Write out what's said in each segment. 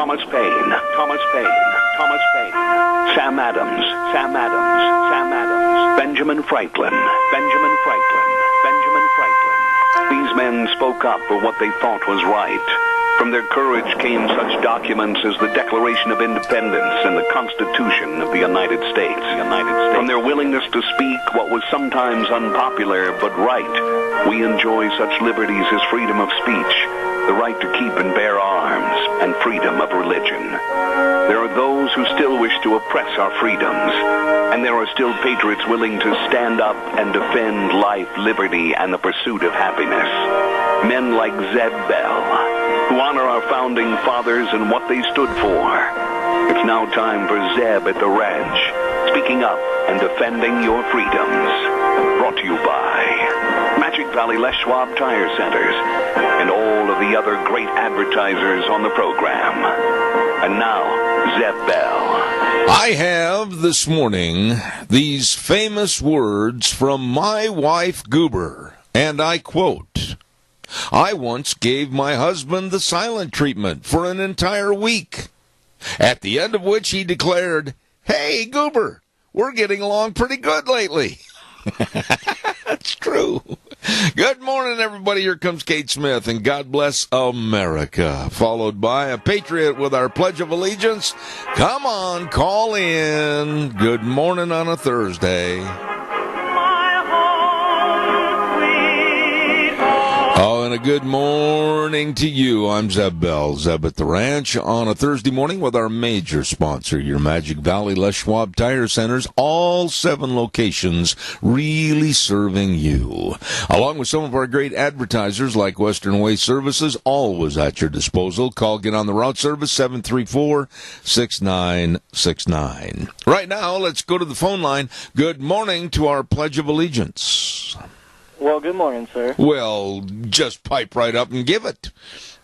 Thomas Paine, Thomas Paine, Thomas Paine, Sam Adams, Sam Adams, Sam Adams, Benjamin Franklin, Benjamin Franklin, Benjamin Franklin. These men spoke up for what they thought was right. From their courage came such documents as the Declaration of Independence and the Constitution of the United States. From their willingness to speak what was sometimes unpopular but right, we enjoy such liberties as freedom of speech, the right to keep and bear arms, and freedom of religion. There are those who still wish to oppress our freedoms, and there are still patriots willing to stand up and defend life, liberty, and the pursuit of happiness. Men like Zeb Bell, who honor our founding fathers and what they stood for. It's now time for Zeb at the Ranch, speaking up and defending your freedoms. Brought to you by Magic Valley Les Schwab Tire Centers and all of the other great advertisers on the program. And now, Zeb Bell. I have this morning these famous words from my wife Goober, and I quote, "I once gave my husband the silent treatment for an entire week, at the end of which he declared, 'Hey, Goober, we're getting along pretty good lately.'" That's true. Good morning, everybody. Here comes Kate Smith, and God bless America, followed by a patriot with our Pledge of Allegiance. Come on, call in. Good morning on a Thursday. Oh, and a good morning to you. I'm Zeb Bell, Zeb at the Ranch, on a Thursday morning with our major sponsor, your Magic Valley Les Schwab Tire Centers, all 7 locations really serving you. Along with some of our great advertisers like Western Way Services, always at your disposal. Call, get on the route service, 734-6969. Right now, let's go to the phone line. Good morning to our Pledge of Allegiance. Well, good morning, sir. Well, just pipe right up and give it.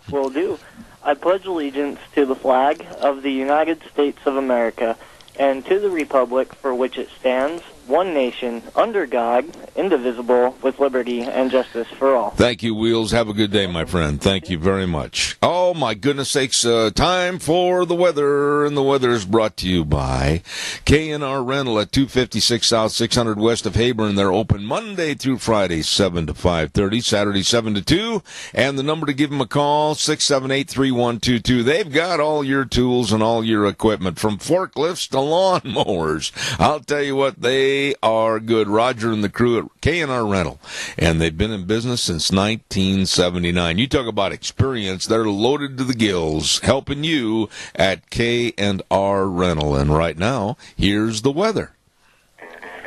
Will do. I pledge allegiance to the flag of the United States of America and to the republic for which it stands, one nation, under God, indivisible, with liberty and justice for all. Thank you, Wheels. Have a good day, my friend. Thank you very much. Oh, my goodness sakes, time for the weather, and the weather is brought to you by K&R Rental at 256 South, 600 West of Hayburn. They're open Monday through Friday, 7 to 5:30, Saturday, 7 to 2, and the number to give them a call, 678-3122. They've got all your tools and all your equipment, from forklifts to lawn mowers. I'll tell you what, they are good. Roger and the crew at K&R Rental, and they've been in business since 1979. You talk about experience. They're loaded to the gills, helping you at K&R Rental. And right now, here's the weather.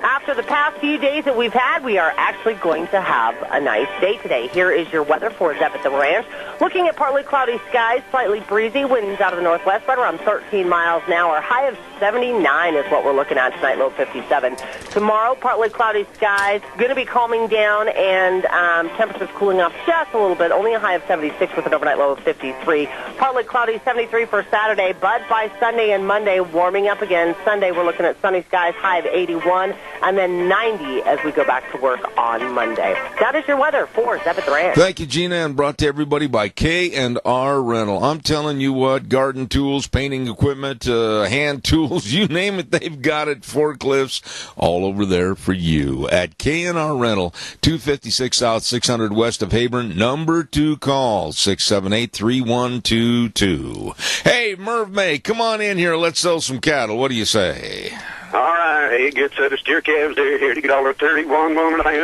After the past few days that we've had, we are actually going to have a nice day today. Here is your weather for Zeb at the Ranch. Looking at partly cloudy skies, slightly breezy, winds out of the northwest, right around 13 miles an hour. High of 79 is what we're looking at tonight, low 57. Tomorrow, partly cloudy skies, going to be calming down, and temperatures cooling off just a little bit. Only a high of 76 with an overnight low of 53. Partly cloudy, 73 for Saturday, but by Sunday and Monday, warming up again. Sunday, we're looking at sunny skies, high of 81. And then 90 as we go back to work on Monday. That is your weather for Zeb at the Ranch. Thank you, Gina, and brought to everybody by K&R Rental. I'm telling you what, garden tools, painting equipment, hand tools, you name it, they've got it. Forklifts, all over there for you at K&R Rental, 256 South, 600 West of Hayburn. Number 2 call, 678-3122. Hey, Merv May, come on in here. Let's sell some cattle. What do you say? All right, hey, good set of steer calves there, here to get all 31,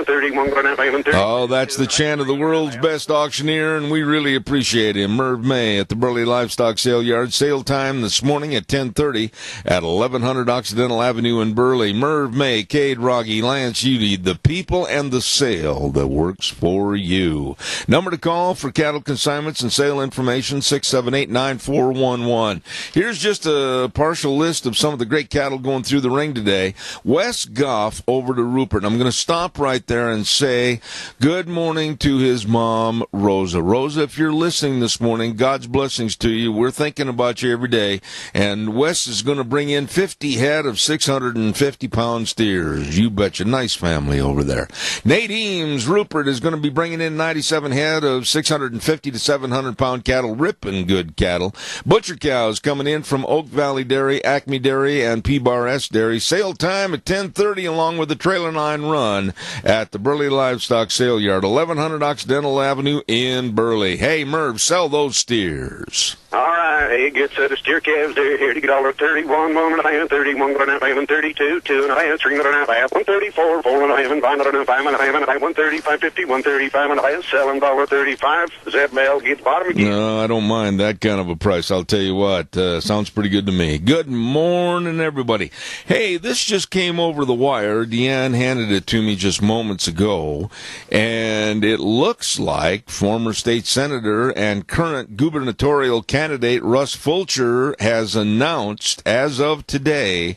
31, going out, 30. Oh, that's the chant of the world's best auctioneer, and we really appreciate him. Merv May at the Burley Livestock Sale Yard. Sale time this morning at 10:30 at 1100 Occidental Avenue in Burley. Merv May, Cade Rogge, Lance Udy, the people and the sale that works for you. Number to call for cattle consignments and sale information, 678-9411. Here's just a partial list of some of the great cattle going through the ring today. Wes Goff over to Rupert. I'm going to stop right there and say good morning to his mom, Rosa. Rosa, if you're listening this morning, God's blessings to you. We're thinking about you every day. And Wes is going to bring in 50 head of 650-pound steers. You betcha. Nice family over there. Nate Eames, Rupert, is going to be bringing in 97 head of 650 to 700-pound cattle, ripping good cattle. Butcher cows coming in from Oak Valley Dairy, Acme Dairy, and P-Bar S Dairy. Sale time at 10:30 along with the trailer 9 run at the Burley Livestock Sale Yard, 1100 Occidental Avenue in Burley. Hey, Merv, sell those steers. All right, hey, get set of steer calves there, here to get all of 31, 1.5, 31, 1.5, 32, 2.5, 3.5, 134, 4.5, 5.5, 5.5, 135, 50, 135.5, sell them $1.35. Does that bell get the bottom again? No, I don't mind that kind of a price. I'll tell you what, sounds pretty good to me. Good morning, everybody. Hey, this just came over the wire. Deanne handed it to me just moments ago, and it looks like former state senator and current gubernatorial candidate Russ Fulcher has announced as of today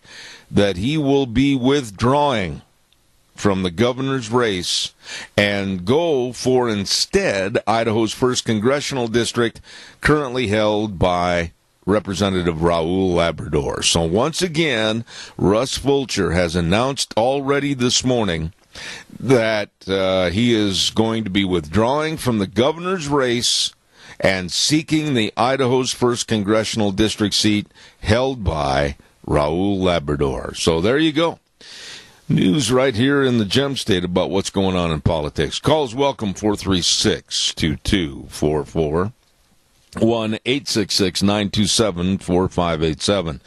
that he will be withdrawing from the governor's race and go for instead Idaho's 1st congressional district, currently held by Representative Raul Labrador. So once again, Russ Fulcher has announced already this morning that he is going to be withdrawing from the governor's race and seeking the Idaho's 1st congressional district seat held by Raul Labrador. So there you go. News right here in the Gem State about what's going on in politics. Calls welcome, 436-2244. 1-866-927-4587.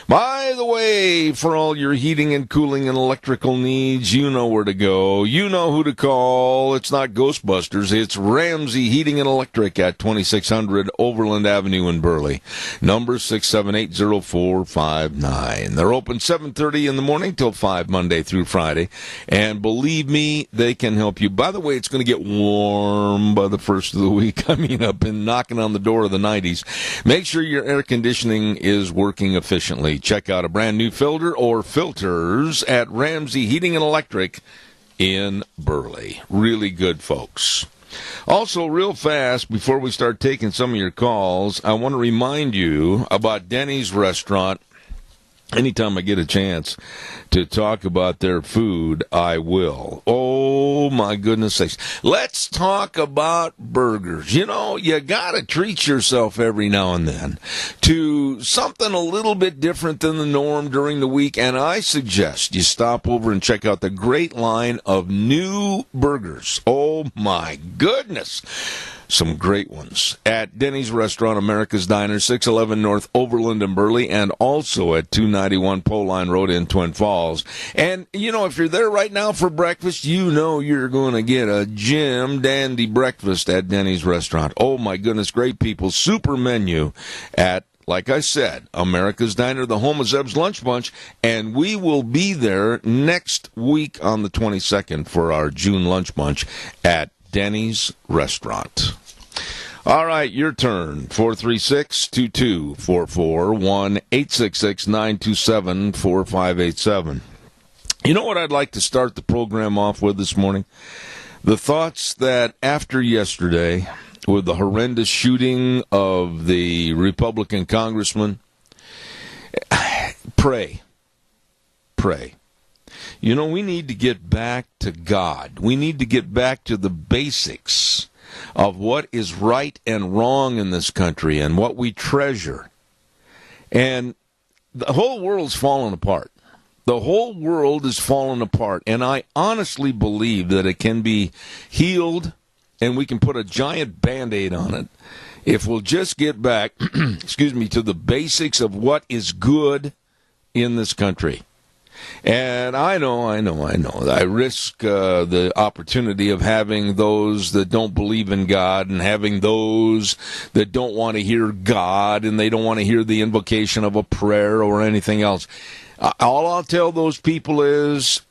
By the way, for all your heating and cooling and electrical needs, you know where to go. You know who to call. It's not Ghostbusters. It's Ramsey Heating and Electric at 2600 Overland Avenue in Burley. Number 678-0459. They're open 7:30 in the morning till 5 Monday through Friday. And believe me, they can help you. By the way, it's going to get warm by the first of the week. I mean, I've been knocking on the door of the 90s. Make sure your air conditioning is working efficiently. Check out a brand new filter or filters at Ramsey Heating and Electric in Burley. Really good folks. Also, real fast, before we start taking some of your calls, I want to remind you about Denny's Restaurant. Anytime I get a chance to talk about their food, I will. Oh, my goodness sakes. Let's talk about burgers. You know, you got to treat yourself every now and then to something a little bit different than the norm during the week, and I suggest you stop over and check out the great line of new burgers. Oh, my goodness. Some great ones at Denny's Restaurant, America's Diner, 611 North Overland and Burley, and also at 291 Pole Line Road in Twin Falls. And, you know, if you're there right now for breakfast, you know you're going to get a Jim Dandy breakfast at Denny's Restaurant. Oh, my goodness, great people. Super menu at, like I said, America's Diner, the home of Zeb's Lunch Bunch, and we will be there next week on the 22nd for our June Lunch Bunch at Denny's Restaurant. All right, your turn. 436-2244, 1-866-927-4587. You know what I'd like to start the program off with this morning? The thoughts that after yesterday, with the horrendous shooting of the Republican congressman, pray. You know, we need to get back to God. We need to get back to the basics of what is right and wrong in this country and what we treasure. And the whole world's fallen apart. The whole world is fallen apart. And I honestly believe that it can be healed and we can put a giant Band-Aid on it if we'll just get back, to the basics of what is good in this country. And I know. I risk the opportunity of having those that don't believe in God and having those that don't want to hear God and they don't want to hear the invocation of a prayer or anything else. All I'll tell those people is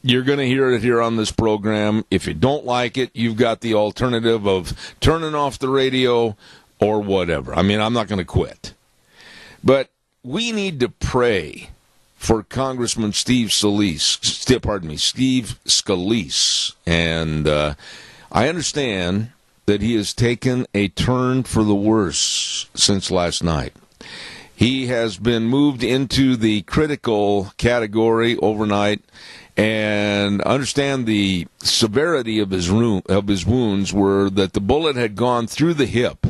you're going to hear it here on this program. If you don't like it, you've got the alternative of turning off the radio or whatever. I mean, I'm not going to quit. But we need to pray for Congressman Steve Scalise. And I understand that he has taken a turn for the worse since last night. He has been moved into the critical category overnight, and understand the severity of his wounds were that the bullet had gone through the hip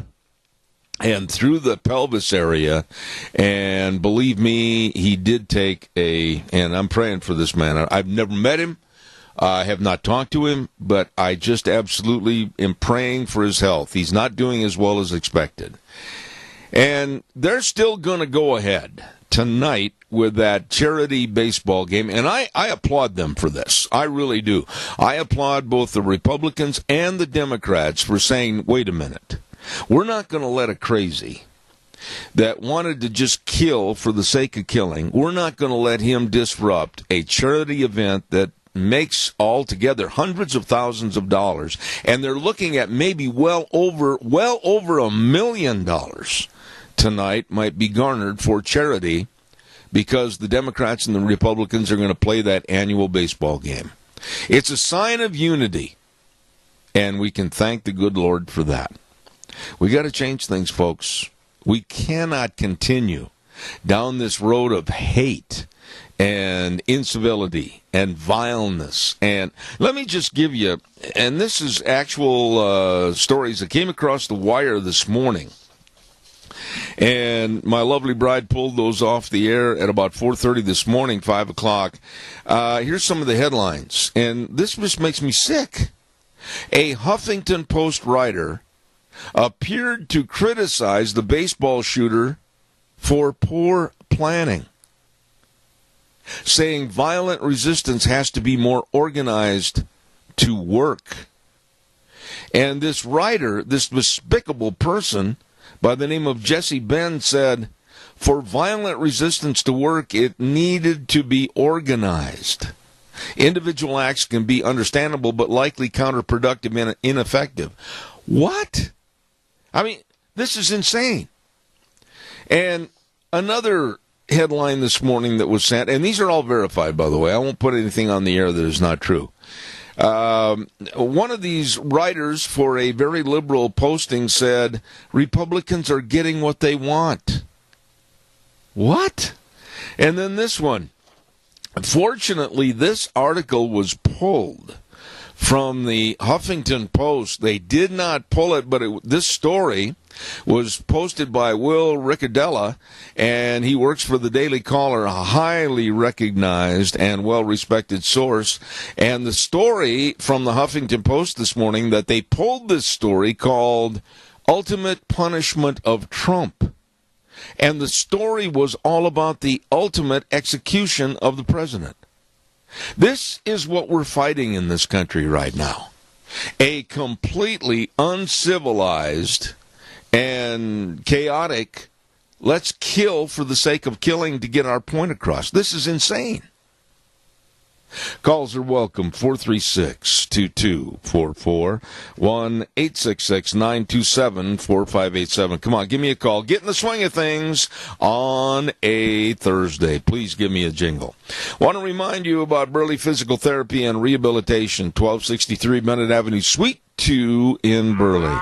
and through the pelvis area, and believe me, he did take and I'm praying for this man. I've never met him. I have not talked to him, but I just absolutely am praying for his health. He's not doing as well as expected. And they're still going to go ahead tonight with that charity baseball game, and I applaud them for this. I really do. I applaud both the Republicans and the Democrats for saying, wait a minute, we're not going to let a crazy that wanted to just kill for the sake of killing, we're not going to let him disrupt a charity event that makes altogether hundreds of thousands of dollars, and they're looking at maybe well over $1 million tonight might be garnered for charity because the Democrats and the Republicans are going to play that annual baseball game. It's a sign of unity, and we can thank the good Lord for that. We got to change things, folks. We cannot continue down this road of hate and incivility and vileness. And let me just give you, and this is actual stories that came across the wire this morning. And my lovely bride pulled those off the air at about 4:30 this morning, 5 o'clock. Here's some of the headlines, and this just makes me sick. A Huffington Post writer appeared to criticize the baseball shooter for poor planning, saying violent resistance has to be more organized to work. And this writer, this despicable person by the name of Jesse Ben, said, for violent resistance to work, it needed to be organized. Individual acts can be understandable, but likely counterproductive and ineffective. What? I mean, this is insane. And another headline this morning that was sent, and these are all verified, by the way. I won't put anything on the air that is not true. One of these writers for a very liberal posting said, Republicans are getting what they want. What? And then this one. Fortunately, this article was pulled from the Huffington Post. They did not pull it, but this story was posted by Will Riccadella, and he works for the Daily Caller, a highly recognized and well-respected source. And the story from the Huffington Post this morning, that they pulled this story called Ultimate Punishment of Trump. And the story was all about the ultimate execution of the president. This is what we're fighting in this country right now. A completely uncivilized and chaotic, let's kill for the sake of killing to get our point across. This is insane. Calls are welcome, 436-2244, 1-866-927-4587. Come on, give me a call. Get in the swing of things on a Thursday. Please give me a jingle. Want to remind you about Burley Physical Therapy and Rehabilitation, 1263 Bennett Avenue, Suite 2 in Burley.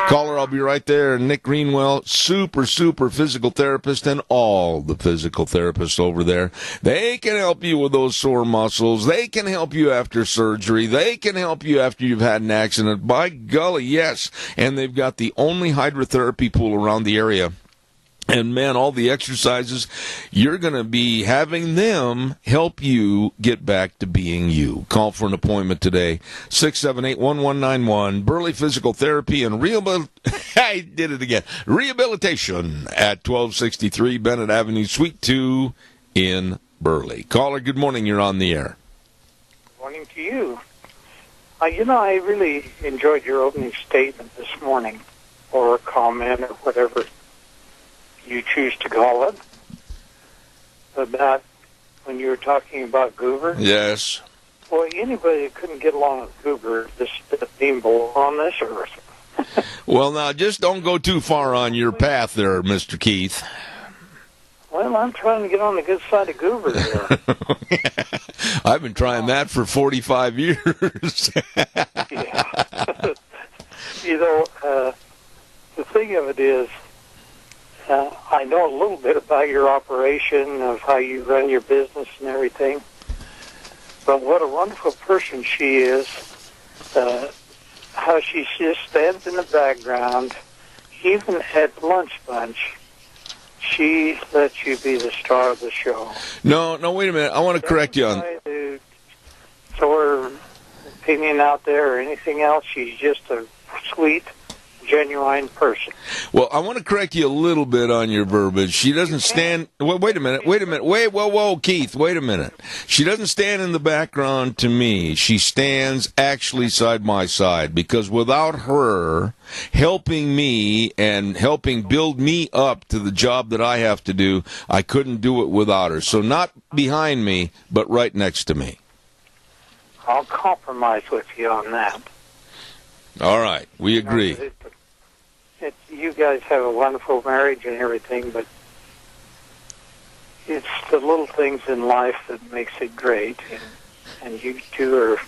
Caller, I'll be right there. Nick Greenwell, super physical therapist, and all the physical therapists over there. They can help you with those sore muscles. They can help you after surgery. They can help you after you've had an accident. By golly, yes. And they've got the only hydrotherapy pool around the area. And, man, all the exercises, you're going to be having them help you get back to being you. Call for an appointment today, 678-1191, Burley Physical Therapy and I did it again. Rehabilitation at 1263 Bennett Avenue, Suite 2 in Burley. Caller, good morning. You're on the air. Good morning to you. I really enjoyed your opening statement this morning, or comment, or whatever you choose to call it, about when you were talking about Goober. Yes. Boy, anybody that couldn't get along with Goober just didn't even belong on this earth. Well, now, just don't go too far on your path there, Mr. Keith. Well, I'm trying to get on the good side of Goober here. I've been trying that for 45 years. Yeah. You know, the thing of it is, I know a little bit about your operation, of how you run your business and everything. But what a wonderful person she is, how she just stands in the background, even at lunch bunch. She lets you be the star of the show. No, wait a minute. I want to correct you on... To throw her opinion out there or anything else. She's just a sweet, genuine person. Well, I want to correct you a little bit on your verbiage. She doesn't stand... Wait a minute. Whoa, Keith, wait a minute. She doesn't stand in the background to me. She stands actually side by side, because without her helping me and helping build me up to the job that I have to do, I couldn't do it without her. So not behind me, but right next to me. I'll compromise with you on that. All right, we agree. You guys have a wonderful marriage and everything, but it's the little things in life that makes it great. And you two are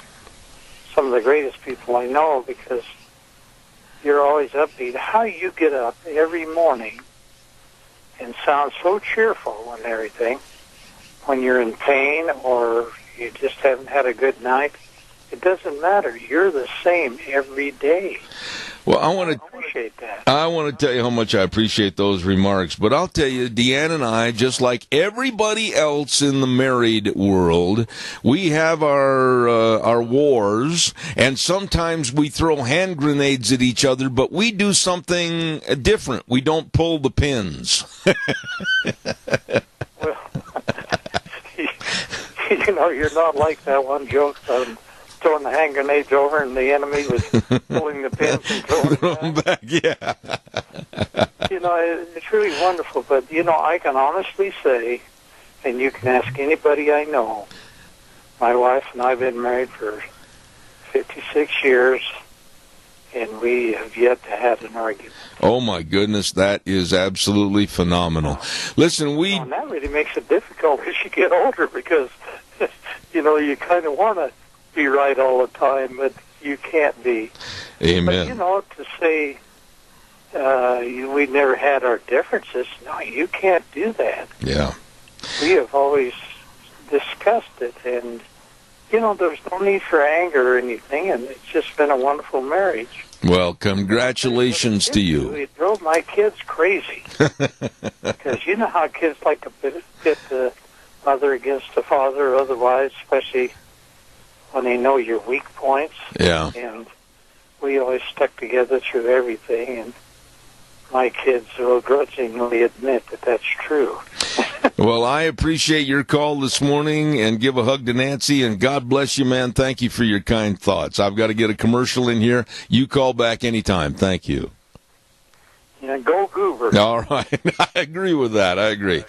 some of the greatest people I know, because you're always upbeat. How you get up every morning and sound so cheerful and everything when you're in pain or you just haven't had a good night, it doesn't matter. You're the same every day. Well, I appreciate that. I want to tell you how much I appreciate those remarks, but I'll tell you, Deanne and I, just like everybody else in the married world, we have our wars, and sometimes we throw hand grenades at each other, but we do something different. We don't pull the pins. Well, you know, you're not like that one joke throwing the hand grenades over and the enemy was pulling the pins and throwing them back. Yeah. You know, it's really wonderful, but, you know, I can honestly say, and you can ask anybody I know, my wife and I have been married for 56 years, and we have yet to have an argument. Oh, my goodness, that is absolutely phenomenal. Listen, and that really makes it difficult as you get older, because, you know, you kind of want to be right all the time, but you can't be. Amen. But, you know, to say we never had our differences, no, you can't do that. Yeah. We have always discussed it, and, you know, there's no need for anger or anything, and it's just been a wonderful marriage. Well, congratulations to you. It drove my kids crazy, because you know how kids like to pit the mother against the father, otherwise, especially when they know your weak points. Yeah. And we always stuck together through everything, and my kids will grudgingly admit that that's true. Well, I appreciate your call this morning, and give a hug to Nancy, and God bless you, man. Thank you for your kind thoughts. I've got to get a commercial in here. You call back anytime. Thank you. Yeah, go Goober. All right. I agree with that. I agree.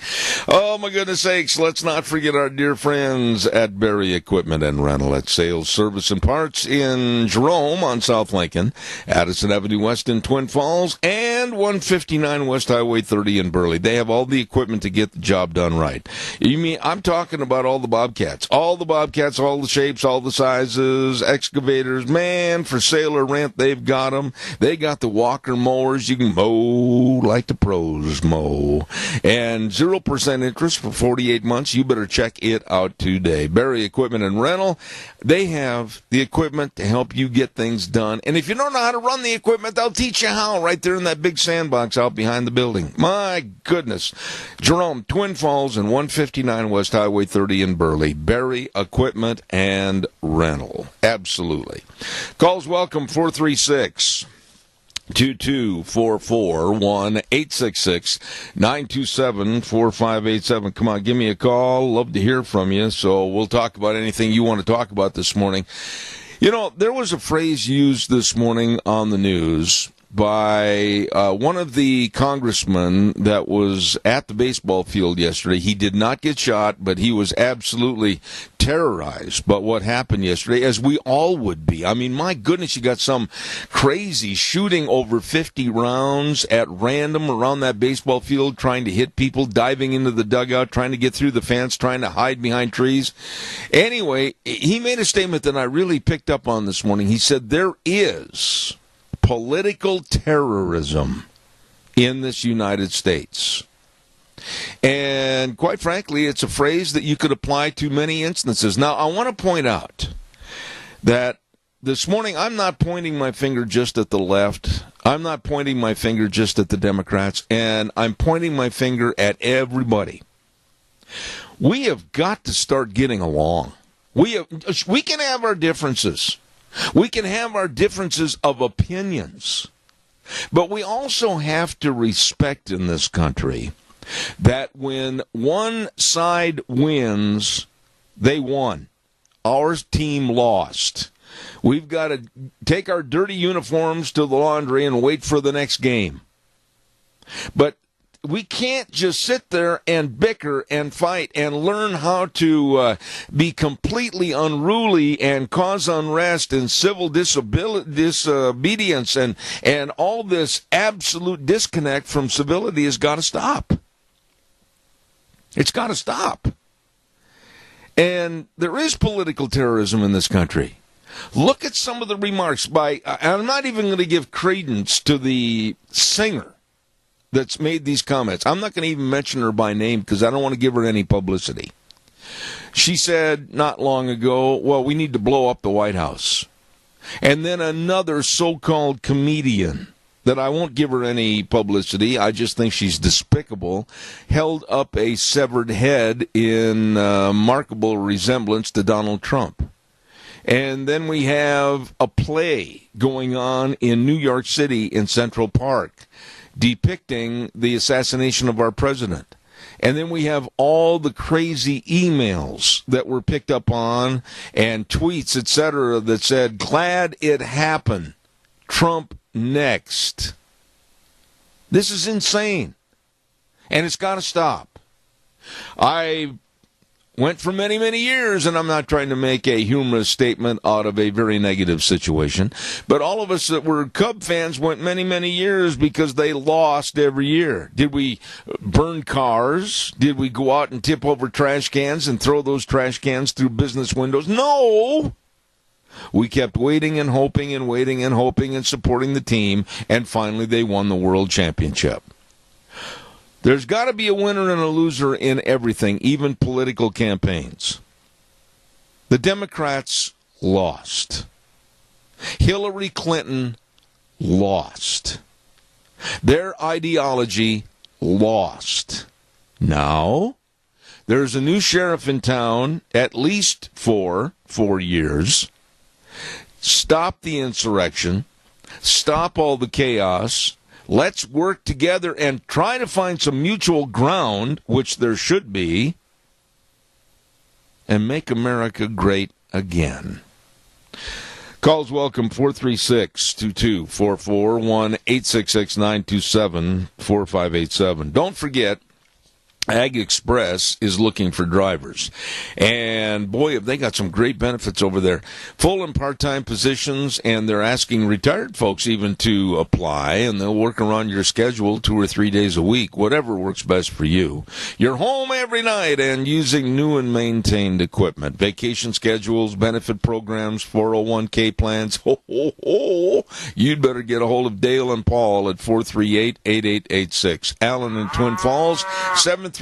Oh, my goodness sakes. Let's not forget our dear friends at Berry Equipment and Rental, at Sales, Service, and Parts in Jerome on South Lincoln, Addison Avenue West in Twin Falls, and 159 West Highway 30 in Burley. They have all the equipment to get the job done right. You mean, I'm talking about all the Bobcats. All the Bobcats, all the shapes, all the sizes, excavators. Man, for sale or rent, they've got them. They got the walker mowers. You can mow like the pros mow. And 0% interest for 48 months. You better check it out today. Berry Equipment and Rental. They have the equipment to help you get things done. And if you don't know how to run the equipment, they'll teach you how right there in that big sandbox out behind the building. My goodness. Jerome, Twin Falls, and 159 West Highway 30 in Burley. Berry Equipment and Rental. Absolutely. Calls welcome, 436 2244 1-866-927-4587. Come on, give me a call. Love to hear from you. So we'll talk about anything you want to talk about this morning. You know, there was a phrase used this morning on the news by one of the congressmen that was at the baseball field yesterday. He did not get shot, but he was absolutely terrorized by what happened yesterday, as we all would be. I mean, my goodness, you got some crazy shooting over 50 rounds at random around that baseball field, trying to hit people, diving into the dugout, trying to get through the fence, trying to hide behind trees. Anyway, he made a statement that I really picked up on this morning. He said there is political terrorism in this United States. And quite frankly, it's a phrase that you could apply to many instances. Now, I want to point out that this morning I'm not pointing my finger just at the left. I'm not pointing my finger just at the Democrats, and I'm pointing my finger at everybody. We have got to start getting along. We can have our differences. We can have our differences of opinions, but we also have to respect in this country that when one side wins, they won. Our team lost. We've got to take our dirty uniforms to the laundry and wait for the next game. But we can't just sit there and bicker and fight and learn how to be completely unruly and cause unrest and civil disobedience and all this absolute disconnect from civility has got to stop. It's got to stop. And there is political terrorism in this country. Look at some of the remarks by, I'm not even going to give credence to the singer that's made these comments. I'm not going to even mention her by name because I don't want to give her any publicity. She said not long ago, well, we need to blow up the White House. And then another so-called comedian that I won't give her any publicity, I just think she's despicable, held up a severed head in remarkable resemblance to Donald Trump. And then we have a play going on in New York City in Central Park depicting the assassination of our president. And then we have all the crazy emails that were picked up on and tweets, etc., that said, glad it happened. Trump next. This is insane. And it's got to stop. I went for many, many years, and I'm not trying to make a humorous statement out of a very negative situation, but all of us that were Cub fans went many, many years because they lost every year. Did we burn cars? Did we go out and tip over trash cans and throw those trash cans through business windows? No! We kept waiting and hoping and waiting and hoping and supporting the team, and finally they won the world championship. There's got to be a winner and a loser in everything, even political campaigns. The Democrats lost. Hillary Clinton lost. Their ideology lost. Now, there's a new sheriff in town, at least for 4 years. Stop the insurrection. Stop all the chaos. Let's work together and try to find some mutual ground, which there should be, and make America great again. Calls welcome, 436-2244, 1-866-927-4587. Don't forget, Ag Express is looking for drivers. And boy, have they got some great benefits over there. Full and part-time positions, and they're asking retired folks even to apply, and they'll work around your schedule 2 or 3 days a week, whatever works best for you. You're home every night and using new and maintained equipment. Vacation schedules, benefit programs, 401k plans. Ho, ho, ho. You'd better get a hold of Dale and Paul at 438-8886. Allen in Twin Falls, 731-2495.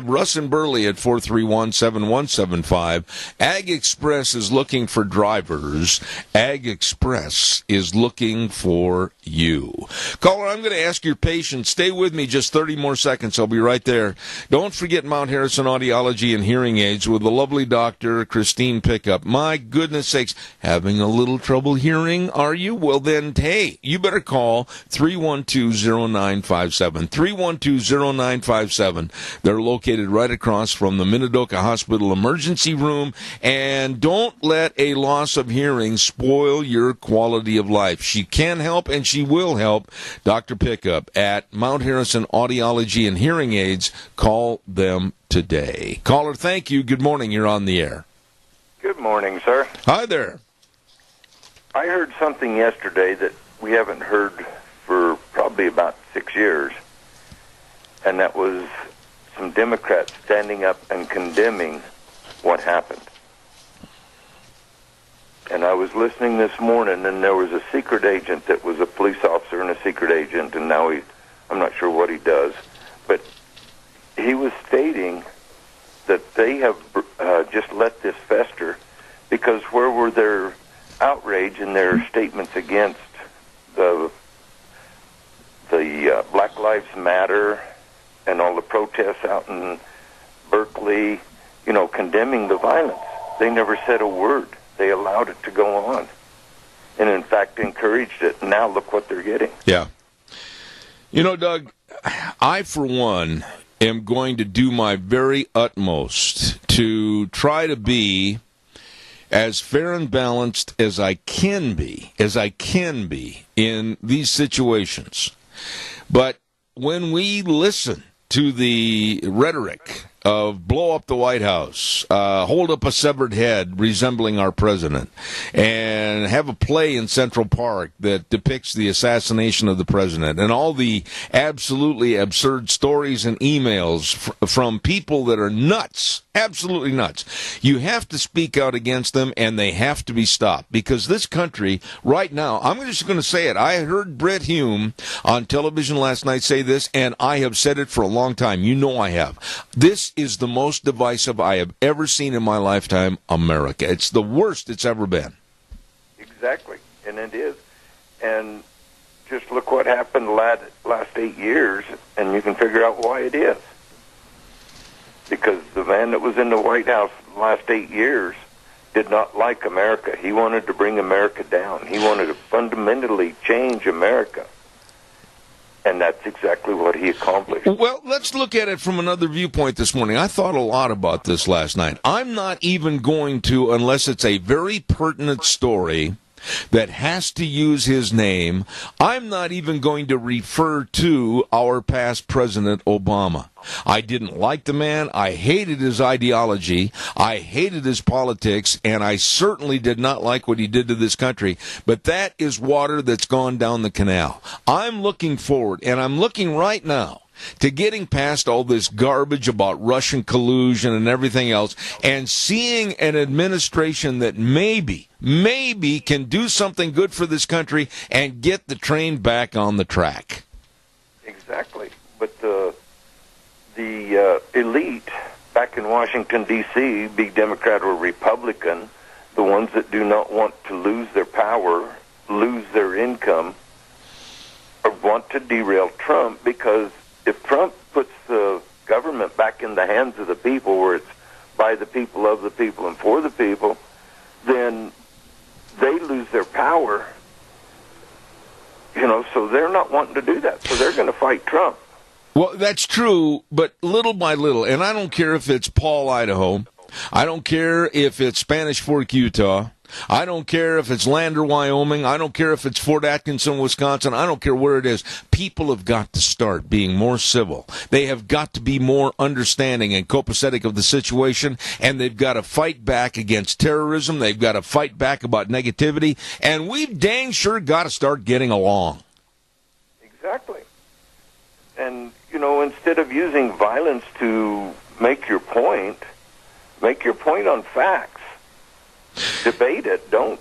Russ and Burley at 431-7175. Ag Express is looking for drivers. Ag Express is looking for you. Caller, I'm going to ask your patience. Stay with me just 30 more seconds. I'll be right there. Don't forget Mount Harrison Audiology and Hearing Aids with the lovely Dr. Christine Pickup. My goodness sakes, having a little trouble hearing, are you? Well then, hey, you better call 312-0957. 312-0957. 3957. They're located right across from the Minidoka Hospital emergency room. And don't let a loss of hearing spoil your quality of life. She can help, and she will help. Dr. Pickup at Mount Harrison Audiology and Hearing Aids. Call them today. Caller, thank you. Good morning. You're on the air. Good morning, sir. Hi there. I heard something yesterday that we haven't heard for probably about 6 years, and that was some Democrats standing up and condemning what happened. And I was listening this morning, and there was a secret agent that was a police officer and a secret agent, and now I'm not sure what he does, but he was stating that they have just let this fester because where were their outrage and their statements against the Black Lives Matter and all the protests out in Berkeley, condemning the violence. They never said a word. They allowed it to go on and, in fact, encouraged it. Now look what they're getting. Yeah. Doug, I, for one, am going to do my very utmost to try to be as fair and balanced as I can be in these situations. But when we listen to the rhetoric of blow up the White House, hold up a severed head resembling our president, and have a play in Central Park that depicts the assassination of the president, and all the absolutely absurd stories and emails from people that are nuts, absolutely nuts. You have to speak out against them, and they have to be stopped, because this country right now, I'm just going to say it, I heard Bret Hume on television last night say this, and I have said it for a long time. You know I have. This is the most divisive I have ever seen in my lifetime, America. It's the worst it's ever been. Exactly, and it is. And just look what happened the last 8 years, and you can figure out why it is. Because the man that was in the White House the last 8 years did not like America. He wanted to bring America down. He wanted to fundamentally change America. And that's exactly what he accomplished. Well, let's look at it from another viewpoint this morning. I thought a lot about this last night. I'm not even going to, unless it's a very pertinent story that has to use his name, I'm not even going to refer to our past President Obama. I didn't like the man. I hated his ideology. I hated his politics, and I certainly did not like what he did to this country. But that is water that's gone down the canal. I'm looking forward, and I'm looking right now to getting past all this garbage about Russian collusion and everything else, and seeing an administration that maybe can do something good for this country and get the train back on the track. Exactly. But the elite back in Washington, D.C., be Democrat or Republican, the ones that do not want to lose their power, lose their income, or want to derail Trump, because if Trump puts the government back in the hands of the people, where it's by the people, of the people, and for the people, then they lose their power. So they're not wanting to do that. So they're going to fight Trump. Well, that's true, but little by little, and I don't care if it's Paul, Idaho. I don't care if it's Spanish Fork, Utah. I don't care if it's Lander, Wyoming. I don't care if it's Fort Atkinson, Wisconsin. I don't care where it is. People have got to start being more civil. They have got to be more understanding and copacetic of the situation, and they've got to fight back against terrorism. They've got to fight back about negativity, and we've dang sure got to start getting along. Exactly. And, instead of using violence to make your point on facts. Debate it. Don't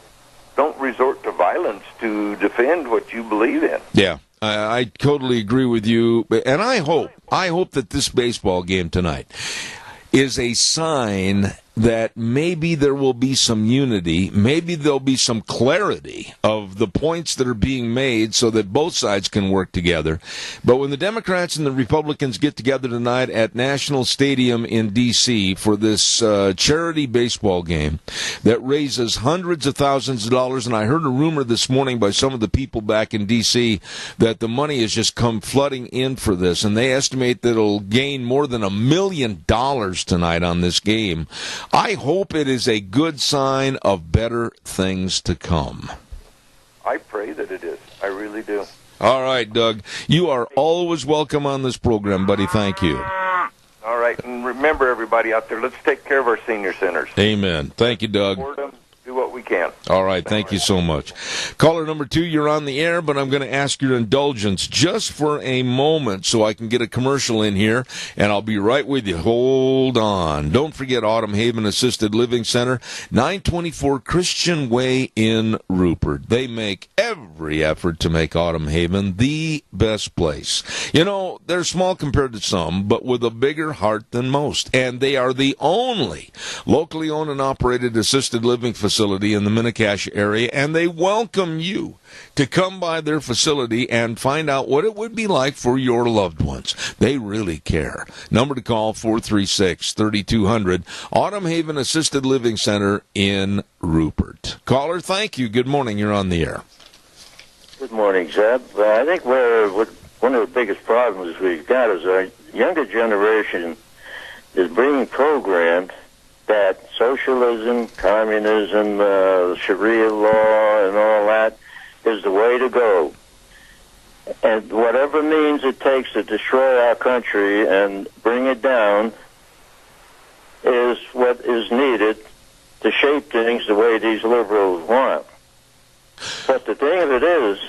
resort to violence to defend what you believe in. Yeah, I totally agree with you. And I hope that this baseball game tonight is a sign that maybe there will be some unity, maybe there'll be some clarity of the points that are being made so that both sides can work together. But when the Democrats and the Republicans get together tonight at National Stadium in D.C. for this charity baseball game that raises hundreds of thousands of dollars, and I heard a rumor this morning by some of the people back in D.C. that the money has just come flooding in for this, and they estimate that it'll gain more than $1 million tonight on this game. I hope it is a good sign of better things to come. I pray that it is. I really do. All right, Doug. You are always welcome on this program, buddy. Thank you. All right, and remember, everybody out there, let's take care of our senior centers. Amen. Thank you, Doug. Support them. Do what we can. All right, thank you so much. Caller number 2, you're on the air, but I'm going to ask your indulgence just for a moment so I can get a commercial in here, and I'll be right with you. Hold on. Don't forget Autumn Haven Assisted Living Center, 924 Christian Way in Rupert. They make every effort to make Autumn Haven the best place. You know, they're small compared to some, but with a bigger heart than most, and they are the only locally owned and operated assisted living facility in the Minicash area, and they welcome you to come by their facility and find out what it would be like for your loved ones. They really care. Number to call, 436-3200, Autumn Haven Assisted Living Center in Rupert. Caller, thank you. Good morning. You're on the air. Good morning, Zeb. I think one of the biggest problems we've got is our younger generation is being programmed that socialism, communism, Sharia law, and all that is the way to go. And whatever means it takes to destroy our country and bring it down is what is needed to shape things the way these liberals want. But the thing of it is,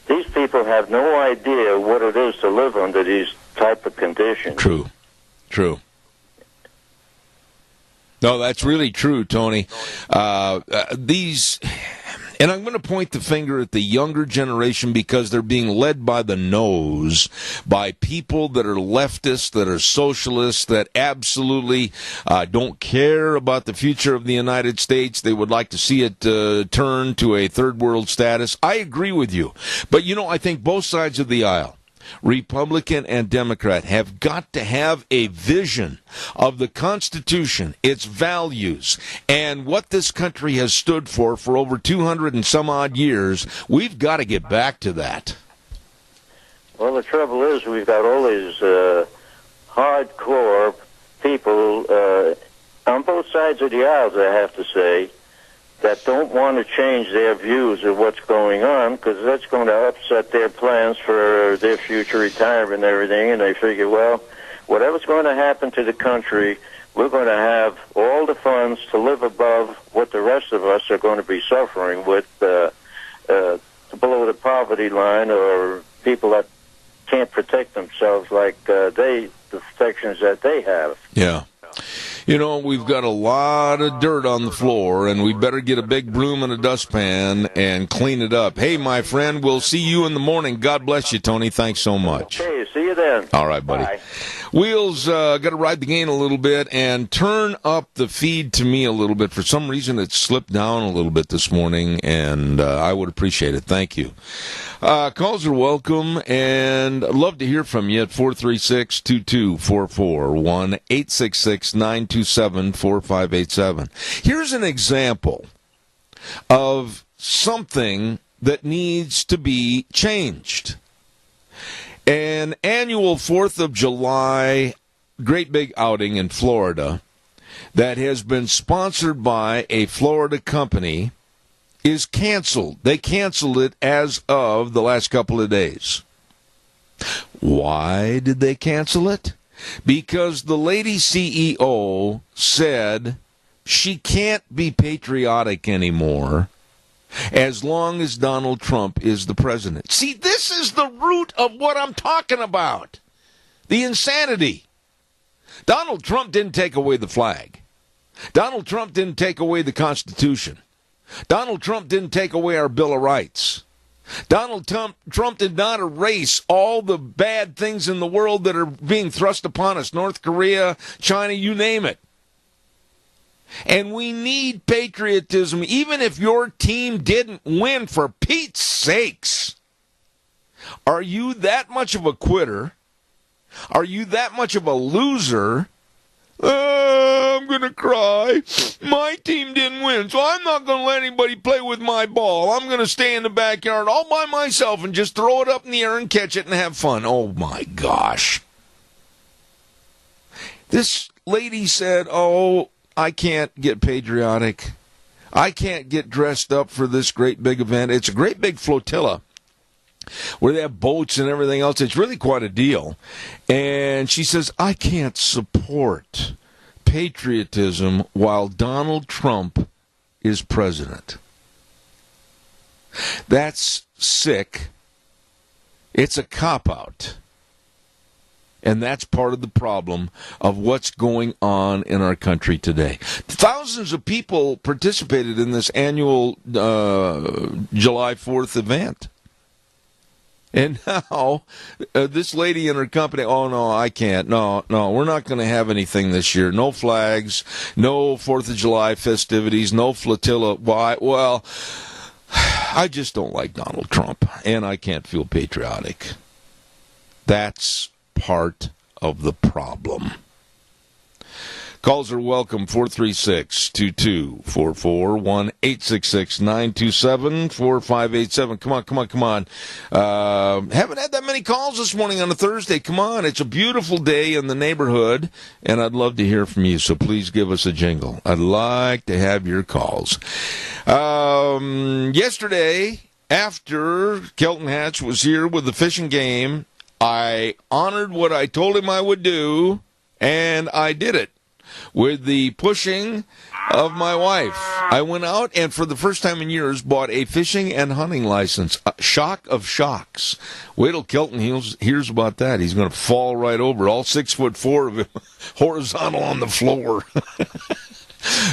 these people have no idea what it is to live under these type of conditions. True. No, that's really true, Tony. And I'm going to point the finger at the younger generation because they're being led by the nose by people that are leftists, that are socialists, that absolutely don't care about the future of the United States. They would like to see it turn to a third world status. I agree with you. But, you know, I think both sides of the aisle, Republican and Democrat, have got to have a vision of the Constitution, its values, and what this country has stood for over 200 and some odd years. We've got to get back to that. Well, the trouble is we've got all these hardcore people on both sides of the aisles, I have to say, that don't want to change their views of what's going on because that's going to upset their plans for their future retirement and everything. And they figure, well, whatever's going to happen to the country, we're going to have all the funds to live above what the rest of us are going to be suffering with below the poverty line or people that can't protect themselves like the protections that they have. Yeah. You know, we've got a lot of dirt on the floor, and we better get a big broom and a dustpan and clean it up. Hey, my friend, we'll see you in the morning. God bless you, Tony. Thanks so much. Okay, see you then. All right, buddy. Bye. Wheels, got to ride the gain a little bit and turn up the feed to me a little bit. For some reason, it slipped down a little bit this morning, and I would appreciate it. Thank you. Calls are welcome, and I'd love to hear from you at 436-2244, 1-866-927-4587. Here's an example of something that needs to be changed. An annual 4th of July great big outing in Florida that has been sponsored by a Florida company is canceled. They canceled it as of the last couple of days. Why did they cancel it? Because the lady CEO said she can't be patriotic anymore as long as Donald Trump is the president. See, this is the root of what I'm talking about. The insanity. Donald Trump didn't take away the flag. Donald Trump didn't take away the Constitution. Donald Trump didn't take away our Bill of Rights. Donald Trump did not erase all the bad things in the world that are being thrust upon us. North Korea, China, you name it. And we need patriotism, even if your team didn't win, for Pete's sakes. Are you that much of a quitter? Are you that much of a loser? I'm going to cry. My team didn't win, so I'm not going to let anybody play with my ball. I'm going to stay in the backyard all by myself and just throw it up in the air and catch it and have fun. Oh, my gosh. This lady said, I can't get patriotic. I can't get dressed up for this great big event. It's a great big flotilla where they have boats and everything else. It's really quite a deal. And she says, I can't support patriotism while Donald Trump is president. That's sick. It's a cop-out. And that's part of the problem of what's going on in our country today. Thousands of people participated in this annual July 4th event. And now, this lady and her company, no, I can't. No, we're not going to have anything this year. No flags, no 4th of July festivities, no flotilla. Why? Well, I just don't like Donald Trump, and I can't feel patriotic. That's part of the problem. Calls are welcome, 436-2244, 1-866-927-4587. Come on. Haven't had that many calls this morning on a Thursday. Come on, it's a beautiful day in the neighborhood, and I'd love to hear from you, so please give us a jingle. I'd like to have your calls. Yesterday, after Kelton Hatch was here with the fishing game, I honored what I told him I would do, and I did it. With the pushing of my wife, I went out and for the first time in years bought a fishing and hunting license. Shock of shocks. Wait till Kelton hears about that. He's going to fall right over, all 6'4" of him, horizontal on the floor.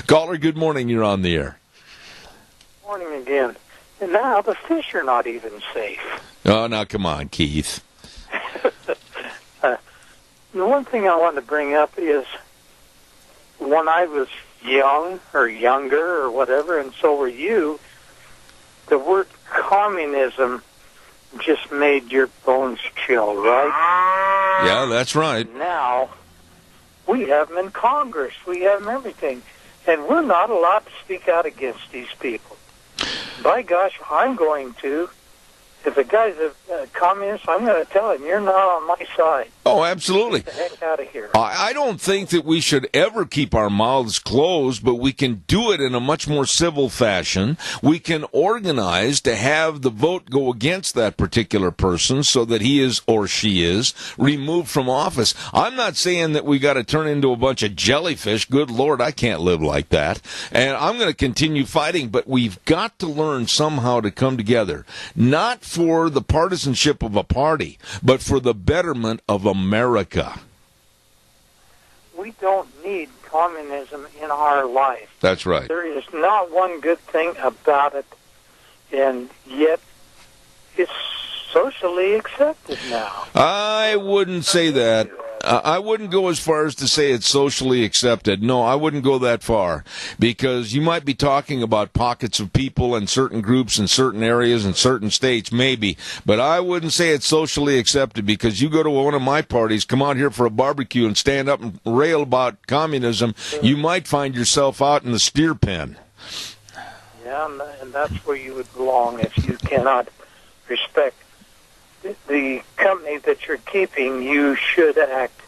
Caller, good morning. You're on the air. Morning again. And now the fish are not even safe. Oh, now come on, Keith. The one thing I want to bring up is when I was young or younger or whatever, and so were you, the word communism just made your bones chill, right? Yeah, that's right. Now, we have them in Congress. We have them everything. And we're not allowed to speak out against these people. By gosh, I'm going to. If the guy's a communist, I'm going to tell him, you're not on my side. Oh, absolutely. Get the heck out of here. I don't think that we should ever keep our mouths closed, but we can do it in a much more civil fashion. We can organize to have the vote go against that particular person so that he is or she is removed from office. I'm not saying that we got to turn into a bunch of jellyfish. Good Lord, I can't live like that. And I'm going to continue fighting, but we've got to learn somehow to come together. Not for the partisanship of a party, but for the betterment of America. We don't need communism in our life. That's right. There is not one good thing about it, and yet it's socially accepted now. I wouldn't say that. I wouldn't go as far as to say it's socially accepted. No, I wouldn't go that far, because you might be talking about pockets of people and certain groups in certain areas and certain states, maybe, but I wouldn't say it's socially accepted, because you go to one of my parties, come out here for a barbecue and stand up and rail about communism, you might find yourself out in the steer pen. Yeah, and that's where you would belong if you cannot respect the company that you're keeping. You should act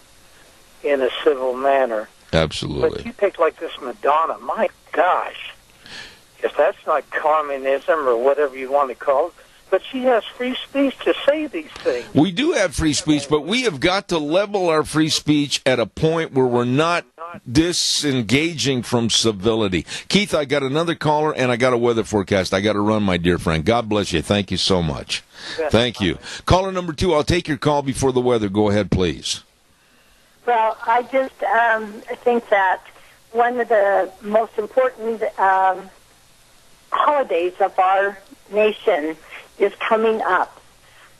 in a civil manner. Absolutely. But you pick like this Madonna, my gosh, if that's not communism or whatever you want to call it, but she has free speech to say these things. We do have free speech, but we have got to level our free speech at a point where we're not disengaging from civility. Keith, I got another caller, and I got a weather forecast. I got to run, my dear friend. God bless you. Thank you so much. Thank you. Caller number 2, I'll take your call before the weather. Go ahead, please. Well, I just think that one of the most important holidays of our nation is coming up.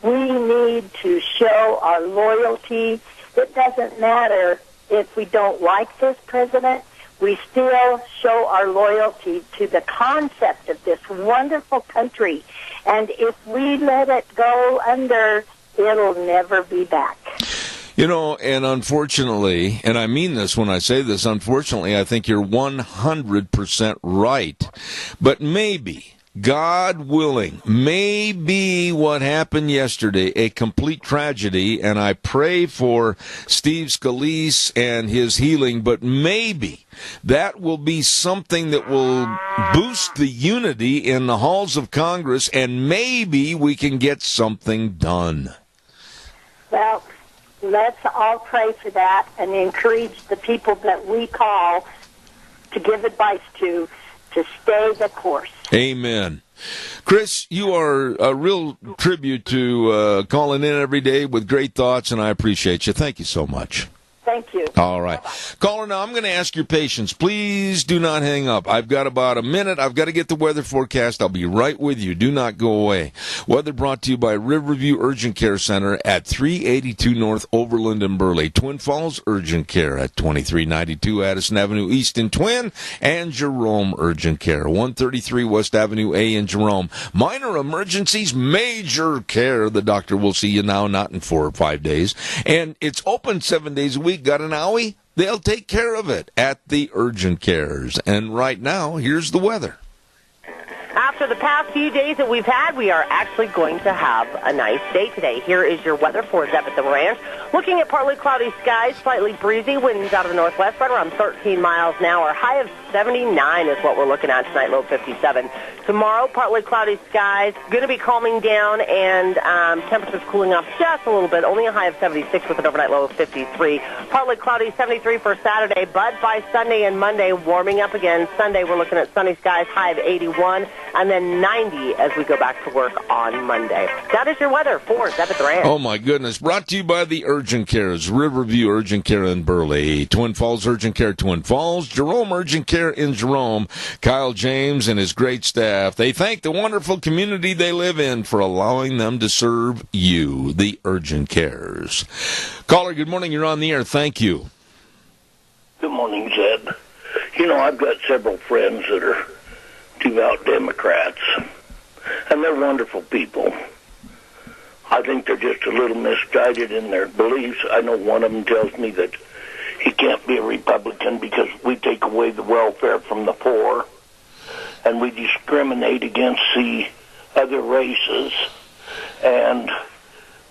We need to show our loyalty. It doesn't matter if we don't like this president. we still show our loyalty to the concept of this wonderful country. And if we let it go under, it'll never be back. You know, and unfortunately, and I mean this when I say this, unfortunately, I think you're 100% right. But maybe, God willing, maybe what happened yesterday, a complete tragedy, and I pray for Steve Scalise and his healing, but maybe that will be something that will boost the unity in the halls of Congress, and maybe we can get something done. Well, let's all pray for that and encourage the people that we call to give advice to stay the course. Amen. Chris, you are a real tribute to calling in every day with great thoughts, and I appreciate you. Thank you so much. Thank you. All right. Bye-bye. Caller, now I'm going to ask your patience. Please do not hang up. I've got about a minute. I've got to get the weather forecast. I'll be right with you. Do not go away. Weather brought to you by Riverview Urgent Care Center at 382 North Overland and Burley. Twin Falls Urgent Care at 2392 Addison Avenue East in Twin. And Jerome Urgent Care, 133 West Avenue A in Jerome. Minor emergencies, major care. The doctor will see you now, not in 4 or 5 days. And it's open 7 days a week. Got an owie? They'll take care of it at the urgent cares. And right now, here's the weather. After the past few days that we've had, we are actually going to have a nice day today. Here is your weather for Zeb at the Ranch. Looking at partly cloudy skies, slightly breezy, winds out of the northwest, right around 13 miles an hour. High of 79 is what we're looking at tonight, low 57. Tomorrow, partly cloudy skies, going to be calming down, and temperatures cooling off just a little bit. Only a high of 76 with an overnight low of 53. Partly cloudy, 73 for Saturday, but by Sunday and Monday, warming up again. Sunday, we're looking at sunny skies, high of 81, and then 90 as we go back to work on Monday. That is your weather for Zeb at the Ranch. Oh, my goodness. Brought to you by the Urgent Cares, Riverview Urgent Care in Burley, Twin Falls Urgent Care, Twin Falls, Jerome Urgent Care in Jerome, Kyle James and his great staff. They thank the wonderful community they live in for allowing them to serve you, the Urgent Cares. Caller, good morning. You're on the air. Thank you. Good morning, Zeb. You know, I've got several friends that are devout Democrats, and they're wonderful people. I think they're just a little misguided in their beliefs. I know one of them tells me that he can't be a Republican because we take away the welfare from the poor, and we discriminate against the other races, and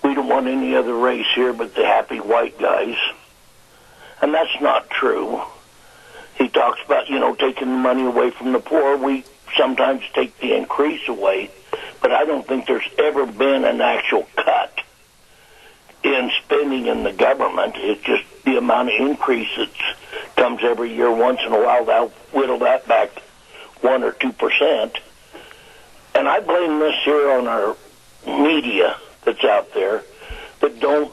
we don't want any other race here but the happy white guys. And that's not true. He talks about, taking the money away from the poor. We sometimes take the increase away, but I don't think there's ever been an actual cut in spending in the government. It's just the amount of increase that comes every year. Once in a while, they'll whittle that back 1 or 2%. And I blame this here on our media that's out there that don't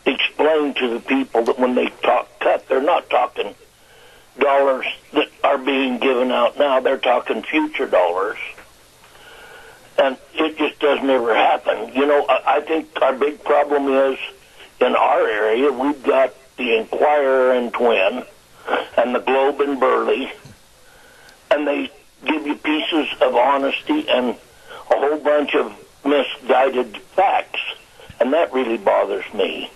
explain to the people that when they talk cut, they're not talking dollars that are being given out now. They're talking future dollars. And it just doesn't ever happen. I think our big problem is in our area, we've got the Inquirer in Twin and the Globe in Burley, and they give you pieces of honesty and a whole bunch of misguided facts, and that really bothers me.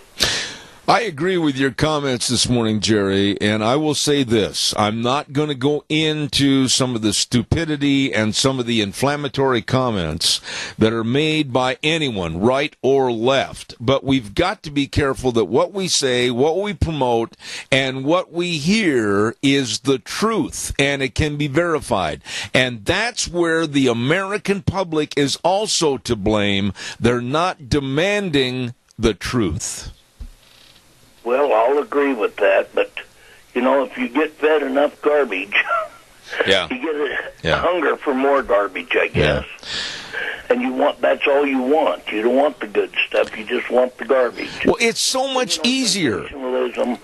I agree with your comments this morning, Jerry, and I will say this. I'm not going to go into some of the stupidity and some of the inflammatory comments that are made by anyone, right or left. But we've got to be careful that what we say, what we promote, and what we hear is the truth, and it can be verified. And that's where the American public is also to blame. They're not demanding the truth. Well, I'll agree with that, but, if you get fed enough garbage, yeah. you get a hunger for more garbage, I guess. Yeah. And that's all you want. You don't want the good stuff, you just want the garbage. Well, it's so much easier. Nationalism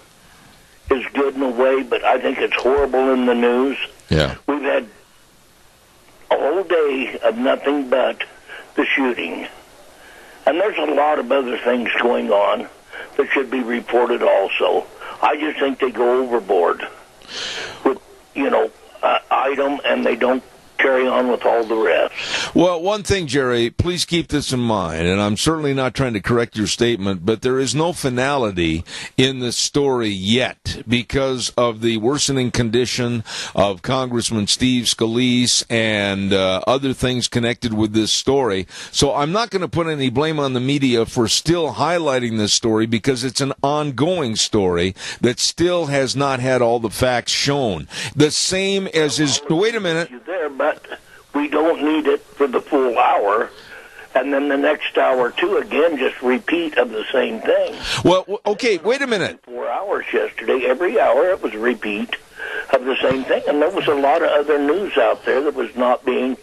is good in a way, but I think it's horrible in the news. Yeah. We've had a whole day of nothing but the shooting. And there's a lot of other things going on that should be reported also. I just think they go overboard with item, and they don't carry on with all the rest. Well, one thing, Jerry, please keep this in mind, and I'm certainly not trying to correct your statement, but there is no finality in this story yet because of the worsening condition of Congressman Steve Scalise and other things connected with this story. So I'm not going to put any blame on the media for still highlighting this story because it's an ongoing story that still has not had all the facts shown. The same as is... Wait a minute. But we don't need it for the full hour, and then the next hour, too, again, just repeat of the same thing. Well, okay, wait a minute. 4 hours yesterday. Every hour it was a repeat of the same thing, and there was a lot of other news out there that was not being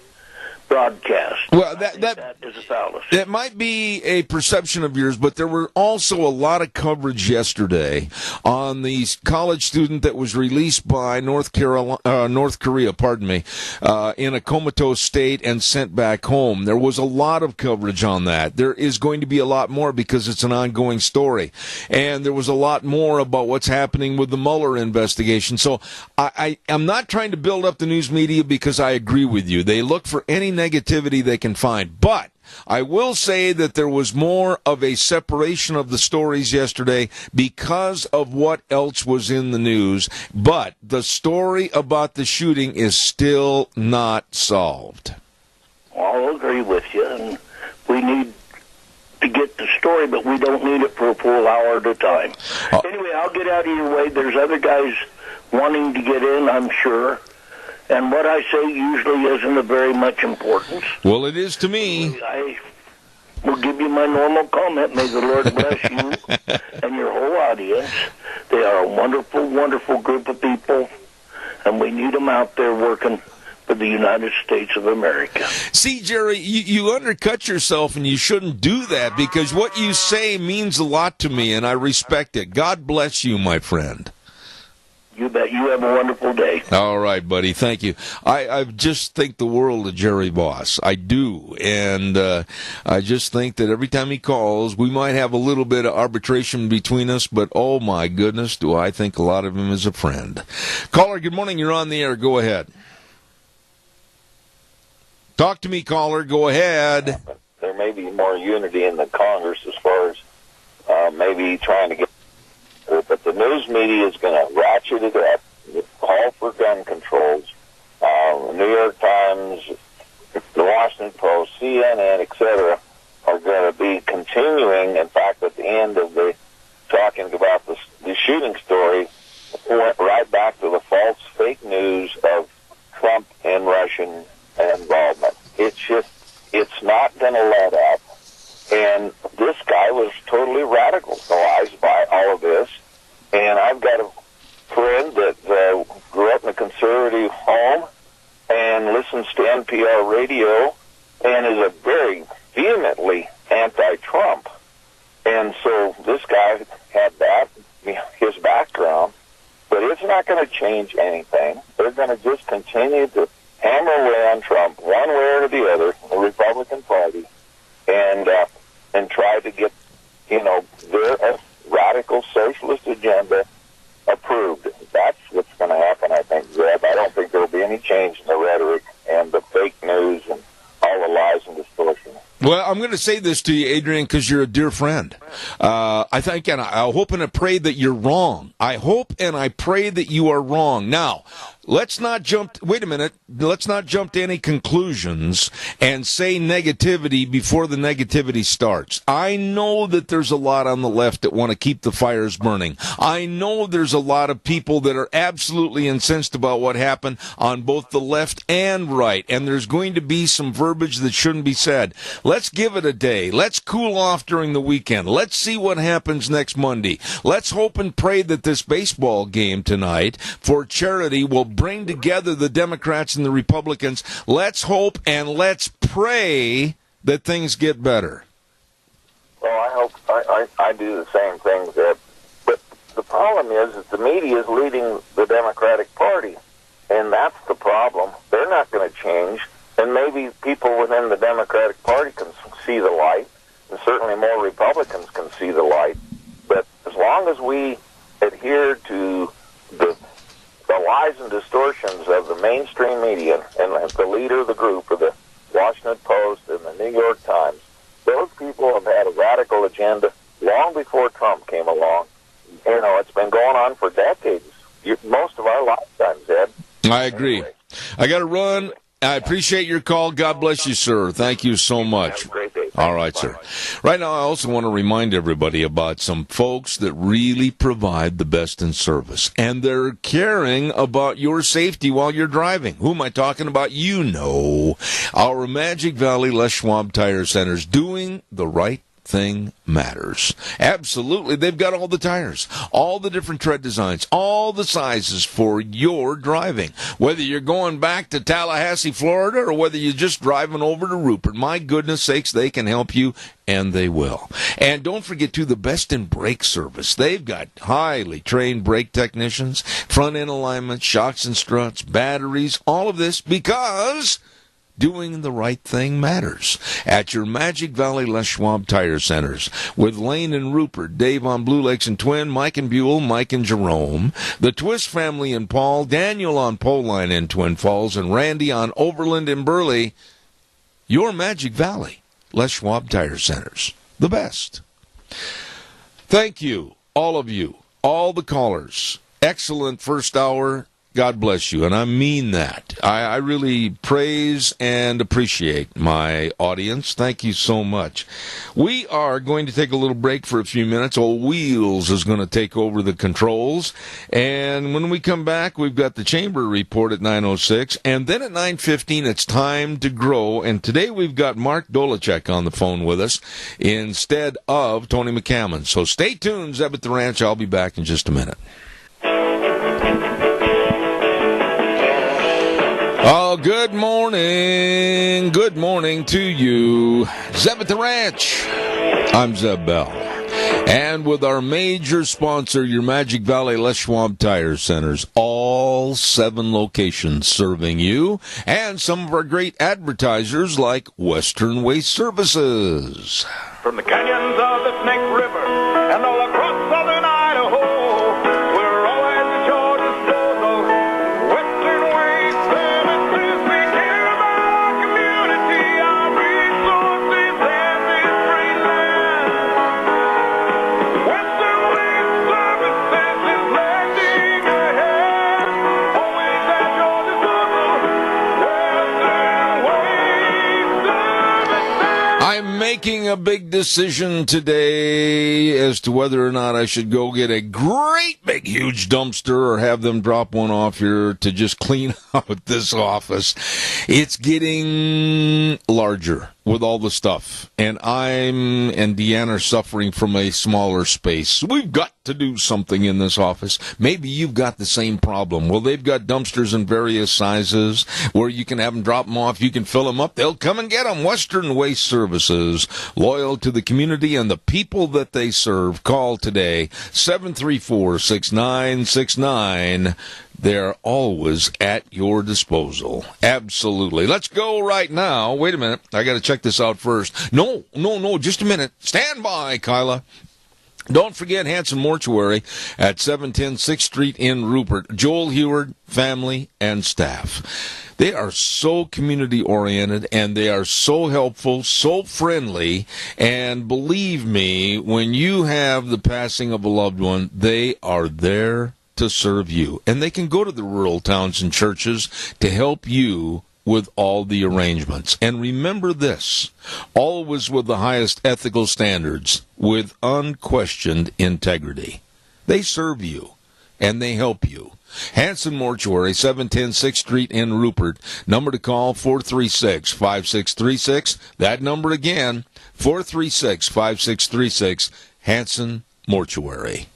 broadcast. Well, that is a fallacy. That might be a perception of yours, but there were also a lot of coverage yesterday on the college student that was released by North Korea, in a comatose state and sent back home. There was a lot of coverage on that. There is going to be a lot more because it's an ongoing story. And there was a lot more about what's happening with the Mueller investigation. So I'm not trying to build up the news media because I agree with you. They look for any negativity they can find. But I will say that there was more of a separation of the stories yesterday because of what else was in the news. But the story about the shooting is still not solved. Well, I'll agree with you, and we need to get the story, but we don't need it for a full hour at a time. Anyway, I'll get out of your way. There's other guys wanting to get in, I'm sure. And what I say usually isn't of very much importance. Well, it is to me. I will give you my normal comment. May the Lord bless you and your whole audience. They are a wonderful, wonderful group of people, and we need them out there working for the United States of America. See, Jerry, you undercut yourself, and you shouldn't do that because what you say means a lot to me, and I respect it. God bless you, my friend. You bet. You have a wonderful day. All right, buddy. Thank you. I just think the world of Jerry Voss. I do. And I just think that every time he calls, we might have a little bit of arbitration between us, but oh my goodness, do I think a lot of him as a friend. Caller, good morning. You're on the air. Go ahead. Talk to me, caller. Go ahead. There may be more unity in the Congress as far as maybe trying to get... But the news media is going to ratchet it up, call for gun controls. New York Times, the Washington Post, CNN, etc., are going to be continuing. In fact, at the end of the talking about the shooting story, went right back to the false fake news of Trump and Russian involvement. It's not going to let up. And this guy was totally radicalized by all of this. And I've got a friend that grew up in a conservative home and listens to NPR radio and is a very vehemently anti-Trump. And so this guy had that, his background, but it's not going to change anything. They're going to just continue to hammer away on Trump one way or the other, the Republican Party, and try to get, their radical socialist agenda approved. That's what's going to happen, I think, Zeb. I don't think there will be any change in the rhetoric and the fake news and all the lies and distortion. Well, I'm going to say this to you, Adrian, because you're a dear friend. I think, and I hope and I pray that you're wrong. I hope and I pray that you are wrong. Now, let's not jump to any conclusions and say negativity before the negativity starts. I know that there's a lot on the left that want to keep the fires burning. I know there's a lot of people that are absolutely incensed about what happened on both the left and right, and there's going to be some verbiage that shouldn't be said. Let's give it a day. Let's cool off during the weekend. Let's see what happens next Monday. Let's hope and pray that this baseball game tonight for charity will bring together the Democrats and the Republicans. Let's hope and let's pray that things get better. Well, I hope I do the same thing, Zeb. But the problem is that the media is leading the Democratic Party, and that's the problem. They're not going to change, and maybe people within the Democratic Party can see the light, and certainly more Republicans can see the light. But as long as we adhere to the lies and distortions of the mainstream media and the leader of the group of the Washington Post and the New York Times, those people have had a radical agenda long before Trump came along. You know, it's been going on for decades, most of our lifetimes, Ed. I agree. Anyway. I got to run. I appreciate your call. God bless you, sir. Thank you so much. Have a great day. All right, sir. Right now, I also want to remind everybody about some folks that really provide the best in service, and they're caring about your safety while you're driving. Who am I talking about? You know, our Magic Valley Les Schwab Tire Centers, doing the right thing matters. Absolutely. They've got all the tires, all the different tread designs, all the sizes for your driving. Whether you're going back to Tallahassee, Florida, or whether you're just driving over to Rupert, my goodness sakes, they can help you, and they will. And don't forget, too, the best in brake service. They've got highly trained brake technicians, front end alignment, shocks and struts, batteries, all of this because doing the right thing matters. At your Magic Valley Les Schwab Tire Centers, with Lane and Rupert, Dave on Blue Lakes and Twin, Mike and Buell, Mike and Jerome, the Twist family in Paul, Daniel on Poline in Twin Falls, and Randy on Overland and Burley. Your Magic Valley Les Schwab Tire Centers, the best. Thank you, all of you, all the callers. Excellent first hour. God bless you, and I mean that. I really praise and appreciate my audience. Thank you so much. We are going to take a little break for a few minutes. Old Wheels is going to take over the controls, and when we come back, we've got the Chamber Report at 9:06, and then at 9:15, it's Time to Grow, and today we've got Mark Dolachek on the phone with us instead of Tony McCammon. So stay tuned, Zeb at the Ranch. I'll be back in just a minute. Oh, good morning. Good morning to you. Zeb at the Ranch. I'm Zeb Bell. And with our major sponsor, your Magic Valley Les Schwab Tire Centers, all 7 locations serving you, and some of our great advertisers like Western Waste Services. From the canyons of the Snake River and all across southern Idaho, we're always at your disposal. Western Waste Services, we care about our community, our resources, and this great land. Western Waste Services is lending a hand, always at your disposal. Western Waste Services. I'm making a big decision today as to whether or not I should go get a great big huge dumpster or have them drop one off here to just clean out this office. It's getting larger with all the stuff, and I'm and Deanna are suffering from a smaller space. We've got to do something in this office. Maybe you've got the same problem. Well, they've got dumpsters in various sizes where you can have them drop them off. You can fill them up. They'll come and get them. Western Waste Services, loyal to the community and the people that they serve. Call today, 734-6969. They're always at your disposal. Absolutely. Let's go right now. Wait a minute. I got to check this out first. No, just a minute. Stand by, Kyla. Don't forget Hanson Mortuary at 710 6th Street in Rupert. Joel Heward, family, and staff. They are so community-oriented, and they are so helpful, so friendly, and believe me, when you have the passing of a loved one, they are there to serve you. And they can go to the rural towns and churches to help you with all the arrangements. And remember this, always with the highest ethical standards, with unquestioned integrity. They serve you, and they help you. Hanson Mortuary, 710 6th Street in Rupert. Number to call, 436-5636. That number again, 436-5636, Hanson Mortuary.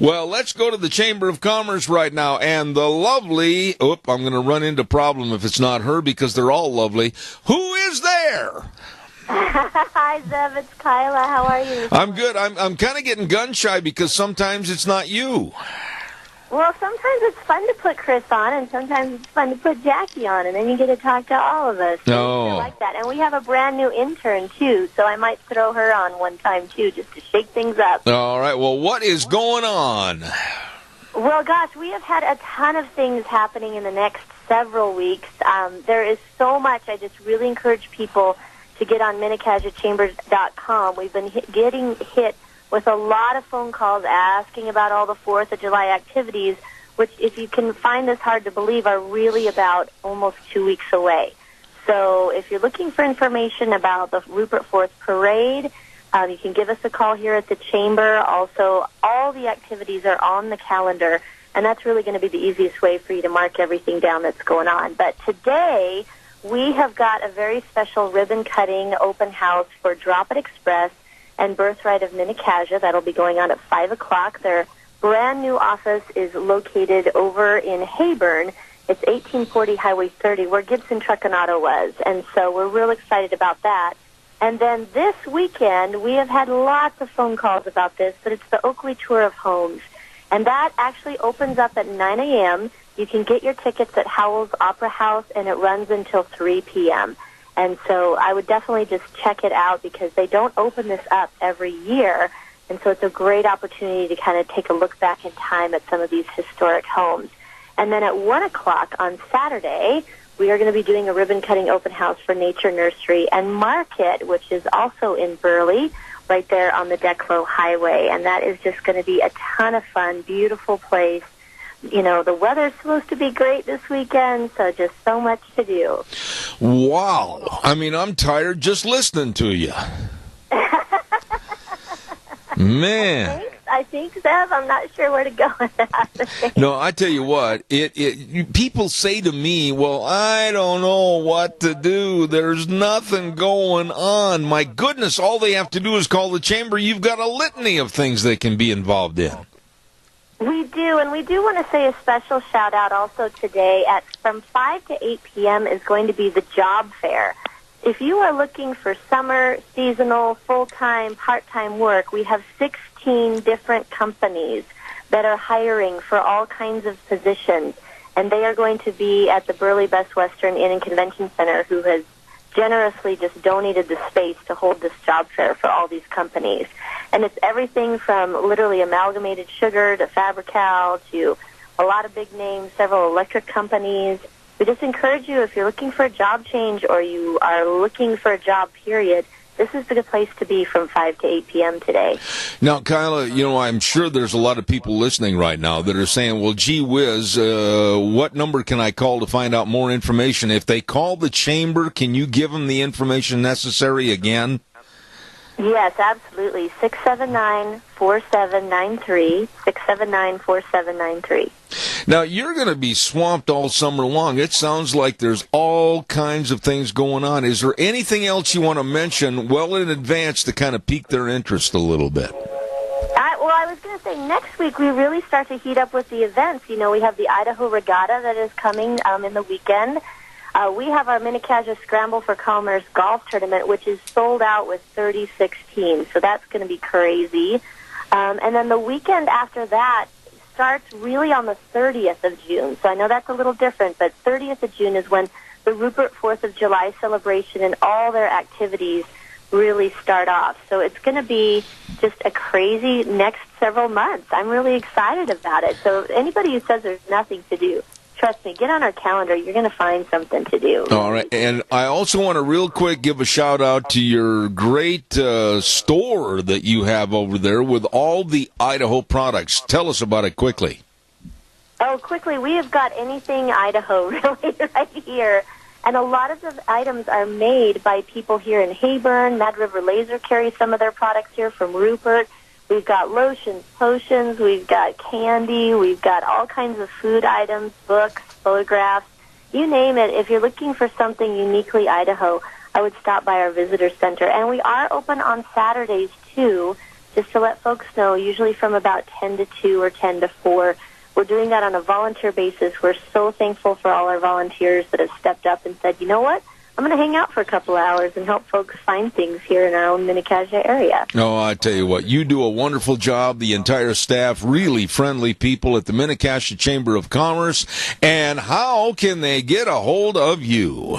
Well, let's go to the Chamber of Commerce right now, and the lovely, I'm going to run into a problem if it's not her because they're all lovely. Who is there? Hi, Zev, it's Kyla. How are you? I'm good. I'm kind of getting gun-shy because sometimes it's not you. Well, sometimes it's fun to put Chris on, and sometimes it's fun to put Jackie on, and then you get to talk to all of us. Oh. I like that. And we have a brand-new intern, too, so I might throw her on one time, too, just to shake things up. All right. Well, what is going on? Well, gosh, we have had a ton of things happening in the next several weeks. There is so much. I just really encourage people to get on MinneCasuChambers.com. We've been getting hit with a lot of phone calls asking about all the 4th of July activities, which, if you can find this hard to believe, are really about almost 2 weeks away. So if you're looking for information about the Rupert 4th Parade, you can give us a call here at the Chamber. Also, all the activities are on the calendar, and that's really going to be the easiest way for you to mark everything down that's going on. But today, we have got a very special ribbon-cutting open house for Drop It Express and Birthright of Minnecasia. That'll be going on at 5 o'clock. Their brand-new office is located over in Hayburn. It's 1840 Highway 30, where Gibson Truck and Auto was. And so we're real excited about that. And then this weekend, we have had lots of phone calls about this, but it's the Oakley Tour of Homes. And that actually opens up at 9 a.m. You can get your tickets at Howell's Opera House, and it runs until 3 p.m. And so I would definitely just check it out, because they don't open this up every year. And so it's a great opportunity to kind of take a look back in time at some of these historic homes. And then at 1 o'clock on Saturday, we are going to be doing a ribbon-cutting open house for Nature Nursery and Market, which is also in Burley, right there on the Declo Highway. And that is just going to be a ton of fun, beautiful place. You know, the weather's supposed to be great this weekend, so just so much to do. Wow. I mean, I'm tired just listening to you. Man. I think, Zeb, I'm not sure where to go with that. No, I tell you what, people say to me, well, I don't know what to do. There's nothing going on. My goodness, all they have to do is call the Chamber. You've got a litany of things they can be involved in. We do, and we do want to say a special shout-out also today. From 5 to 8 p.m. is going to be the job fair. If you are looking for summer, seasonal, full-time, part-time work, we have 16 different companies that are hiring for all kinds of positions, and they are going to be at the Burley Best Western Inn and Convention Center, who has generously just donated the space to hold this job fair for all these companies. And it's everything from literally Amalgamated Sugar to Fabri-Kal to a lot of big names, several electric companies. We just encourage you, if you're looking for a job change or you are looking for a job, period, this is the good place to be from 5 to 8 p.m. today. Now, Kyla, you know, I'm sure there's a lot of people listening right now that are saying, well, gee whiz, what number can I call to find out more information? If they call the Chamber, can you give them the information necessary again? Yes, absolutely. 679-4793, 679-4793. Now, you're going to be swamped all summer long. It sounds like there's all kinds of things going on. Is there anything else you want to mention well in advance to kind of pique their interest a little bit? I was going to say next week we really start to heat up with the events. You know, we have the Idaho Regatta that is coming in the weekend. We have our Minnecasia Scramble for Commerce golf tournament, which is sold out with 36 teams, so that's going to be crazy. And then the weekend after that starts really on the 30th of June, so I know that's a little different, but 30th of June is when the Rupert 4th of July celebration and all their activities really start off. So it's going to be just a crazy next several months. I'm really excited about it. So anybody who says there's nothing to do, trust me, get on our calendar. You're going to find something to do. All right. And I also want to real quick give a shout-out to your great store that you have over there with all the Idaho products. Tell us about it quickly. Oh, quickly, we have got anything Idaho really right here. And a lot of the items are made by people here in Hayburn. Mad River Laser carries some of their products here from Rupert. We've got lotions, potions, we've got candy, we've got all kinds of food items, books, photographs, you name it. If you're looking for something uniquely Idaho, I would stop by our visitor center. And we are open on Saturdays, too, just to let folks know, usually from about 10 to 2 or 10 to 4. We're doing that on a volunteer basis. We're so thankful for all our volunteers that have stepped up and said, you know what? I'm going to hang out for a couple of hours and help folks find things here in our own Minnecasia area. Oh, I tell you what, you do a wonderful job. The entire staff, really friendly people at the Minnecasia Chamber of Commerce. And how can they get a hold of you?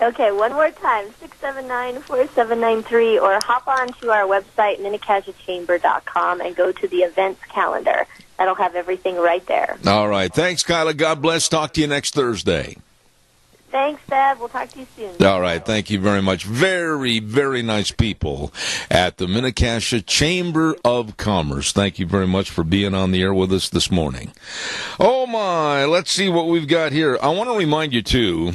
Okay, one more time, 679-4793, or hop on to our website, minicasuchamber.com, and go to the events calendar. That'll have everything right there. All right. Thanks, Kyla. God bless. Talk to you next Thursday. Thanks, Deb. We'll talk to you soon. All right. Thank you very much. Very, very nice people at the Mini-Cassia Chamber of Commerce. Thank you very much for being on the air with us this morning. Oh, my. Let's see what we've got here. I want to remind you, too,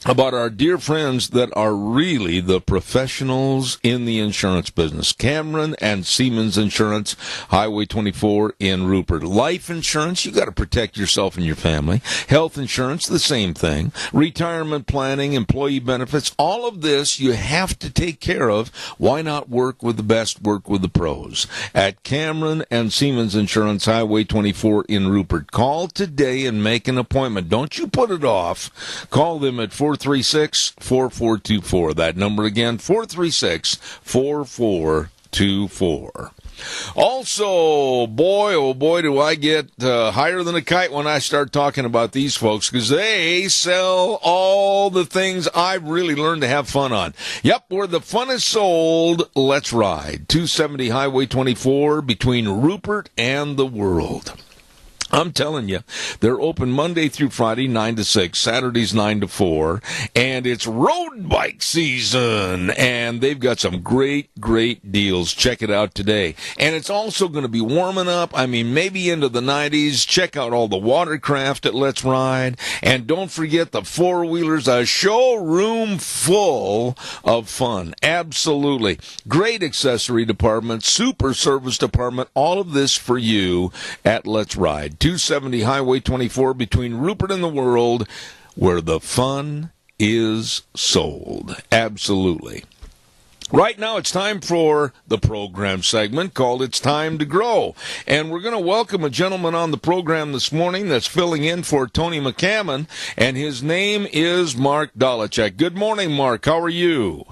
about our dear friends that are really the professionals in the insurance business. Cameron and Siemens Insurance, Highway 24 in Rupert. Life insurance, you got to protect yourself and your family. Health insurance, the same thing. Retirement planning, employee benefits, all of this you have to take care of. Why not work with the best, work with the pros? At Cameron and Siemens Insurance, Highway 24 in Rupert. Call today and make an appointment. Don't you put it off. Call them at 436-4424. That number again, 436-4424. Also, boy, oh boy, do I get higher than a kite when I start talking about these folks, because they sell all the things I've really learned to have fun on. Yep, where the fun is sold, let's ride. 270 Highway 24 between Rupert and the World. I'm telling you, they're open Monday through Friday, 9 to 6, Saturdays 9 to 4, and it's road bike season, and they've got some great, great deals. Check it out today. And it's also going to be warming up, maybe into the 90s. Check out all the watercraft at Let's Ride, and don't forget the four-wheelers, a showroom full of fun. Absolutely. Great accessory department, super service department, all of this for you at Let's Ride. 270 Highway 24 between Rupert and the World, where the fun is sold. Absolutely. Right now, it's time for the program segment called It's Time to Grow. And we're going to welcome a gentleman on the program this morning that's filling in for Tony McCammon, and his name is Mark Dolachek. Good morning, Mark. How are you?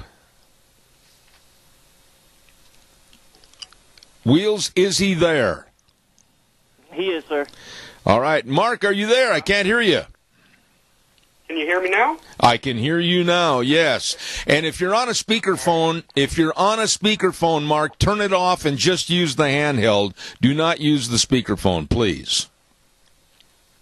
Wheels, is he there? He is, sir. All right. Mark, are you there? I can't hear you. Can you hear me now? I can hear you now, yes. And if you're on a speakerphone, Mark, turn it off and just use the handheld. Do not use the speakerphone, please.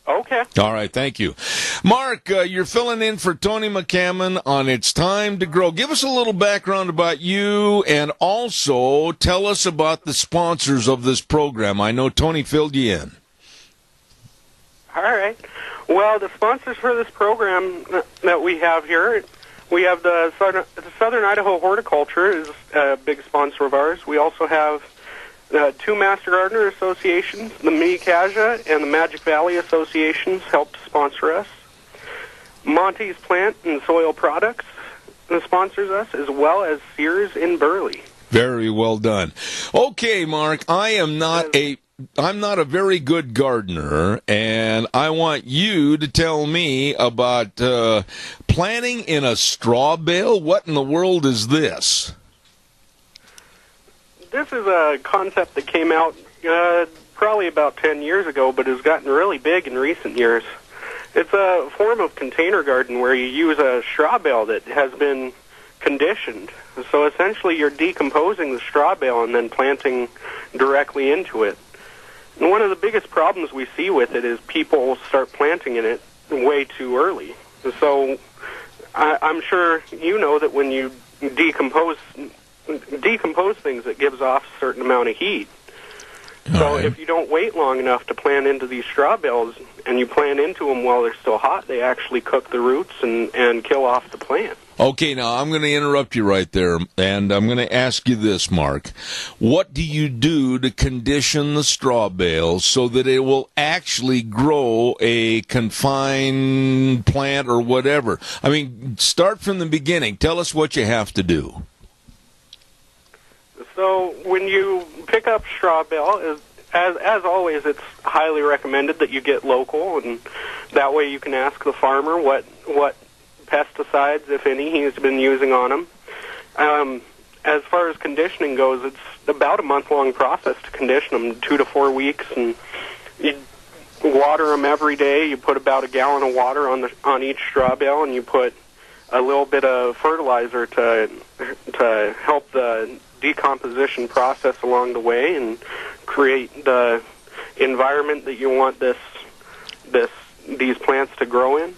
Okay. All right, thank you. Mark, you're filling in for Tony McCammon on It's Time to Grow. Give us a little background about you, and also tell us about the sponsors of this program. I know Tony filled you in. All right. Well, the sponsors for this program that we have here, we have the Southern Idaho Horticulture is a big sponsor of ours. We also have two Master Gardener Associations, the Mini-Cassia and the Magic Valley Associations help sponsor us. Monty's Plant and Soil Products sponsors us, as well as Sears in Burley. Very well done. Okay, Mark, I'm not a very good gardener, and I want you to tell me about planting in a straw bale. What in the world is this? This is a concept that came out probably about 10 years ago, but has gotten really big in recent years. It's a form of container garden where you use a straw bale that has been conditioned. So essentially you're decomposing the straw bale and then planting directly into it. And one of the biggest problems we see with it is people start planting in it way too early. So I'm sure you know that when you decompose things, it gives off a certain amount of heat. So if you don't wait long enough to plant into these straw bales and you plant into them while they're still hot, they actually cook the roots and kill off the plant. Okay, now I'm going to interrupt you right there, and I'm going to ask you this, Mark. What do you do to condition the straw bale so that it will actually grow a confined plant or whatever? Start from the beginning. Tell us what you have to do. So when you pick up straw bale, as always, it's highly recommended that you get local, and that way you can ask the farmer what pesticides, if any, he's been using on them. As far as conditioning goes, it's about a month-long process to condition them, 2 to 4 weeks, and you water them every day. You put about a gallon of water on each straw bale, and you put a little bit of fertilizer to help the decomposition process along the way and create the environment that you want these plants to grow in.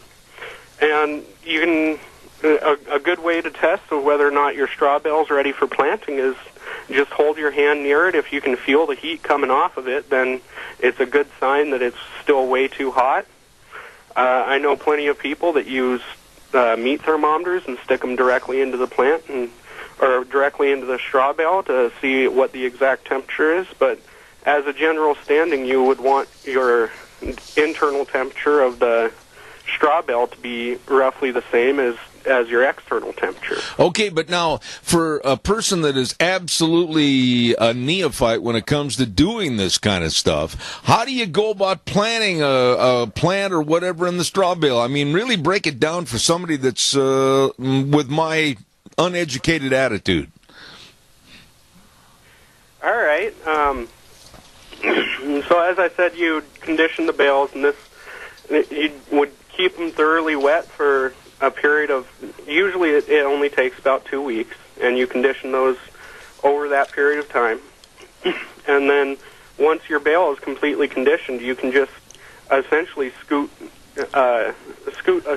And you can a good way to test of whether or not your straw bale's ready for planting is just hold your hand near it. If you can feel the heat coming off of it, then it's a good sign that it's still way too hot. I know plenty of people that use meat thermometers and stick them directly into the plant or directly into the straw bale to see what the exact temperature is. But as a general standing, you would want your internal temperature of the straw bale to be roughly the same as your external temperature. Okay, but now, for a person that is absolutely a neophyte when it comes to doing this kind of stuff, how do you go about planting a plant or whatever in the straw bale? I mean, really break it down for somebody that's with my uneducated attitude. All right. So as I said, you condition the bales, and you would keep them thoroughly wet for a period of, usually it only takes about 2 weeks, and you condition those over that period of time. And then once your bale is completely conditioned, you can just essentially scoot a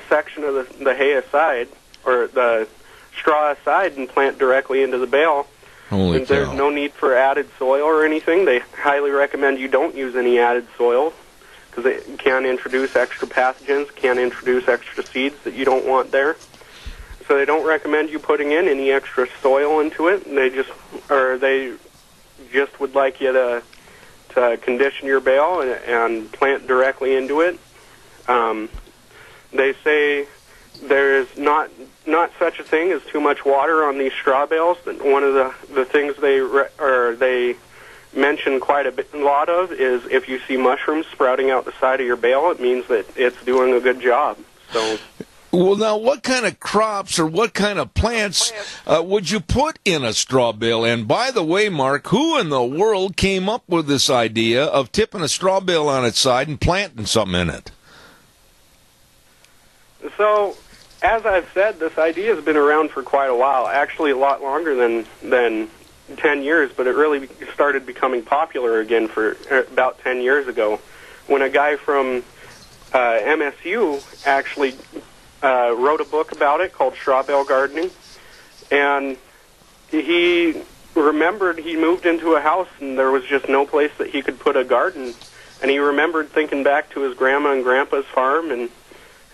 section of the hay aside, or the straw aside, and plant directly into the bale. Holy and there's cow. no need for added soil or anything. They highly recommend you don't use any added soil, because it can introduce extra pathogens, can introduce extra seeds that you don't want there. So they don't recommend you putting in any extra soil into it. And they just would like you to condition your bale and plant directly into it. They say there is not such a thing as too much water on these straw bales. But one of the things they mention quite a lot of is if you see mushrooms sprouting out the side of your bale, it means that it's doing a good job. So, well, now, what kind of crops or what kind of plants would you put in a straw bale? And by the way, Mark, who in the world came up with this idea of tipping a straw bale on its side and planting something in it? So, as I've said, this idea has been around for quite a while, actually a lot longer than 10 years, but it really started becoming popular again for about 10 years ago, when a guy from MSU actually wrote a book about it called Straw Bale Gardening, and he remembered he moved into a house and there was just no place that he could put a garden, and he remembered thinking back to his grandma and grandpa's farm and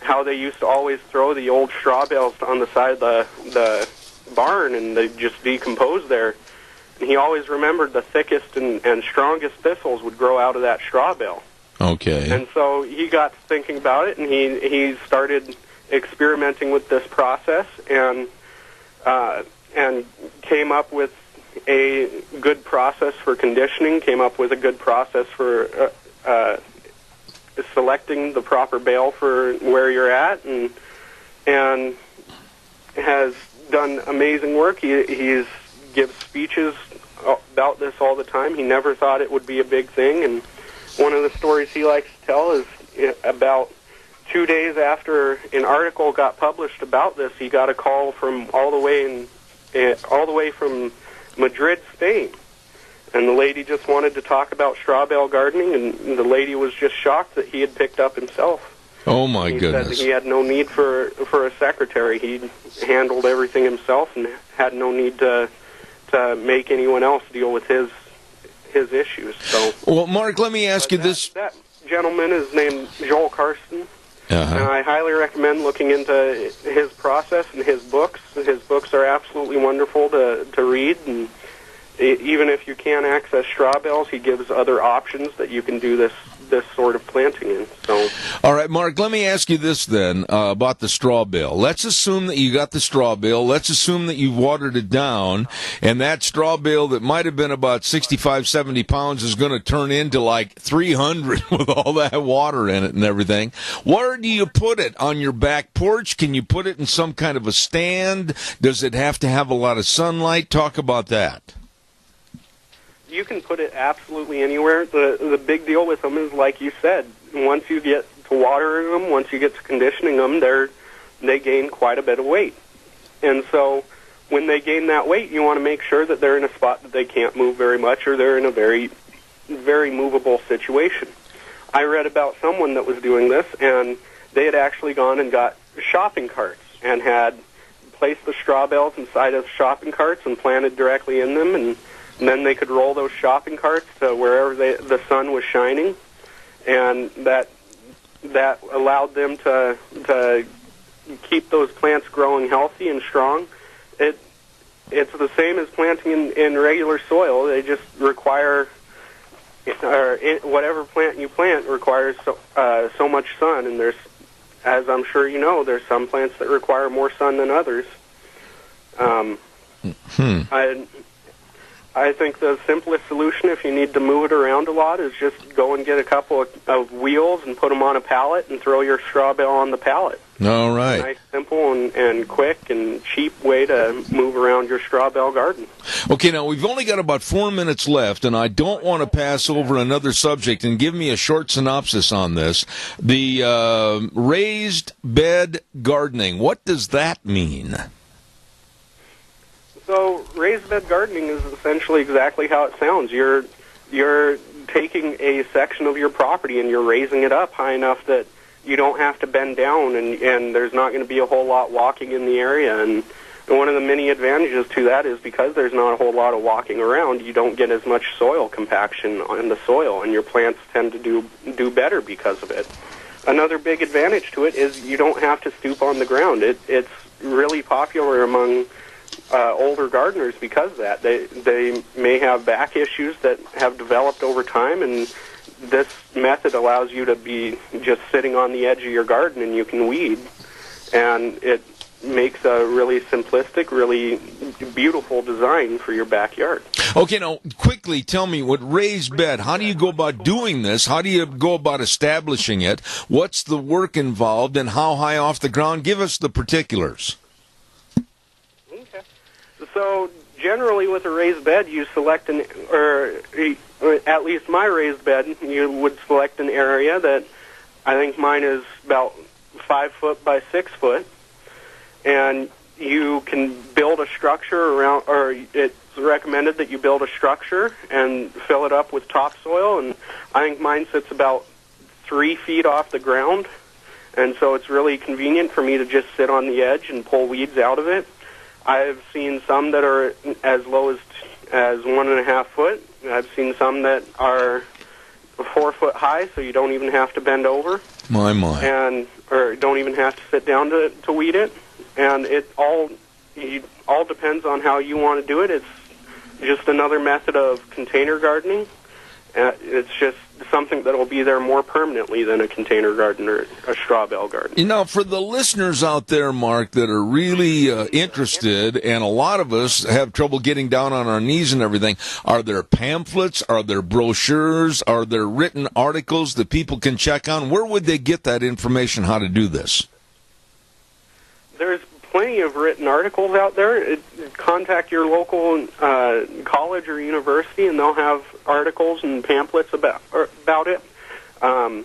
how they used to always throw the old straw bales on the side of the barn and they just decompose there. He always remembered the thickest and strongest thistles would grow out of that straw bale. Okay. And so he got to thinking about it, and he started experimenting with this process and came up with a good process for conditioning, came up with a good process for selecting the proper bale for where you're at, and has done amazing work. He gives speeches about this all the time. He never thought it would be a big thing, and one of the stories he likes to tell is about 2 days after an article got published about this, he got a call from all the way from Madrid, Spain, and the lady just wanted to talk about straw bale gardening, and the lady was just shocked that he had picked up himself. Oh my goodness! He said he had no need for a secretary. He handled everything himself and had no need to make anyone else deal with his issues. So, well, Mark, let me ask you this. That gentleman is named Joel Karsten, and I highly recommend looking into his process and his books. His books are absolutely wonderful to read, and even if you can't access straw bales, he gives other options that you can do this sort of planting in. So, all right, Mark, let me ask you this then about the straw bale. Let's assume that you got the straw bale. Let's assume that you've watered it down, and that straw bale that might have been about 65, 70 pounds is going to turn into like 300 with all that water in it and everything. Where do you put it? On your back porch? Can you put it in some kind of a stand? Does it have to have a lot of sunlight? Talk about that. You can put it absolutely anywhere. The big deal with them is, like you said, once you get to watering them, once you get to conditioning them, they're they gain quite a bit of weight. And so when they gain that weight, you want to make sure that they're in a spot that they can't move very much, or they're in a very, very movable situation. I read about someone that was doing this, and they had actually gone and got shopping carts and had placed the straw bales inside of shopping carts and planted directly in them, and then they could roll those shopping carts to wherever the sun was shining, and that allowed them to keep those plants growing healthy and strong. It's the same as planting in regular soil. They just require, whatever plant you plant requires so much sun, and there's, as I'm sure you know, there's some plants that require more sun than others. I think the simplest solution, if you need to move it around a lot, is just go and get a couple of wheels and put them on a pallet and throw your straw bale on the pallet. All right. Nice, simple, and quick and cheap way to move around your straw bale garden. Okay, now we've only got about 4 minutes left, and I don't want to pass over another subject, and give me a short synopsis on this. The raised bed gardening, what does that mean? So raised bed gardening is essentially exactly how it sounds. You're taking a section of your property and you're raising it up high enough that you don't have to bend down, and there's not going to be a whole lot walking in the area. And one of the many advantages to that is because there's not a whole lot of walking around, you don't get as much soil compaction in the soil, and your plants tend to do better because of it. Another big advantage to it is you don't have to stoop on the ground. It's really popular among older gardeners because of that. They may have back issues that have developed over time, and this method allows you to be just sitting on the edge of your garden and you can weed, and it makes a really simplistic, really beautiful design for your backyard. Okay, now quickly tell me, what raised bed, how do you go about doing this? How do you go about establishing it? What's the work involved, and how high off the ground? Give us the particulars. Okay. So generally with a raised bed, you select or at least my raised bed, you would select an area that I think mine is about 5 foot by 6 foot, and you can build a structure around, or it's recommended that you build a structure and fill it up with topsoil, and I think mine sits about 3 feet off the ground, and so it's really convenient for me to just sit on the edge and pull weeds out of it. I've seen some that are as low as 1.5 foot. I've seen some that are 4 foot high, so you don't even have to bend over. Or don't even have to sit down to weed it. And it all depends on how you want to do it. It's just another method of container gardening. It's just something that will be there more permanently than a container garden or a straw bale garden. You know, for the listeners out there, Mark, that are really interested, and a lot of us have trouble getting down on our knees and everything, are there pamphlets, are there brochures, are there written articles that people can check on? Where would they get that information, how to do this? There's plenty of written articles out there. Contact your local college or university, and they'll have articles and pamphlets about it. The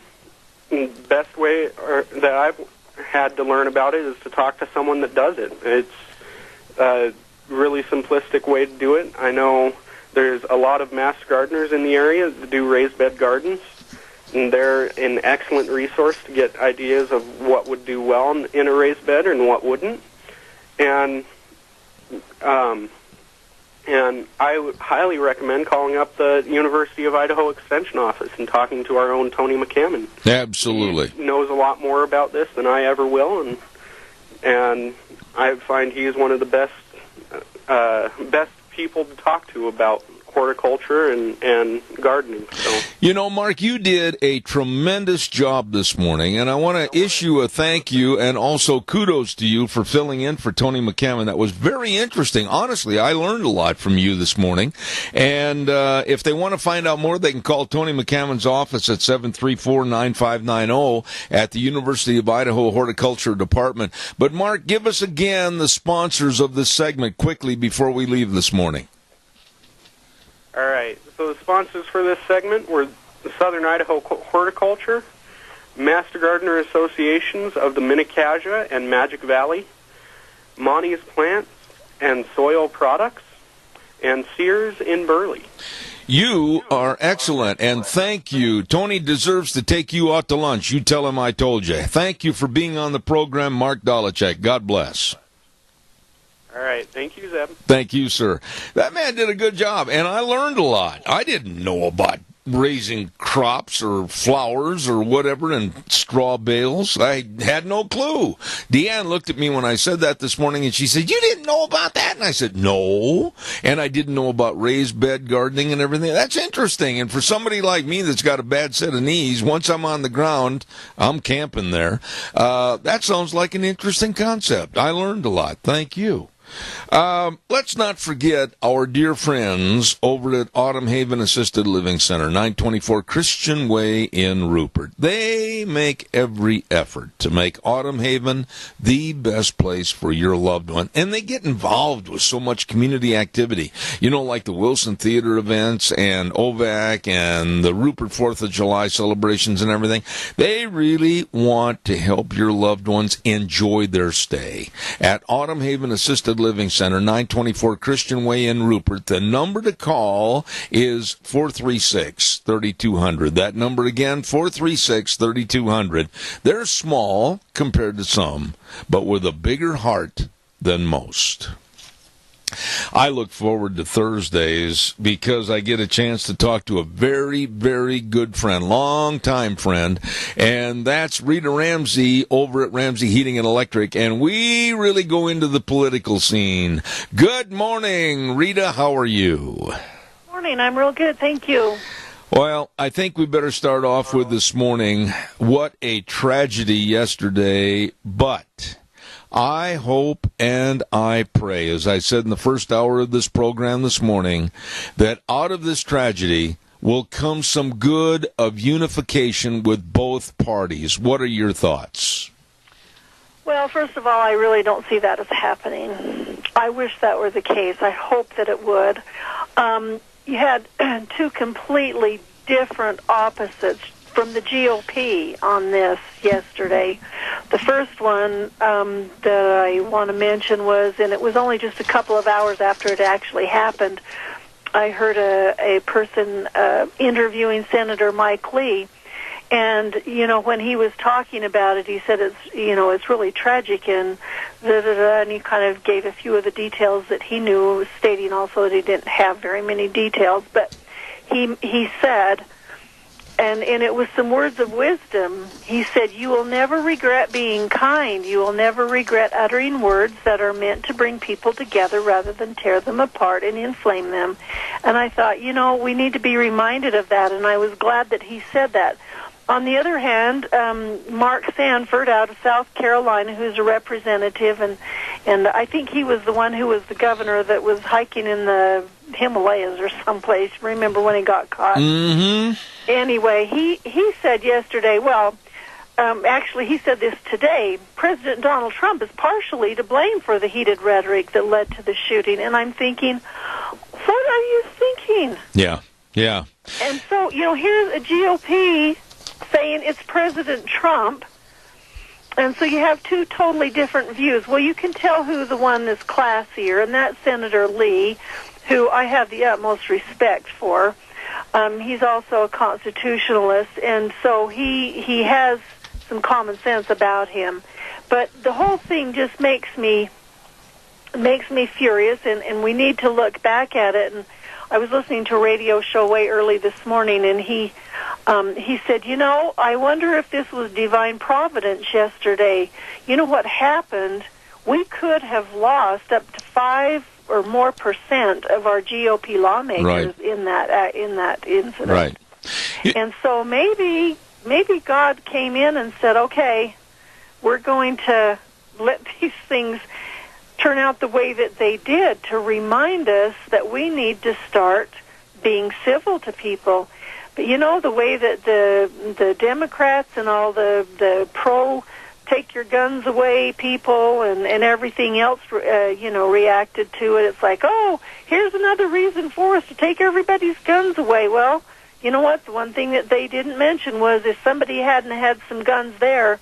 best way that I've had to learn about it is to talk to someone that does it. It's a really simplistic way to do it. I know there's a lot of master gardeners in the area that do raised bed gardens, and they're an excellent resource to get ideas of what would do well in a raised bed and what wouldn't. And I would highly recommend calling up the University of Idaho Extension Office and talking to our own Tony McCammon. Absolutely. He knows a lot more about this than I ever will, and I find he is one of the best people to talk to about horticulture and gardening. So. You know, Mark, you did a tremendous job this morning, and I want to issue a thank you and also kudos to you for filling in for Tony McCammon. That was very interesting. Honestly, I learned a lot from you this morning. And if they want to find out more, they can call Tony McCammon's office at 734-9590 at the University of Idaho Horticulture Department. But, Mark, give us again the sponsors of this segment quickly before we leave this morning. All right. So the sponsors for this segment were the Southern Idaho Horticulture, Master Gardener Associations of the Mini-Cassia and Magic Valley, Monty's Plants and Soil Products, and Sears in Burley. You are excellent, and thank you. Tony deserves to take you out to lunch. You tell him I told you. Thank you for being on the program, Mark Dolachek. God bless. All right. Thank you, Zeb. Thank you, sir. That man did a good job, and I learned a lot. I didn't know about raising crops or flowers or whatever in straw bales. I had no clue. Deanne looked at me when I said that this morning, and she said, "You didn't know about that?" And I said, "No." And I didn't know about raised bed gardening and everything. That's interesting. And for somebody like me that's got a bad set of knees, once I'm on the ground, I'm camping there. That sounds like an interesting concept. I learned a lot. Thank you. Let's not forget our dear friends over at Autumn Haven Assisted Living Center, 924 Christian Way in Rupert. They make every effort to make Autumn Haven the best place for your loved one, and they get involved with so much community activity. You know, like the Wilson Theater events and OVAC and the Rupert 4th of July celebrations and everything. They really want to help your loved ones enjoy their stay. At Autumn Haven Assisted Living Center, 924 Christian Way in Rupert. The number to call is 436-3200. That number again, 436-3200. They're small compared to some, but with a bigger heart than most. I look forward to Thursdays because I get a chance to talk to a very, very good friend, long-time friend, and that's Rita Ramsey over at Ramsey Heating and Electric, and we really go into the political scene. Good morning, Rita. How are you? Morning. I'm real good. Thank you. Well, I think we better start off with this morning. What a tragedy yesterday, but I hope and I pray, as I said in the first hour of this program this morning, that out of this tragedy will come some good of unification with both parties. What are your thoughts? Well, first of all, I really don't see that as happening. I wish that were the case. I hope that it would. You had two completely different opposites from the GOP on this yesterday. The first one that I want to mention was, and it was only just a couple of hours after it actually happened, I heard a person interviewing Senator Mike Lee, and, you know, when he was talking about it, he said it's really tragic, and and he kind of gave a few of the details that he knew, stating also that he didn't have very many details, but he said, and it was some words of wisdom. He said, "You will never regret being kind. You will never regret uttering words that are meant to bring people together rather than tear them apart and inflame them." And I thought, we need to be reminded of that, and I was glad that he said that. On the other hand, Mark Sanford out of South Carolina, who's a representative, and I think he was the one who was the governor that was hiking in the Himalayas or someplace. Remember when he got caught? Mm-hmm. Anyway, he said yesterday, actually he said this today, President Donald Trump is partially to blame for the heated rhetoric that led to the shooting. And I'm thinking, what are you thinking? Yeah. And so, here's a GOP saying it's President Trump, and so you have two totally different views. Well, you can tell who the one is classier, and that's Senator Lee, who I have the utmost respect for. He's also a constitutionalist, and so he has some common sense about him. But the whole thing just makes me furious, and we need to look back at it. And I was listening to a radio show way early this morning, and he said, I wonder if this was divine providence yesterday. You know what happened? We could have lost up to 5 or more % of our GOP lawmakers in that incident. Right. And so maybe God came in and said, okay, we're going to let these things turn out the way that they did to remind us that we need to start being civil to people. But the way that the Democrats and all the pro take your guns away people and everything else, reacted to it, it's like, oh, here's another reason for us to take everybody's guns away. Well, you know what? The one thing that they didn't mention was if somebody hadn't had some guns there,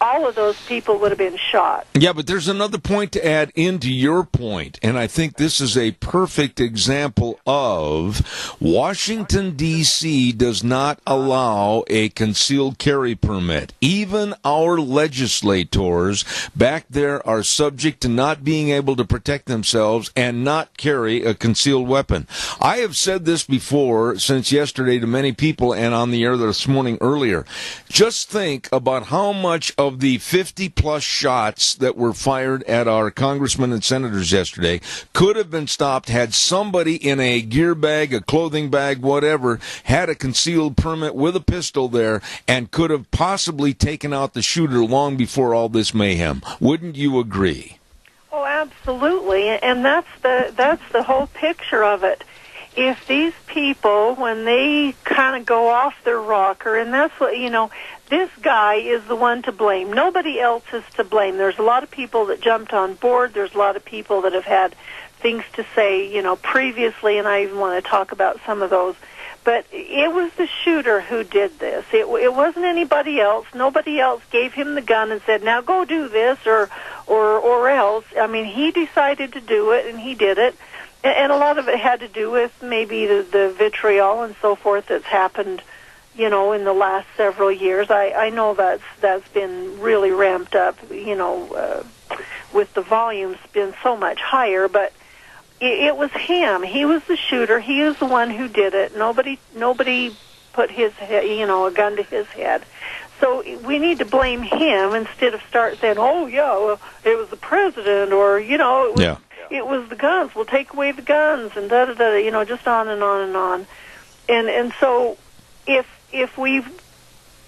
all of those people would have been shot. Yeah, but there's another point to add into your point, and I think this is a perfect example of Washington, D.C. does not allow a concealed carry permit. Even our legislators back there are subject to not being able to protect themselves and not carry a concealed weapon. I have said this before since yesterday to many people and on the air this morning earlier. Just think about how much of the 50-plus shots that were fired at our congressmen and senators yesterday could have been stopped had somebody in a gear bag, a clothing bag, whatever, had a concealed permit with a pistol there and could have possibly taken out the shooter long before all this mayhem. Wouldn't you agree? Oh, absolutely, and that's the whole picture of it. If these people, when they kind of go off their rocker, and that's what, this guy is the one to blame. Nobody else is to blame. There's a lot of people that jumped on board. There's a lot of people that have had things to say, previously, and I even want to talk about some of those. But it was the shooter who did this. It wasn't anybody else. Nobody else gave him the gun and said, now go do this or else. I mean, he decided to do it, and he did it. And a lot of it had to do with maybe the vitriol and so forth that's happened, in the last several years. I know that's been really ramped up, with the volumes been so much higher. But it was him. He was the shooter. He is the one who did it. Nobody put his head, a gun to his head. So we need to blame him instead of start saying, oh, yeah, well, it was the president or, it was... Yeah. It was the guns. We'll take away the guns, and da-da-da, just on and on and on. And so if we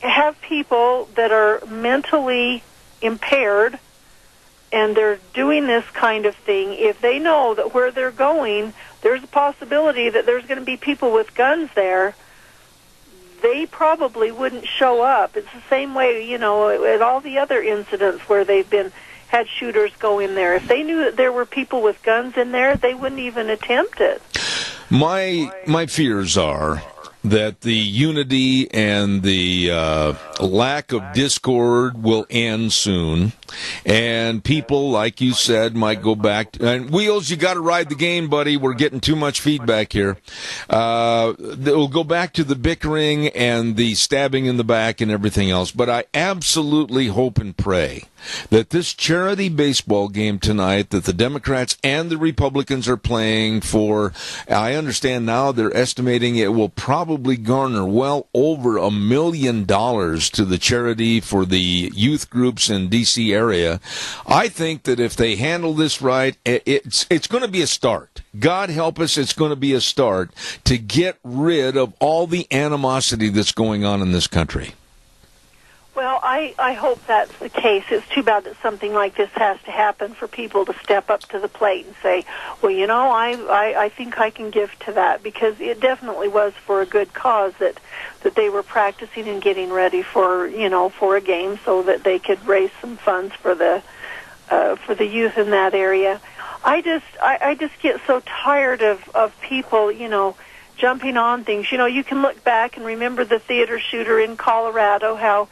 have people that are mentally impaired and they're doing this kind of thing, if they know that where they're going, there's a possibility that there's going to be people with guns there, they probably wouldn't show up. It's the same way, at all the other incidents where they've had shooters go in there. If they knew that there were people with guns in there, they wouldn't even attempt it. My fears are that the unity and the lack of discord will end soon, and people, like you said, might go back. And Wheels, you got to ride the game, buddy. We're getting too much feedback here. They'll go back to the bickering and the stabbing in the back and everything else. But I absolutely hope and pray that this charity baseball game tonight that the Democrats and the Republicans are playing for, I understand now they're estimating it will probably garner well over $1 million to the charity for the youth groups in D.C. area. I think that if they handle this right, it's going to be a start. God help us, it's going to be a start to get rid of all the animosity that's going on in this country. Well, I hope that's the case. It's too bad that something like this has to happen for people to step up to the plate and say, well, I think I can give to that, because it definitely was for a good cause that they were practicing and getting ready for a game so that they could raise some funds for the youth in that area. I just get so tired of people, jumping on things. You can look back and remember the theater shooter in Colorado, how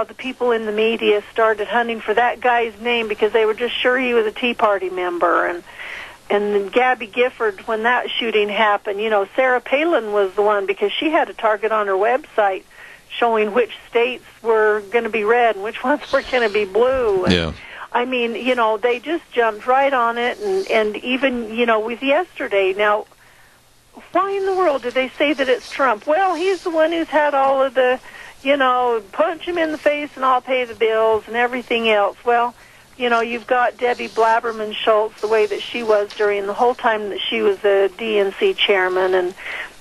the people in the media started hunting for that guy's name because they were just sure he was a Tea Party member. And then Gabby Gifford, when that shooting happened, Sarah Palin was the one, because she had a target on her website showing which states were going to be red and which ones were going to be blue. And, yeah. I mean, they just jumped right on it. And even, with yesterday, now, why in the world do they say that it's Trump? Well, he's the one who's had all of the, punch him in the face and I'll pay the bills and everything else. Well, you've got Debbie Blabberman Schultz, the way that she was during the whole time that she was the DNC chairman,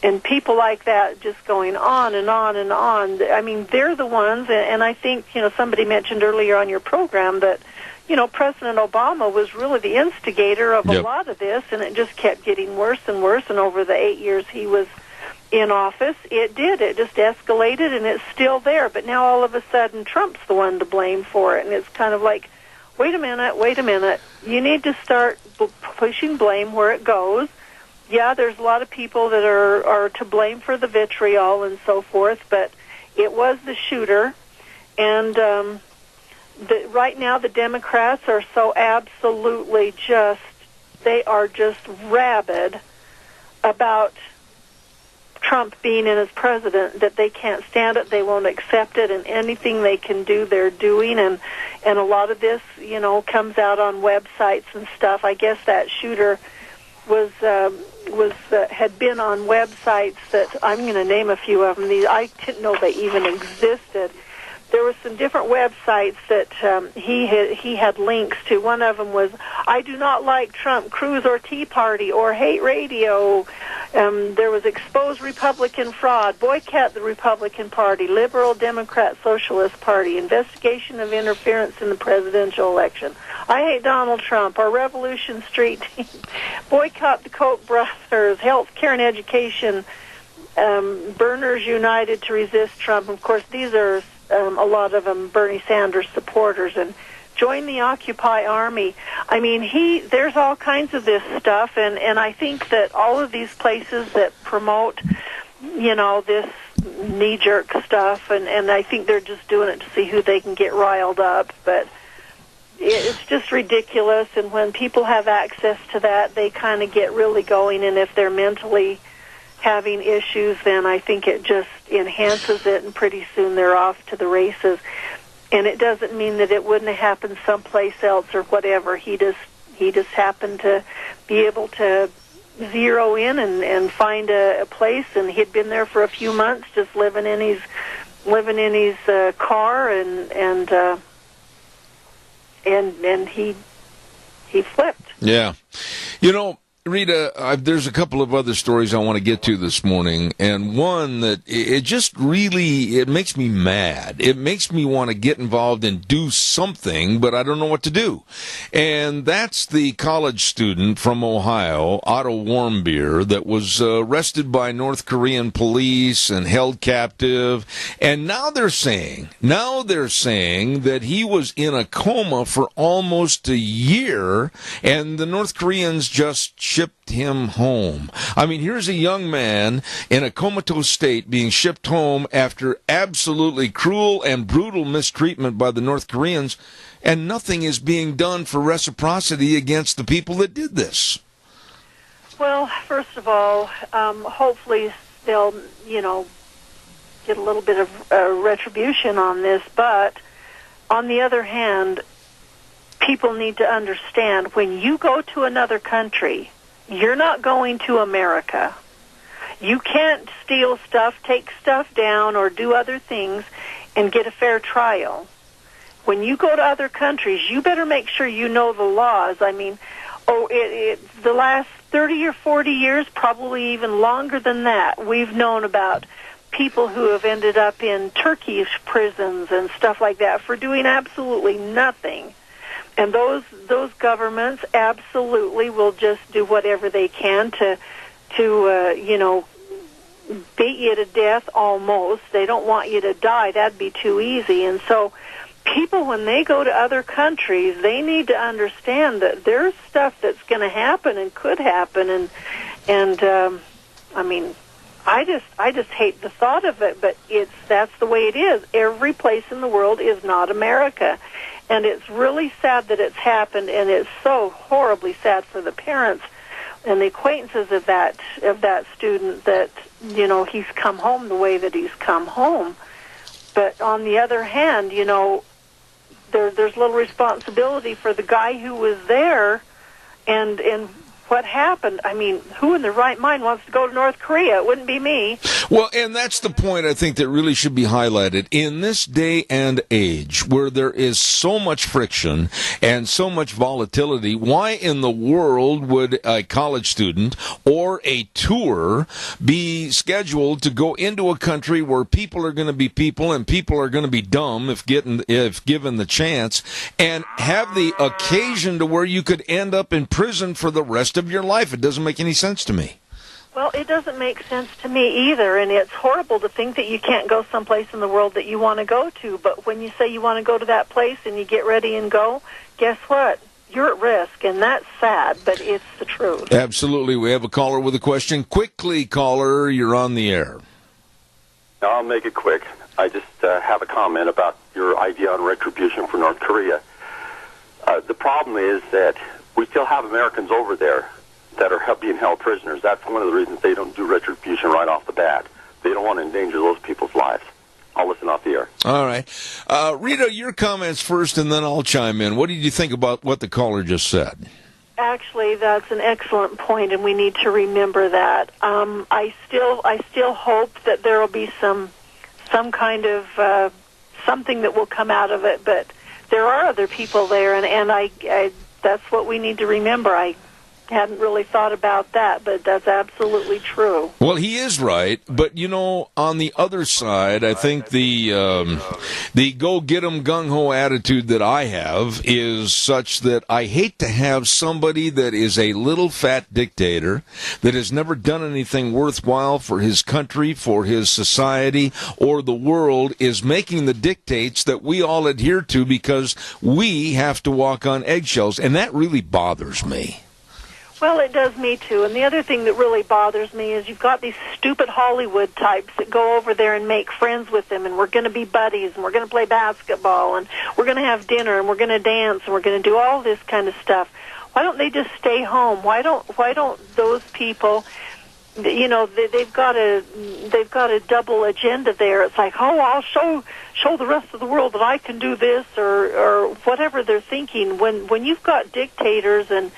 and people like that just going on and on and on. I mean, they're the ones, and I think, somebody mentioned earlier on your program that, President Obama was really the instigator of a lot of this, and it just kept getting worse and worse, and over the 8 years he was in office, it just escalated, and it's still there. But now all of a sudden Trump's the one to blame for it, and it's kind of like, wait a minute, you need to start pushing blame where it goes. yeah, there's a lot of people that are to blame for the vitriol and so forth, but it was the shooter. And right now the Democrats are so absolutely they are just rabid about Trump being in as president that they can't stand it, they won't accept it, and anything they can do, they're doing. And a lot of this, comes out on websites and stuff. I guess that shooter had been on websites that I'm going to name a few of them. I didn't know they even existed. There were some different websites that he had links to. One of them was, I do not like Trump, Cruz or Tea Party, or hate radio. There was expose Republican fraud, boycott the Republican Party, liberal Democrat Socialist Party, investigation of interference in the presidential election. I hate Donald Trump, our Revolution Street team, boycott the Koch brothers, health care and education, Burners United to resist Trump. Of course, these are a lot of them Bernie Sanders supporters, and join the Occupy Army. I mean, there's all kinds of this stuff, and I think that all of these places that promote, this knee-jerk stuff, and I think they're just doing it to see who they can get riled up, but it's just ridiculous, and when people have access to that, they kind of get really going, and if they're mentally having issues, then I think it just enhances it, and pretty soon they're off to the races. And it doesn't mean that it wouldn't have happened someplace else or whatever. He just happened to be able to zero in and find a place, and he'd been there for a few months, just living in his car, and he flipped. Yeah. Rita, there's a couple of other stories I want to get to this morning, and one that it just really, it makes me mad. It makes me want to get involved and do something, but I don't know what to do. And that's the college student from Ohio, Otto Warmbier, that was arrested by North Korean police and held captive. And now they're saying that he was in a coma for almost a year, and the North Koreans just shipped him home. I mean, here's a young man in a comatose state being shipped home after absolutely cruel and brutal mistreatment by the North Koreans, and nothing is being done for reciprocity against the people that did this. Well, first of all, hopefully they'll, get a little bit of retribution on this, but on the other hand, people need to understand, when you go to another country, you're not going to America. You can't steal stuff, take stuff down, or do other things and get a fair trial. When you go to other countries, you better make sure you know the laws. I mean, the last 30 or 40 years, probably even longer than that, we've known about people who have ended up in Turkish prisons and stuff like that for doing absolutely nothing. And those governments absolutely will just do whatever they can to beat you to death almost. They don't want you to die. That'd be too easy. And so people, when they go to other countries, they need to understand that there's stuff that's going to happen and could happen. And I mean, I just hate the thought of it, but that's the way it is. Every place in the world is not America. And it's really sad that it's happened, and it's so horribly sad for the parents and the acquaintances of that student that, he's come home the way that he's come home. But on the other hand, there's little responsibility for the guy who was there and what happened. I mean, who in their right mind wants to go to North Korea? It wouldn't be me. Well, and that's the point I think that really should be highlighted. In this day and age where there is so much friction and so much volatility, why in the world would a college student or a tour be scheduled to go into a country where people are going to be people and people are going to be dumb if given the chance, and have the occasion to where you could end up in prison for the rest of your life? It doesn't make any sense to me. Well, it doesn't make sense to me either, and it's horrible to think that you can't go someplace in the world that you want to go to. But when you say you want to go to that place and you get ready and go, guess what? you're at risk, and that's sad, but it's the truth. Absolutely. We have a caller with a question. Quickly, caller, you're on the air. I'll make it quick. I just have a comment about your idea on retribution for North Korea. The problem is that we still have Americans over there that are being held prisoners. That's one of the reasons they don't do retribution right off the bat. They don't want to endanger those people's lives. I'll listen off the air. All right. Rita, your comments first, and then I'll chime in. What did you think about what the caller just said? Actually, that's an excellent point, and we need to remember that. I still hope that there will be some kind of something that will come out of it. But there are other people there, and I that's what we need to remember. I hadn't really thought about that, but that's absolutely true. Well, he is right, but on the other side, I think the go get 'em gung ho attitude that I have is such that I hate to have somebody that is a little fat dictator that has never done anything worthwhile for his country, for his society, or the world is making the dictates that we all adhere to because we have to walk on eggshells, and that really bothers me. Well, it does me too. And the other thing that really bothers me is you've got these stupid Hollywood types that go over there and make friends with them, and we're going to be buddies, and we're going to play basketball, and we're going to have dinner, and we're going to dance, and we're going to do all this kind of stuff. Why don't they just stay home? Why don't those people, they've got a double agenda there. It's like, oh, I'll show the rest of the world that I can do this, or whatever they're thinking. When you've got dictators and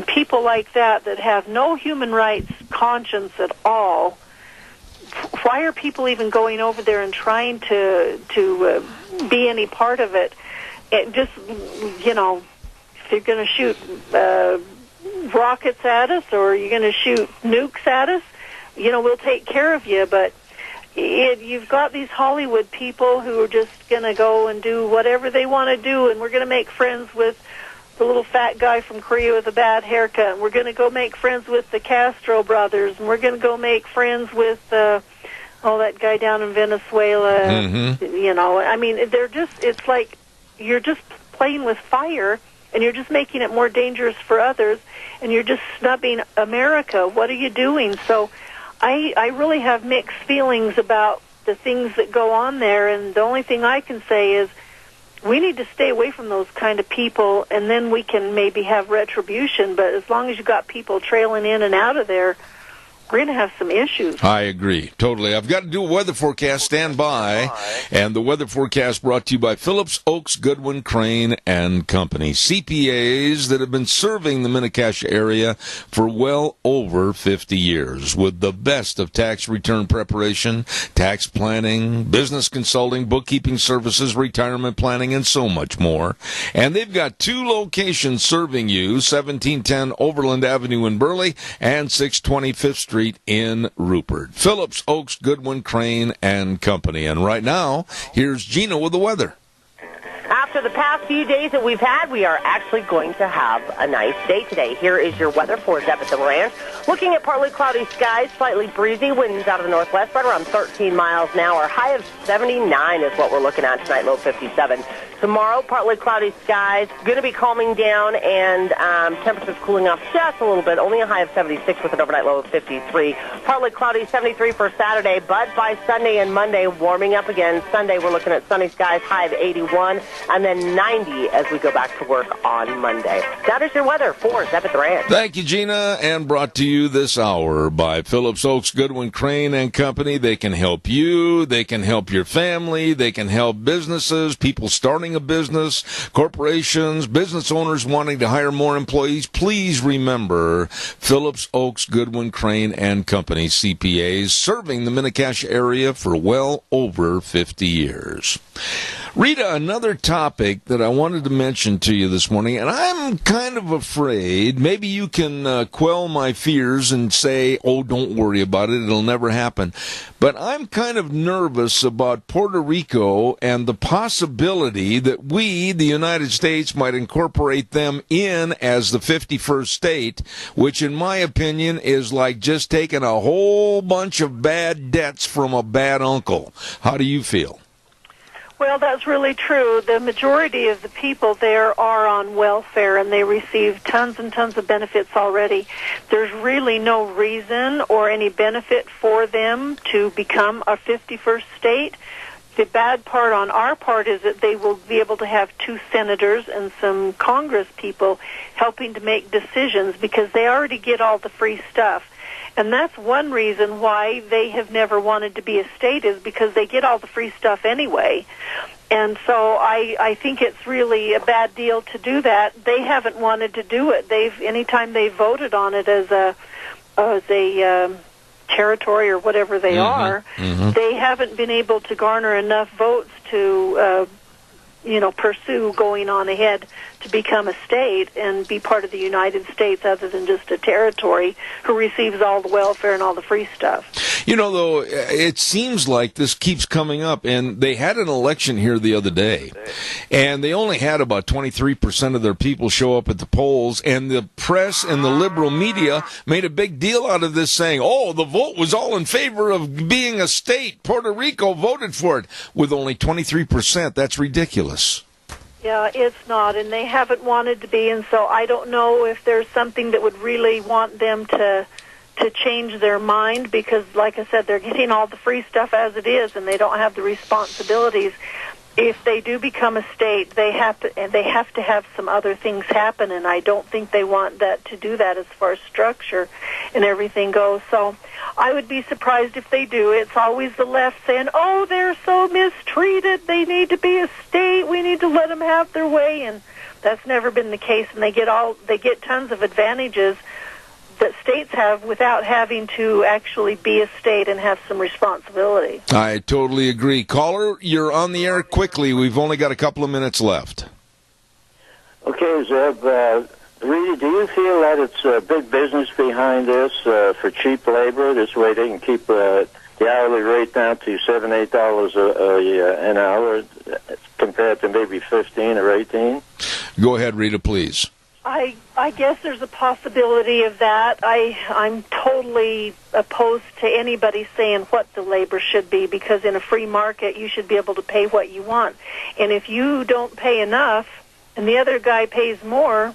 people like that have no human rights conscience at all, why are people even going over there and trying to be any part of it? It just, if you're going to shoot rockets at us, or you're going to shoot nukes at us, we'll take care of you. But you've got these Hollywood people who are just going to go and do whatever they want to do, and we're going to make friends with the little fat guy from Korea with a bad haircut, and we're going to go make friends with the Castro brothers, and we're going to go make friends with that guy down in Venezuela. Mm-hmm. I mean, it's like you're just playing with fire, and you're just making it more dangerous for others, and you're just snubbing America. What are you doing? So I really have mixed feelings about the things that go on there, and the only thing I can say is we need to stay away from those kind of people, and then we can maybe have retribution. But as long as you've got people trailing in and out of there, we're going to have some issues. I agree, totally. I've got to do a weather forecast. Stand by. And the weather forecast brought to you by Phillips, Oaks, Goodwin, Crane, and Company. CPAs that have been serving the Mini-Cassia area for well over 50 years with the best of tax return preparation, tax planning, business consulting, bookkeeping services, retirement planning, and so much more. And they've got 2 locations serving you, 1710 Overland Avenue in Burley and 620 5th Street in Rupert. Phillips, Oaks, Goodwin, Crane, and Company. And right now, here's Gina with the weather. After the past few days that we've had, we are actually going to have a nice day today. Here is your weather for Zeb at the Ranch. Looking at partly cloudy skies, slightly breezy, winds out of the northwest, right around 13 miles an hour. High of 79 is what we're looking at tonight, low 57. Tomorrow, partly cloudy skies, going to be calming down, and temperatures cooling off just a little bit. Only a high of 76 with an overnight low of 53. Partly cloudy, 73 for Saturday, but by Sunday and Monday, warming up again. Sunday, we're looking at sunny skies, high of 81, and then 90 as we go back to work on Monday. That is your weather for Zeb at the Ranch. Thank you, Gina, and brought to you this hour by Phillips, Oaks, Goodwin, Crane, and Company. They can help you. They can help your family. They can help businesses, people starting a business, corporations, business owners wanting to hire more employees. Please remember Phillips, Oaks, Goodwin, Crane, and Company, CPAs, serving the Mini-Cassia area for well over 50 years. Rita, another topic that I wanted to mention to you this morning, and I'm kind of afraid, maybe you can quell my fears and say, oh, don't worry about it, it'll never happen. But I'm kind of nervous about Puerto Rico and the possibility that we, the United States, might incorporate them in as the 51st state, which in my opinion is like just taking a whole bunch of bad debts from a bad uncle. How do you feel? Well, that's really true. The majority of the people there are on welfare, and they receive tons and tons of benefits already. There's really no reason or any benefit for them to become a 51st state. The bad part on our part is that they will be able to have 2 senators and some Congress people helping to make decisions because they already get all the free stuff. And that's one reason why they have never wanted to be a state, is because they get all the free stuff anyway. And so I think it's really a bad deal to do that. They haven't wanted to do it. Anytime they voted on it as a territory or whatever they are, they haven't been able to garner enough votes to pursue going on ahead to become a state and be part of the United States other than just a territory who receives all the welfare and all the free stuff. You know, though, it seems like this keeps coming up, and they had an election here the other day, and they only had about 23% of their people show up at the polls, and the press and the liberal media made a big deal out of this, saying, oh, the vote was all in favor of being a state. Puerto Rico voted for it. With only 23%, that's ridiculous. Yeah, it's not, and they haven't wanted to be, and so I don't know if there's something that would really want them to change their mind, because, like I said, they're getting all the free stuff as it is, and they don't have the responsibilities. If they do become a state, they have to have some other things happen, and I don't think they want that to do that as far as structure and everything goes. So I would be surprised if they do. It's always the left saying, oh, they're so mistreated, they need to be a state, we need to let them have their way, and that's never been the case, and they get tons of advantages that states have without having to actually be a state and have some responsibility. I totally agree. Caller, you're on the air quickly. We've only got a couple of minutes left. Okay, Zeb. Rita, do you feel that it's big business behind this for cheap labor? This way they can keep the hourly rate down to $7, $8 an hour compared to maybe 15 or 18? Go ahead, Rita, please. I guess there's a possibility of that. I'm totally opposed to anybody saying what the labor should be, because in a free market you should be able to pay what you want. And if you don't pay enough and the other guy pays more,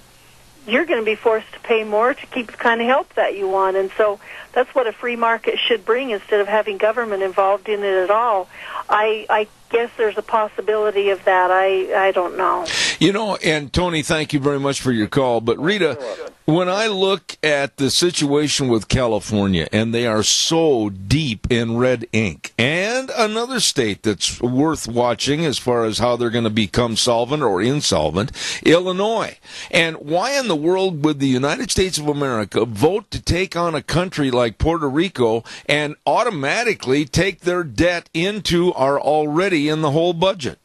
you're going to be forced to pay more to keep the kind of help that you want. And so that's what a free market should bring, instead of having government involved in it at all. I guess there's a possibility of that. I don't know. You know, and Tony, thank you very much for your call. But Rita, when I look at the situation with California, and they are so deep in red ink, and another state that's worth watching as far as how they're going to become solvent or insolvent, Illinois. And why in the world would the United States of America vote to take on a country like Puerto Rico and automatically take their debt into our already in the whole budget?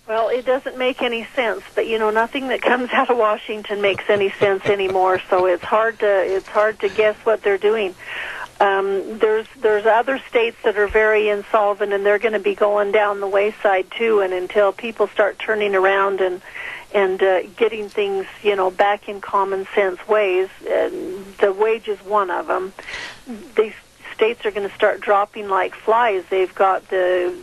Well, it doesn't make any sense, but nothing that comes out of Washington makes any sense anymore. So it's hard to guess what they're doing. There's other states that are very insolvent, and they're going to be going down the wayside too. And until people start turning around and getting things back in common sense ways, the wage is one of them. These states are going to start dropping like flies. They've got the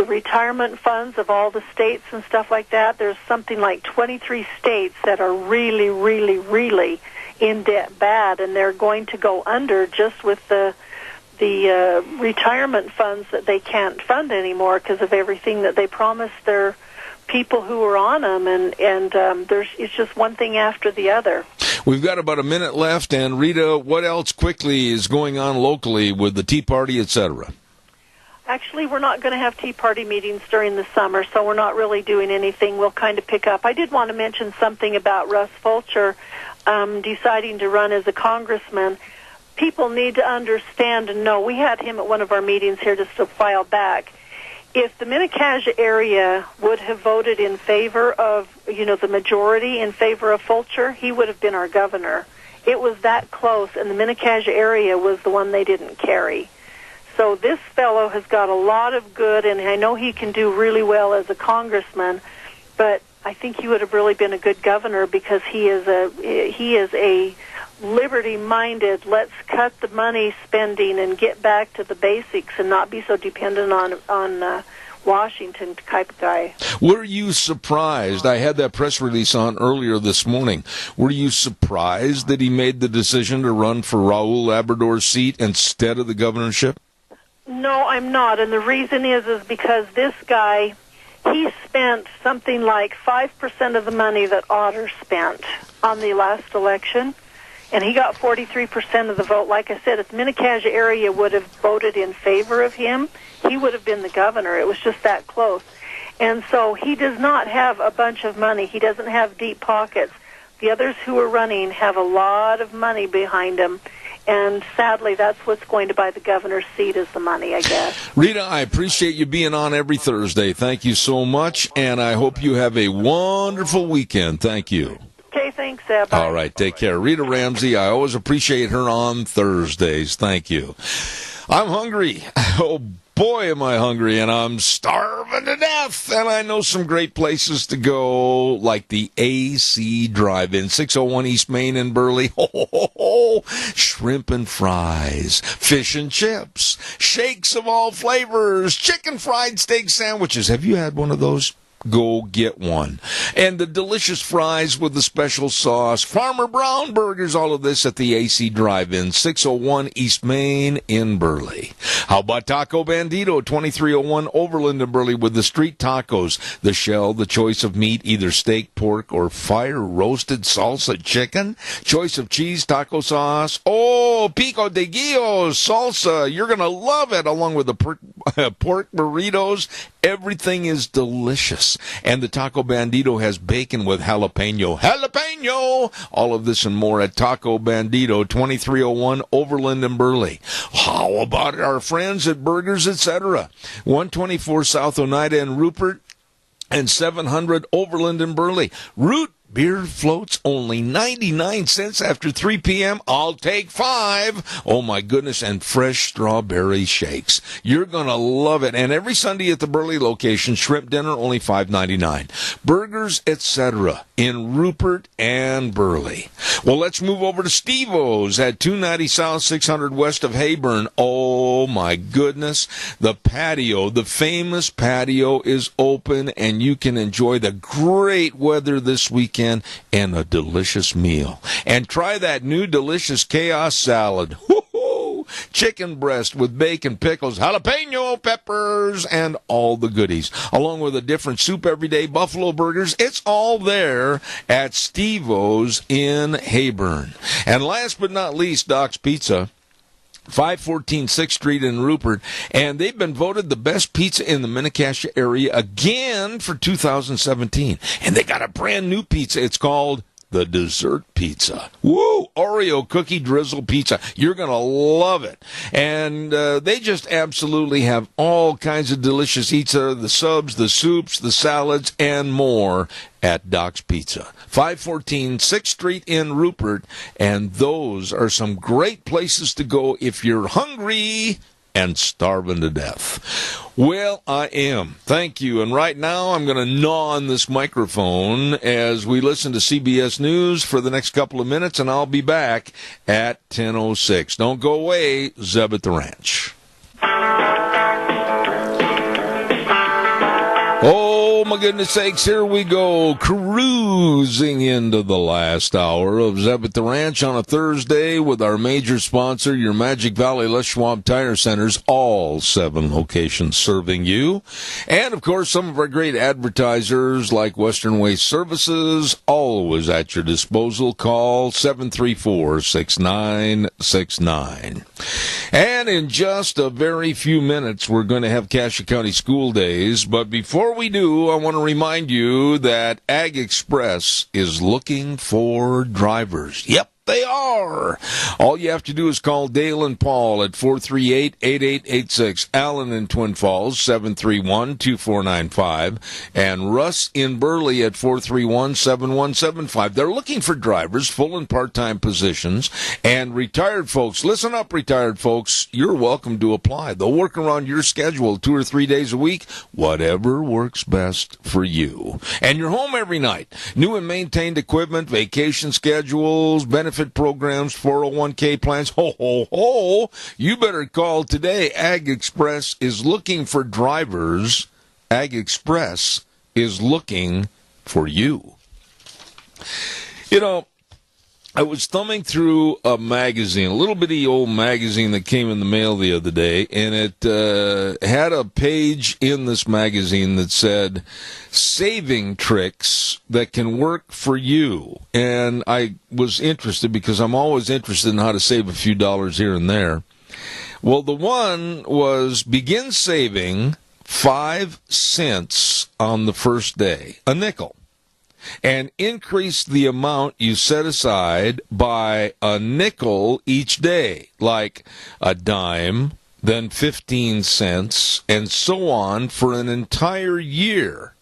retirement funds of all the states and stuff like that. There's something like 23 states that are really, really, really in debt bad, and they're going to go under just with the retirement funds that they can't fund anymore because of everything that they promised their people who are on them, and it's just one thing after the other. We've got about a minute left, and Rita, what else quickly is going on locally with the Tea Party, etc.? Actually, we're not going to have Tea Party meetings during the summer, so we're not really doing anything. We'll kind of pick up. I did want to mention something about Russ Fulcher deciding to run as a congressman. People need to understand and know. We had him at one of our meetings here just a while back. If the Mini-Cassia area would have voted in favor of, the majority in favor of Fulcher, he would have been our governor. It was that close, and the Mini-Cassia area was the one they didn't carry. So this fellow has got a lot of good, and I know he can do really well as a congressman, but I think he would have really been a good governor, because he is a liberty-minded, let's cut the money spending and get back to the basics and not be so dependent on Washington type of guy. Were you surprised? I had that press release on earlier this morning. Were you surprised that he made the decision to run for Raul Labrador's seat instead of the governorship? No, I'm not. And the reason is because this guy, he spent something like 5% of the money that Otter spent on the last election. And he got 43% of the vote. Like I said, if the Mini-Cassia area would have voted in favor of him, he would have been the governor. It was just that close. And so he does not have a bunch of money. He doesn't have deep pockets. The others who are running have a lot of money behind them. And sadly, that's what's going to buy the governor's seat is the money, I guess. Rita, I appreciate you being on every Thursday. Thank you so much. And I hope you have a wonderful weekend. Thank you. Okay, thanks, Zeb. All right, take care. Rita Ramsey, I always appreciate her on Thursdays. Thank you. I'm hungry. Oh, boy, am I hungry, and I'm starving to death. And I know some great places to go, like the AC Drive-In, 601 East Main in Burley. Shrimp and fries, fish and chips, shakes of all flavors, chicken fried steak sandwiches. Have you had one of those? Go get one. And the delicious fries with the special sauce, Farmer Brown burgers, all of this at the AC Drive-In, 601 East Main in Burley. How about Taco Bandito, 2301 Overland in Burley with the street tacos, the shell, the choice of meat, either steak, pork, or fire-roasted salsa chicken, choice of cheese, taco sauce, pico de gallo salsa, you're going to love it, along with the pork burritos. Everything is delicious. And the Taco Bandito has bacon with jalapeno. Jalapeno! All of this and more at Taco Bandito, 2301 Overland in Burley. How about our friends at Burgers, etc.? 124 South Oneida in Rupert and 700 Overland in Burley. Root beer floats only 99 cents after 3 p.m. I'll take 5. Oh, my goodness. And fresh strawberry shakes. You're going to love it. And every Sunday at the Burley location, shrimp dinner only $5.99. Burgers, etc. in Rupert and Burley. Well, let's move over to Steve-O's at 290 South, 600 west of Hayburn. Oh, my goodness. The patio, the famous patio, is open, and you can enjoy the great weather this weekend and a delicious meal. And try that new delicious chaos salad. Woo-hoo! Chicken breast with bacon, pickles, jalapeno peppers, and all the goodies. Along with a different soup every day, buffalo burgers. It's all there at Steve-O's in Hayburn. And last but not least, Doc's Pizza. 514 6th Street in Rupert, and they've been voted the best pizza in the Mini-Cassia area again for 2017. And they got a brand new pizza. It's called the dessert pizza. Woo! Oreo cookie drizzle pizza. You're going to love it. And they just absolutely have all kinds of delicious pizza, the subs, the soups, the salads, and more at Doc's Pizza. 514 6th Street in Rupert. And those are some great places to go if you're hungry and starving to death. Well, I am. Thank you. And right now, I'm going to gnaw on this microphone as we listen to CBS News for the next couple of minutes, and I'll be back at 10:06. Don't go away. Zeb at the Ranch. Oh, my goodness sakes, here we go, cruising into the last hour of Zeb at the Ranch on a Thursday with our major sponsor, your Magic Valley Les Schwab Tire Centers, all 7 locations serving you. And, of course, some of our great advertisers like Western Waste Services, always at your disposal. Call 734-6969. And in just a very few minutes, we're going to have Cassia County School Days. But before we do, I want to remind you that Ag Express is looking for drivers. Yep, they are. All you have to do is call Dale and Paul at 438-8886, Allen in Twin Falls, 731-2495, and Russ in Burley at 431-7175. They're looking for drivers, full and part-time positions, and retired folks. Listen up, retired folks. You're welcome to apply. They'll work around your schedule 2 or 3 days a week, whatever works best for you. And you're home every night. New and maintained equipment, vacation schedules, benefits, benefit programs, 401k plans. Ho, ho, ho. You better call today. Ag Express is looking for drivers. Ag Express is looking for you. You know, I was thumbing through a magazine, a little bitty old magazine that came in the mail the other day, and it had a page in this magazine that said, saving tricks that can work for you. And I was interested because I'm always interested in how to save a few dollars here and there. Well, the one was begin saving 5 cents on the first day, a nickel, and increase the amount you set aside by a nickel each day, like a dime, then 15 cents, and so on for an entire year.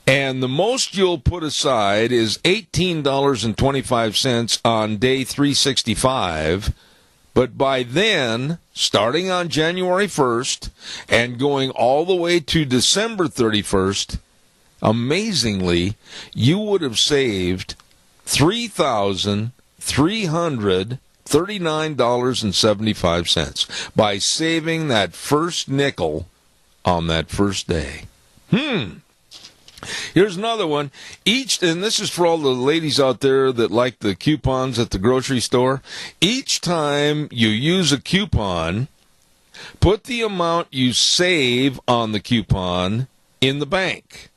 And the most you'll put aside is $18.25 on day 365, but by then, starting on January 1st and going all the way to December 31st, amazingly, you would have saved $3,339.75 by saving that first nickel on that first day. Here's another one. And this is for all the ladies out there that like the coupons at the grocery store. Each time you use a coupon, put the amount you save on the coupon in the bank.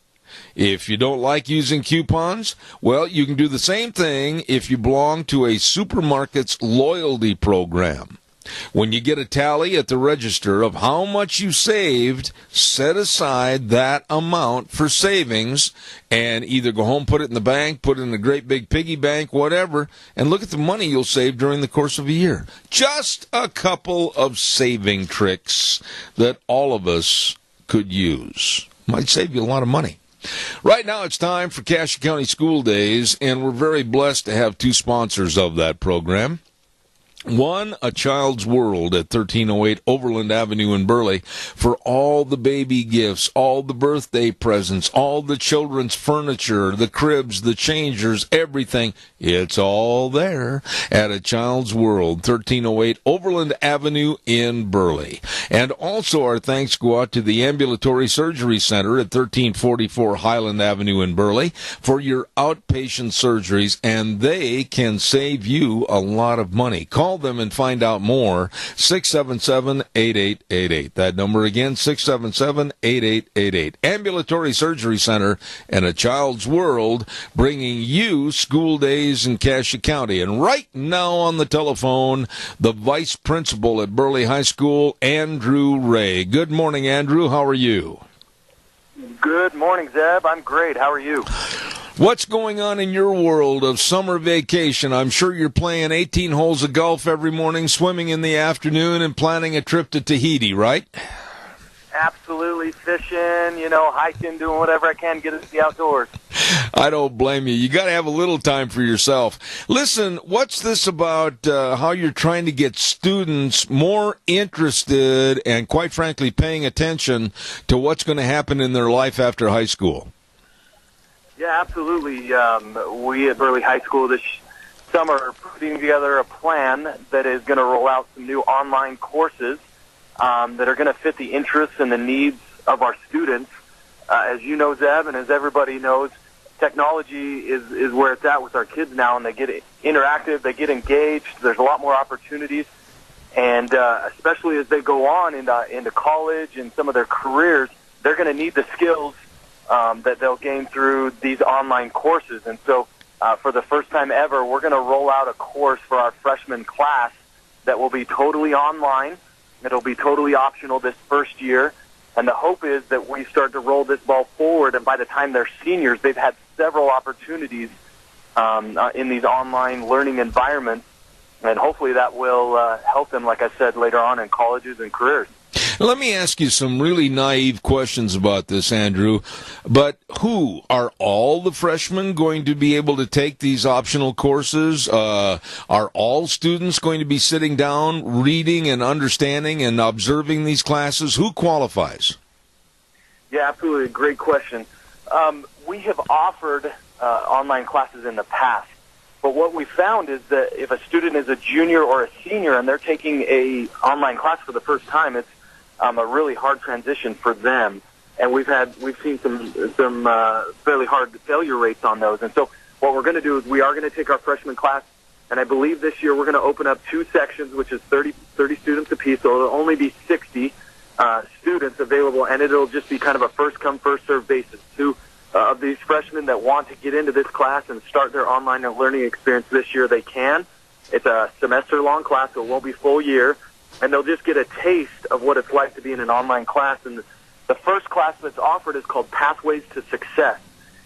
If you don't like using coupons, well, you can do the same thing if you belong to a supermarket's loyalty program. When you get a tally at the register of how much you saved, set aside that amount for savings and either go home, put it in the bank, put it in a great big piggy bank, whatever, and look at the money you'll save during the course of a year. Just a couple of saving tricks that all of us could use. Might save you a lot of money. Right now it's time for Cache County School Days, and we're very blessed to have two sponsors of that program. One, A Child's World at 1308 Overland Avenue in Burley for all the baby gifts, all the birthday presents, all the children's furniture, the cribs, the changers, everything. It's all there at A Child's World, 1308 Overland Avenue in Burley. And also our thanks go out to the Ambulatory Surgery Center at 1344 Highland Avenue in Burley for your outpatient surgeries, and they can save you a lot of money. Call them and find out more. 677-8888. That number again, 677-8888. Ambulatory Surgery Center and A Child's World, bringing you school days in Cache County. And right now on the telephone, the vice principal at Burley High School, Andrew Ray. Good morning, Andrew. How are you? Good morning, Zeb. I'm great. How are you? What's going on in your world of summer vacation? I'm sure you're playing 18 holes of golf every morning, swimming in the afternoon, and planning a trip to Tahiti, right? Absolutely. Fishing, hiking, doing whatever I can to get into the outdoors. I don't blame you. You got to have a little time for yourself. Listen, what's this about how you're trying to get students more interested and, quite frankly, paying attention to what's going to happen in their life after high school? Yeah, absolutely. We at Burley High School this summer are putting together a plan that is going to roll out some new online courses that are going to fit the interests and the needs of our students. As you know, Zeb, and as everybody knows, technology is where it's at with our kids now, and they get interactive, they get engaged, there's a lot more opportunities, and especially as they go on into college and some of their careers, they're going to need the skills that they'll gain through these online courses. And so for the first time ever, we're going to roll out a course for our freshman class that will be totally online. It'll be totally optional this first year. And the hope is that we start to roll this ball forward, and by the time they're seniors, they've had several opportunities in these online learning environments. And hopefully that will help them, like I said, later on in colleges and careers. Let me ask you some really naive questions about this, Andrew. But are all the freshmen going to be able to take these optional courses? Are all students going to be sitting down, reading and understanding and observing these classes? Who qualifies? Yeah, absolutely. Great question. We have offered online classes in the past, But what we found is that if a student is a junior or a senior and they're taking a online class for the first time, it's a really hard transition for them. And we've seen some fairly hard failure rates on those. And so what we're going to do is we are going to take our freshman class, and I believe this year we're going to open up 2 sections, which is 30 students apiece. So it'll only be 60 students available, and it'll just be kind of a first-come, first-served basis. 2 of these freshmen that want to get into this class and start their online learning experience this year, they can. It's a semester-long class, so it won't be full year, and they'll just get a taste of what it's like to be in an online class. And the first class that's offered is called Pathways to Success,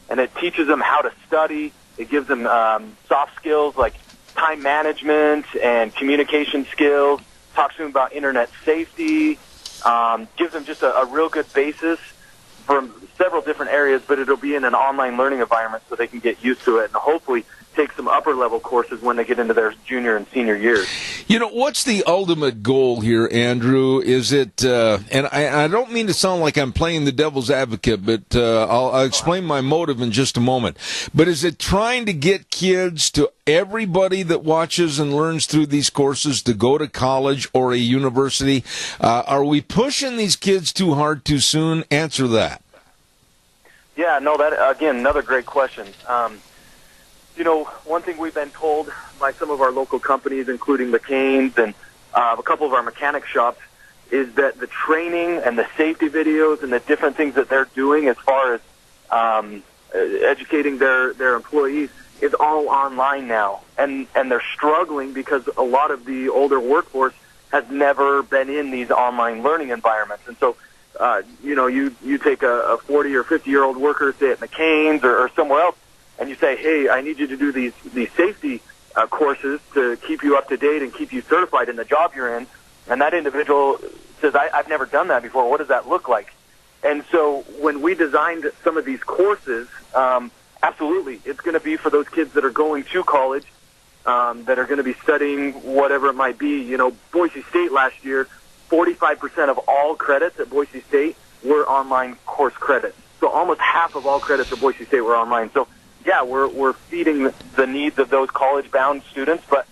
and it teaches them how to study. It gives them soft skills like time management and communication skills, talks to them about internet safety, gives them just a real good basis from several different areas, but it'll be in an online learning environment so they can get used to it and hopefully take some upper-level courses when they get into their junior and senior years. You know, what's the ultimate goal here, Andrew? Is it, and I don't mean to sound like I'm playing the devil's advocate, but I'll explain my motive in just a moment. But is it trying to get kids, to everybody that watches and learns through these courses, to go to college or a university? Are we pushing these kids too hard too soon? Answer that. Yeah, no, that, again, another great question. You know, one thing we've been told by some of our local companies, including McCain's and a couple of our mechanic shops, is that the training and the safety videos and the different things that they're doing as far as educating their employees is all online now. And they're struggling because a lot of the older workforce has never been in these online learning environments. And so, you know, you take a 40 or 50-year-old worker, say at McCain's or somewhere else, and you say, hey, I need you to do these safety courses to keep you up to date and keep you certified in the job you're in, and that individual says, I've never done that before. What does that look like? And so when we designed some of these courses, absolutely, it's going to be for those kids that are going to college, that are going to be studying whatever it might be. You know, Boise State last year, 45% of all credits at Boise State were online course credits. So almost half of all credits at Boise State were online. So yeah, we're feeding the needs of those college-bound students, but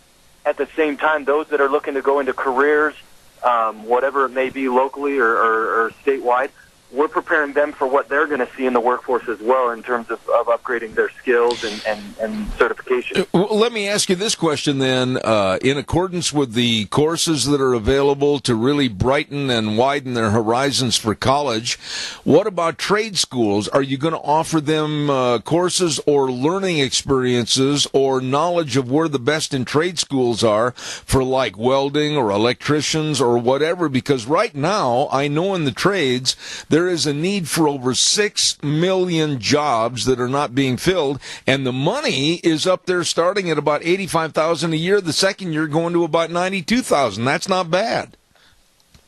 at the same time, those that are looking to go into careers, whatever it may be locally or statewide, we're preparing them for what they're going to see in the workforce as well in terms of upgrading their skills and certification. Well, let me ask you this question then. In accordance with the courses that are available to really brighten and widen their horizons for college, what about trade schools? Are you going to offer them courses or learning experiences or knowledge of where the best in trade schools are for like welding or electricians or whatever? Because right now, I know in the trades, there is a need for over 6 million jobs that are not being filled, and the money is up there starting at about $85,000 a year. The second year going to about $92,000. That's not bad.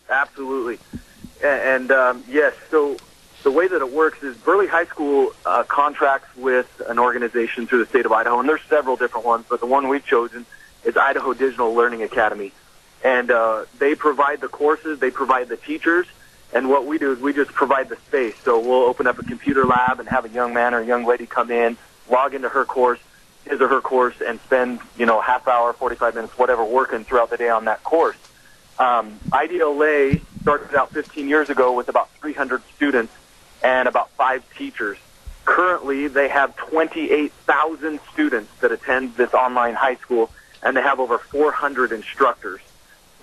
Absolutely. And yes, so the way that it works is Burley High School contracts with an organization through the state of Idaho, and there's several different ones, but the one we've chosen is Idaho Digital Learning Academy. And they provide the courses, they provide the teachers, and what we do is we just provide the space. So we'll open up a computer lab and have a young man or a young lady come in, log into her course, his or her course, and spend, you know, half hour, 45 minutes, whatever, working throughout the day on that course. IDLA started out 15 years ago with about 300 students and about 5 teachers. Currently, they have 28,000 students that attend this online high school, and they have over 400 instructors.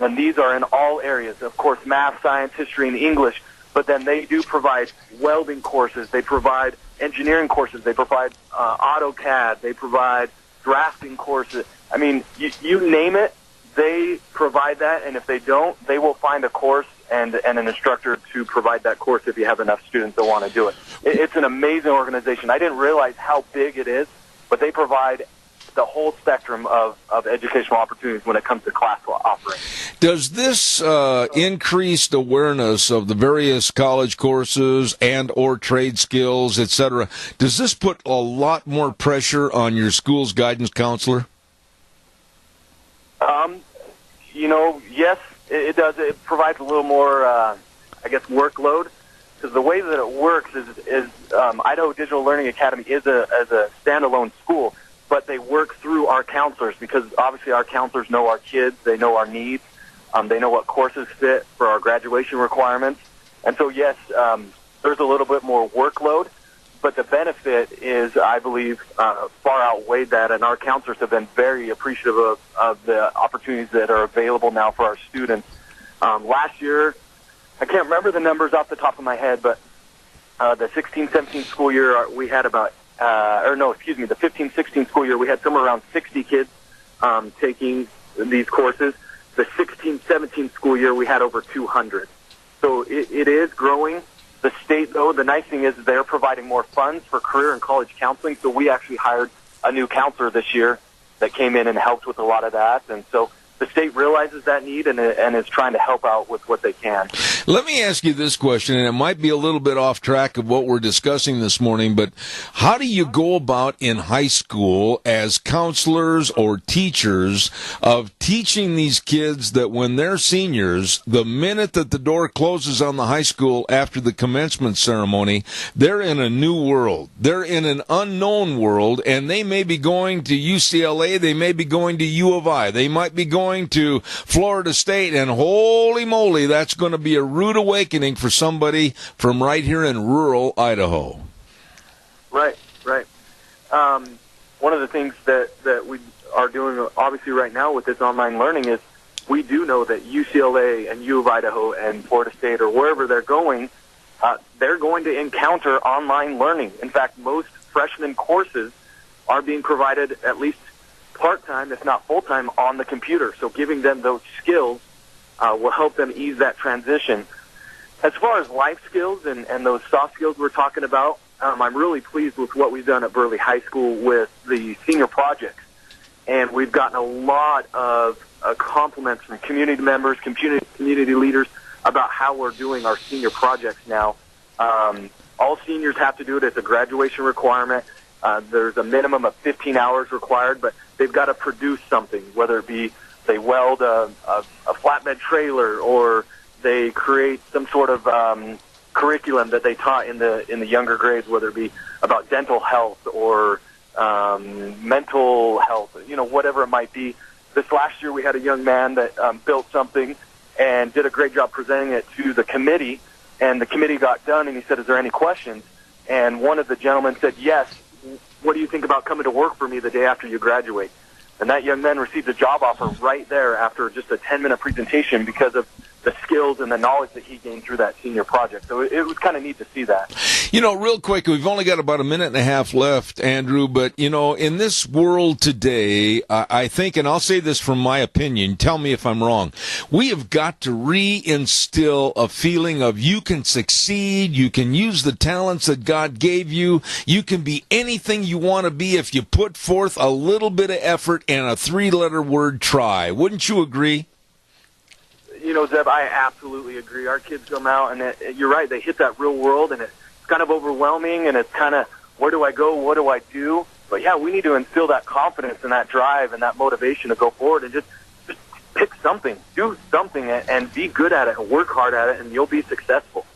And these are in all areas, of course, math, science, history, and English, but then they do provide welding courses, they provide engineering courses, they provide AutoCAD, they provide drafting courses. I mean, you name it, they provide that, and if they don't, they will find a course and an instructor to provide that course if you have enough students that want to do it. It's an amazing organization. I didn't realize how big it is, but they provide the whole spectrum of educational opportunities when it comes to class offerings. Does this increased awareness of the various college courses and or trade skills, etc., does this put a lot more pressure on your school's guidance counselor? You know, yes, it does. It provides a little more, I guess, workload. Because the way that it works is Idaho Digital Learning Academy is a standalone school. but they work through our counselors because obviously our counselors know our kids, they know our needs, they know what courses fit for our graduation requirements. And so, yes, there's a little bit more workload, but the benefit is, I believe, far outweighed that, and our counselors have been very appreciative of the opportunities that are available now for our students. Last year, I can't remember the numbers off the top of my head, but the 16-17 school year, we had about, the 15-16 school year, we had somewhere around 60 kids taking these courses. The 16-17 school year, we had over 200. So it is growing. The state, though, the nice thing is they're providing more funds for career and college counseling, so we actually hired a new counselor this year that came in and helped with a lot of that. And so the state realizes that need and is trying to help out with what they can. Let me ask you this question, and it might be a little bit off track of what we're discussing this morning, but how do you go about in high school as counselors or teachers of teaching these kids that when they're seniors, the minute that the door closes on the high school after the commencement ceremony, they're in a new world. They're in an unknown world, and they may be going to UCLA, they may be going to U of I, they might be going to Florida State, and holy moly, that's going to be a rude awakening for somebody from right here in rural Idaho. Right. One of the things that we are doing, obviously, right now with this online learning is we do know that UCLA and U of Idaho and Florida State or wherever they're going to encounter online learning. In fact, most freshman courses are being provided at least part-time, if not full-time, on the computer. So giving them those skills will help them ease that transition. As far as life skills and those soft skills we're talking about, I'm really pleased with what we've done at Burley High School with the senior projects. And we've gotten a lot of compliments from community members, community leaders about how we're doing our senior projects now. All seniors have to do it. It's a graduation requirement. There's a minimum of 15 hours required, but they've got to produce something, whether it be they weld a flatbed trailer or they create some sort of curriculum that they taught in the younger grades, whether it be about dental health or mental health, whatever it might be. This last year we had a young man that built something and did a great job presenting it to the committee, and the committee got done and he said, "Is there any questions?" And one of the gentlemen said, "Yes. What do you think about coming to work for me the day after you graduate?" And that young man received a job offer right there after just a 10-minute presentation because of the skills and the knowledge that he gained through that senior project. So it was kind of neat to see that. Real quick, we've only got about a minute and a half left, Andrew, but, in this world today, I think, and I'll say this from my opinion, tell me if I'm wrong, we have got to reinstill a feeling of you can succeed, you can use the talents that God gave you, you can be anything you want to be if you put forth a little bit of effort and a 3-letter word, try. Wouldn't you agree? Zeb, I absolutely agree. Our kids come out, and you're right, they hit that real world, and it's kind of overwhelming, and it's kind of, where do I go, what do I do? But, yeah, we need to instill that confidence and that drive and that motivation to go forward and just pick something, do something, and be good at it and work hard at it, and you'll be successful.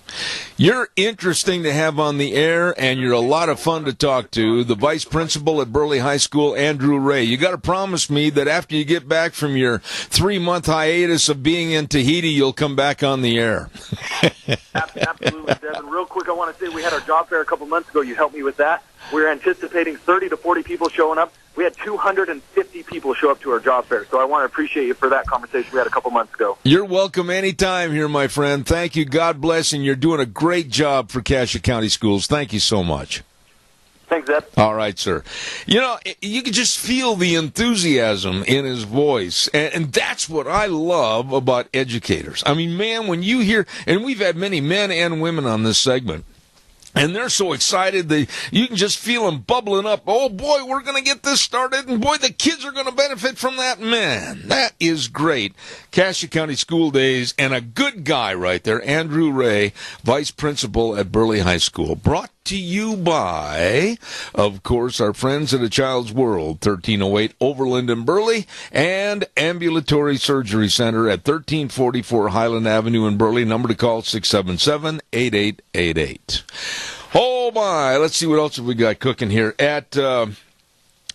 You're interesting to have on the air, and you're a lot of fun to talk to. The vice principal at Burley High School, Andrew Ray. You got to promise me that after you get back from your 3-month hiatus of being in Tahiti, you'll come back on the air. Absolutely, Devin. Real quick, I want to say we had our job fair a couple months ago. You helped me with that. We're anticipating 30 to 40 people showing up. We had 250 people show up to our job fair, so I want to appreciate you for that conversation we had a couple months ago. You're welcome anytime here, my friend. Thank you. God bless, and you're doing a great job for Cassia County Schools. Thank you so much. Thanks, Ed. All right, sir. You can just feel the enthusiasm in his voice, and that's what I love about educators. I mean, man, when you hear, and we've had many men and women on this segment, and they're so excited that you can just feel them bubbling up. Oh, boy, we're going to get this started, and, boy, the kids are going to benefit from that. Man, that is great. Cassia County School Days, and a good guy right there, Andrew Ray, vice principal at Burley High School. Brought to you by, of course, our friends at A Child's World, 1308 Overland in Burley, and Ambulatory Surgery Center at 1344 Highland Avenue in Burley. Number to call, 677-8888. Oh, my. Let's see what else have we got cooking here at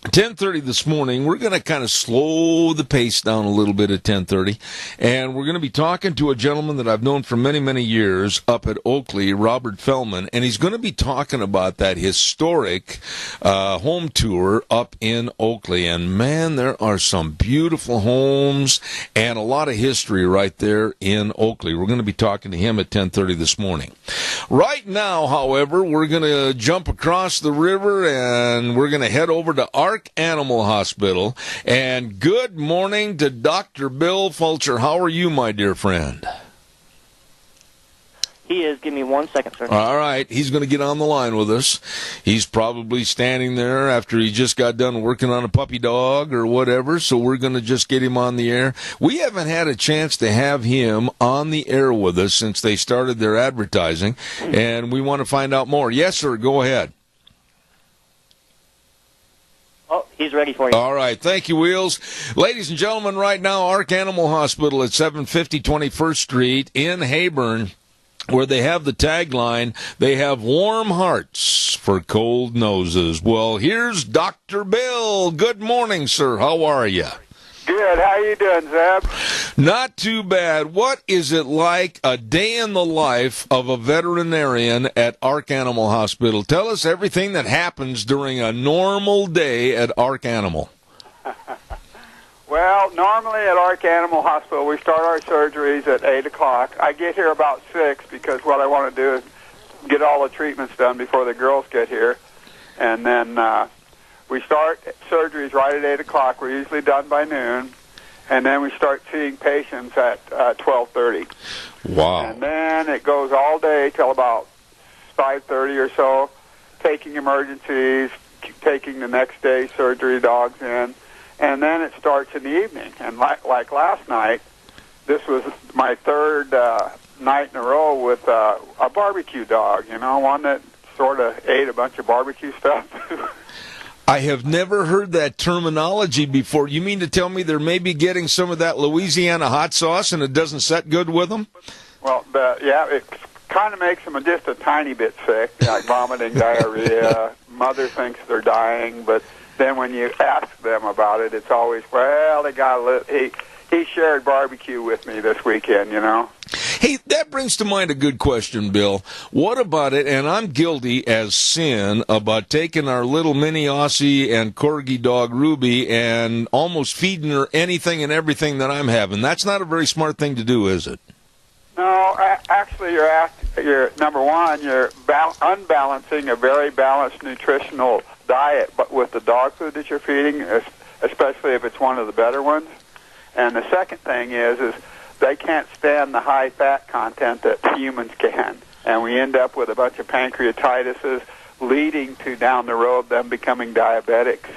10:30 this morning, we're going to kind of slow the pace down a little bit at 10:30, and we're going to be talking to a gentleman that I've known for many, many years up at Oakley, Robert Fellman, and he's going to be talking about that historic home tour up in Oakley. And, man, there are some beautiful homes and a lot of history right there in Oakley. We're going to be talking to him at 10:30 this morning. Right now, however, we're going to jump across the river, and we're going to head over to Ark Animal Hospital. And good morning to Dr. Bill Fulcher. How are you, my dear friend? He is. Give me 1 second, sir. All right. He's going to get on the line with us. He's probably standing there after he just got done working on a puppy dog or whatever, so we're going to just get him on the air. We haven't had a chance to have him on the air with us since they started their advertising, and we want to find out more. Yes, sir. Go ahead. Oh, he's ready for you. All right. Thank you, Wheels. Ladies and gentlemen, right now, Ark Animal Hospital at 750 21st Street in Heyburn, where they have the tagline, they have warm hearts for cold noses. Well, here's Dr. Bill. Good morning, sir. How are you? Good. How you doing, Zeb? Not too bad. What is it like a day in the life of a veterinarian at Ark Animal Hospital? Tell us everything that happens during a normal day at Ark Animal. Well, normally at Ark Animal Hospital, we start our surgeries at 8 o'clock. I get here about 6 because what I want to do is get all the treatments done before the girls get here. And then we start surgeries right at 8 o'clock. We're usually done by noon. And then we start seeing patients at 12:30. Wow. And then it goes all day till about 5:30 or so, taking emergencies, taking the next day's surgery dogs in. And then it starts in the evening. And like last night, this was my third night in a row with a barbecue dog, one that sort of ate a bunch of barbecue stuff. I have never heard that terminology before. You mean to tell me they're maybe getting some of that Louisiana hot sauce and it doesn't set good with them? Well, it kind of makes them just a tiny bit sick, like vomiting, diarrhea. Mother thinks they're dying, but then when you ask them about it, it's always, well, they got a little, he shared barbecue with me this weekend, Hey, that brings to mind a good question, Bill. What about it, and I'm guilty as sin, about taking our little mini Aussie and Corgi dog Ruby and almost feeding her anything and everything that I'm having? That's not a very smart thing to do, is it? No, actually, you're number one, you're unbalancing a very balanced nutritional diet, but with the dog food that you're feeding, especially if it's one of the better ones. And the second thing is they can't stand the high fat content that humans can, and we end up with a bunch of pancreatises, leading to down the road them becoming diabetics.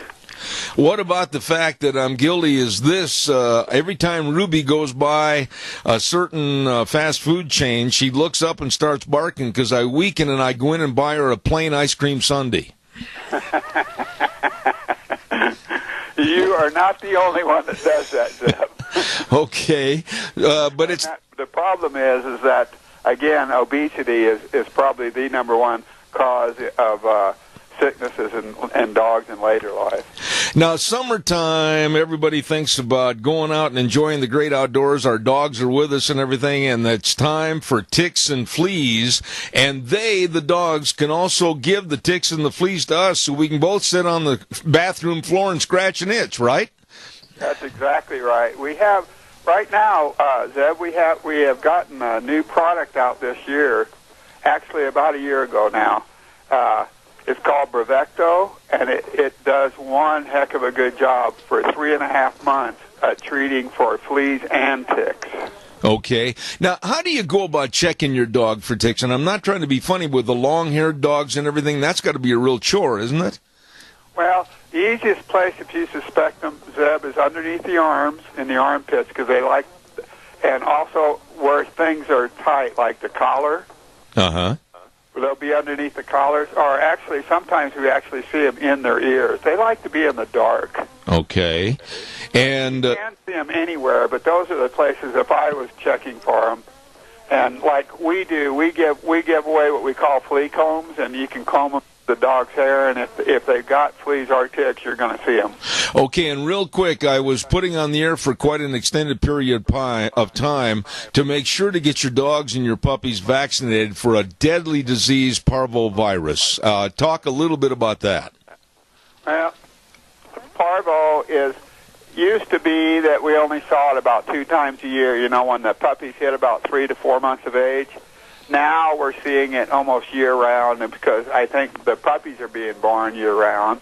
What about the fact that I'm guilty as this, every time Ruby goes by a certain fast food chain, she looks up and starts barking because I weaken and I go in and buy her a plain ice cream sundae. You are not the only one that does that, Zeb. Okay, but it's... The problem is that, again, obesity is probably the number one cause of sicknesses in dogs in later life. Now, summertime, everybody thinks about going out and enjoying the great outdoors. Our dogs are with us and everything, and it's time for ticks and fleas. And the dogs, can also give the ticks and the fleas to us so we can both sit on the bathroom floor and scratch and itch, right? That's exactly right. We have, right now, Zeb, we have gotten a new product out this year, actually about a year ago now. It's called Brevecto, and it does one heck of a good job for 3.5 months treating for fleas and ticks. Okay. Now, how do you go about checking your dog for ticks? And I'm not trying to be funny with the long-haired dogs and everything. That's got to be a real chore, isn't it? Well, the easiest place, if you suspect them, Zeb, is underneath the arms, in the armpits, because they like, and also where things are tight, like the collar. Uh-huh. They'll be underneath the collars, or actually, sometimes we actually see them in their ears. They like to be in the dark. Okay. And you can't see them anywhere, but those are the places if I was checking for them. And like we do, we give away what we call flea combs, and you can comb them the dog's hair, and if they've got fleas or ticks, you're going to see them. Okay, and real quick, I was putting on the air for quite an extended period of time to make sure to get your dogs and your puppies vaccinated for a deadly disease, parvovirus. Talk a little bit about that. Well, parvo used to be that we only saw it about 2 times a year, when the puppies hit about 3 to 4 months of age. Now we're seeing it almost year-round, because I think the puppies are being born year-round.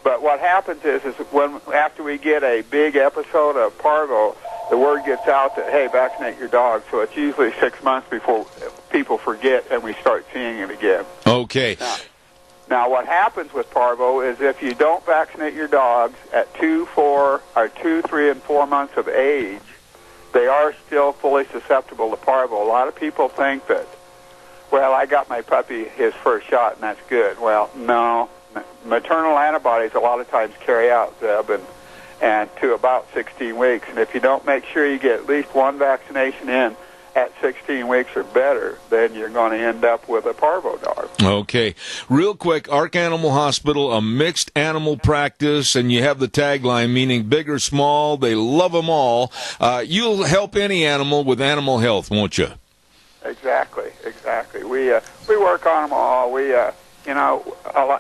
But what happens is after we get a big episode of parvo, the word gets out that, hey, vaccinate your dog. So it's usually 6 months before people forget and we start seeing it again. Okay. Now, what happens with parvo is if you don't vaccinate your dogs at 2, 3, and 4 months of age, they are still fully susceptible to parvo. A lot of people think that, well, I got my puppy his first shot and that's good. Well, no. Maternal antibodies a lot of times carry out, Zeb, and to about 16 weeks. And if you don't make sure you get at least one vaccination in at 16 weeks or better, then you're going to end up with a parvo dog. Okay. Real quick, Ark Animal Hospital, a mixed animal practice, and you have the tagline, meaning big or small, they love them all. You'll help any animal with animal health, won't you? Exactly. We work on them all.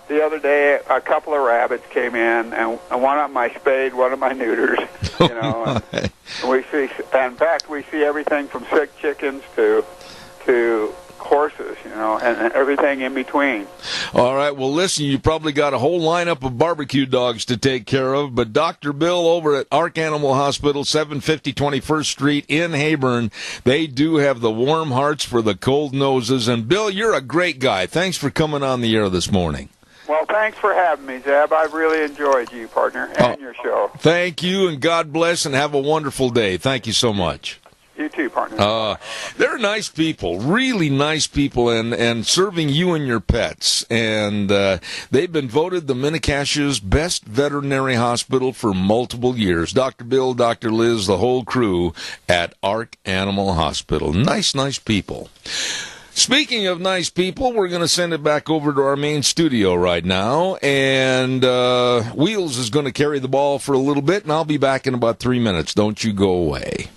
The other day, a couple of rabbits came in, and one of them I spayed, one of my neuters. And we see, in fact, we see everything from sick chickens to horses, and everything in between. All right. Well, listen, you probably got a whole lineup of barbecue dogs to take care of, but Dr. Bill over at Ark Animal Hospital, 750 21st Street in Heyburn, they do have the warm hearts for the cold noses. And, Bill, you're a great guy. Thanks for coming on the air this morning. Well, thanks for having me, Zeb. I've really enjoyed you, partner, and your show. Thank you, and God bless, and have a wonderful day. Thank you so much. You too, partner. They're nice people, really nice people, and serving you and your pets. And they've been voted the Minnecache's best veterinary hospital for multiple years. Dr. Bill, Dr. Liz, the whole crew at Ark Animal Hospital. Nice people. Speaking of nice people, we're going to send it back over to our main studio right now, and Wheels is going to carry the ball for a little bit, and I'll be back in about 3 minutes. Don't you go away.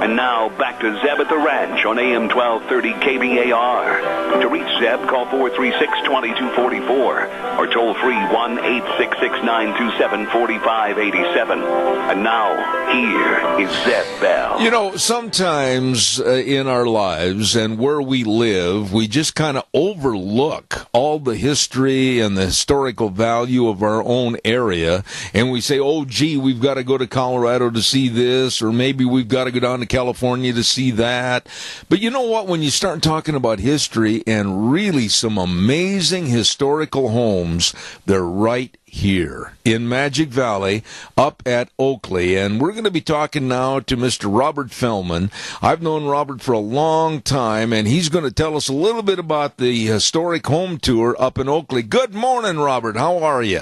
And now, back to Zeb at the Ranch on AM 1230 KBAR. To reach Zeb, call 436-2244 or toll free 1-866-927-4587. And now, here is Zeb Bell. Sometimes in our lives and where we live, we just kind of overlook all the history and the historical value of our own area, and we say, oh, gee, we've got to go to Colorado to see this, or maybe we've got to go down to California to see that. But you know what? When you start talking about history and really some amazing historical homes, they're right here in Magic Valley up at Oakley. And we're going to be talking now to Mr. Robert Fellman. I've known Robert for a long time, and he's going to tell us a little bit about the historic home tour up in Oakley. Good morning, Robert. How are you?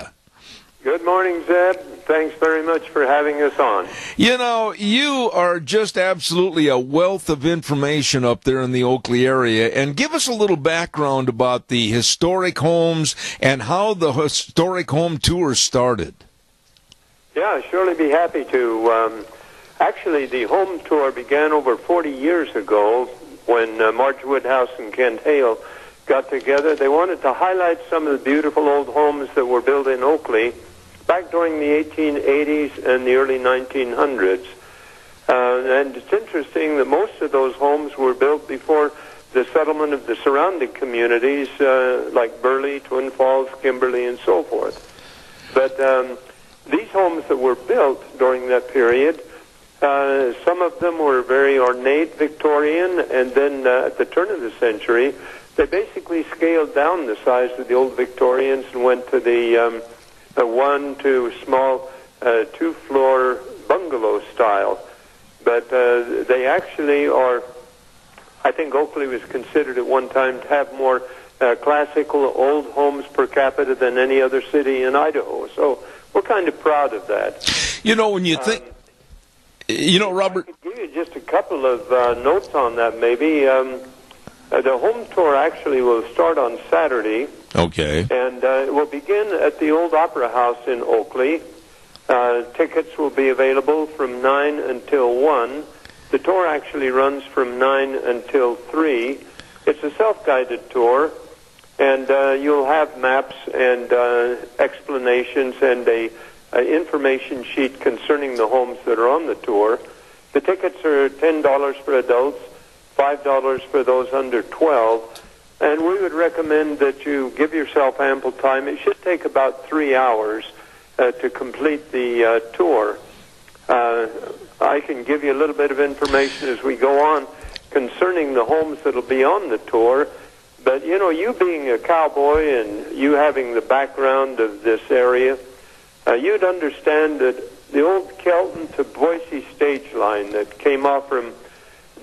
Good morning, Zeb. Thanks very much for having us on. You are just absolutely a wealth of information up there in the Oakley area. And give us a little background about the historic homes and how the historic home tour started. Yeah, surely be happy to. Actually, the home tour began over 40 years ago when Marge Woodhouse and Kent Hale got together. They wanted to highlight some of the beautiful old homes that were built in Oakley back during the 1880s and the early 1900s. And it's interesting that most of those homes were built before the settlement of the surrounding communities like Burley, Twin Falls, Kimberly, and so forth. But these homes that were built during that period, some of them were very ornate Victorian, and then at the turn of the century, they basically scaled down the size of the old Victorians and went to the 1 to small 2-floor bungalow style. But they actually are, I think Oakley was considered at one time to have more classical old homes per capita than any other city in Idaho. So we're kind of proud of that. When you think, Robert, I could give you just a couple of notes on that maybe. The home tour actually will start on Saturday. Okay. And it will begin at the Old Opera House in Oakley. Tickets will be available from 9 until 1. The tour actually runs from 9 until 3. It's a self-guided tour, and you'll have maps and explanations and a information sheet concerning the homes that are on the tour. The tickets are $10 for adults, $5 for those under 12, and we would recommend that you give yourself ample time. It should take about 3 hours to complete the tour. I can give you a little bit of information as we go on concerning the homes that will be on the tour, but you know, you being a cowboy and you having the background of this area, you'd understand that the old Kelton to Boise stage line that came off from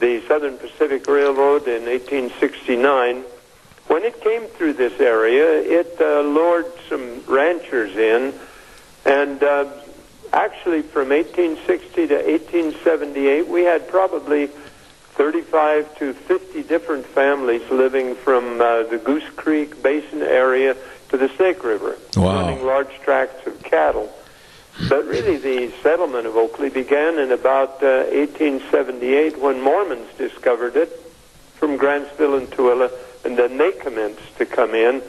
the Southern Pacific Railroad in 1869, when it came through this area, it lured some ranchers in, and actually from 1860 to 1878, we had probably 35 to 50 different families living from the Goose Creek Basin area to the Snake River, running large tracts of cattle. But really the settlement of Oakley began in about 1878 when Mormons discovered it from Grantsville and Tooele, and then they commenced to come in.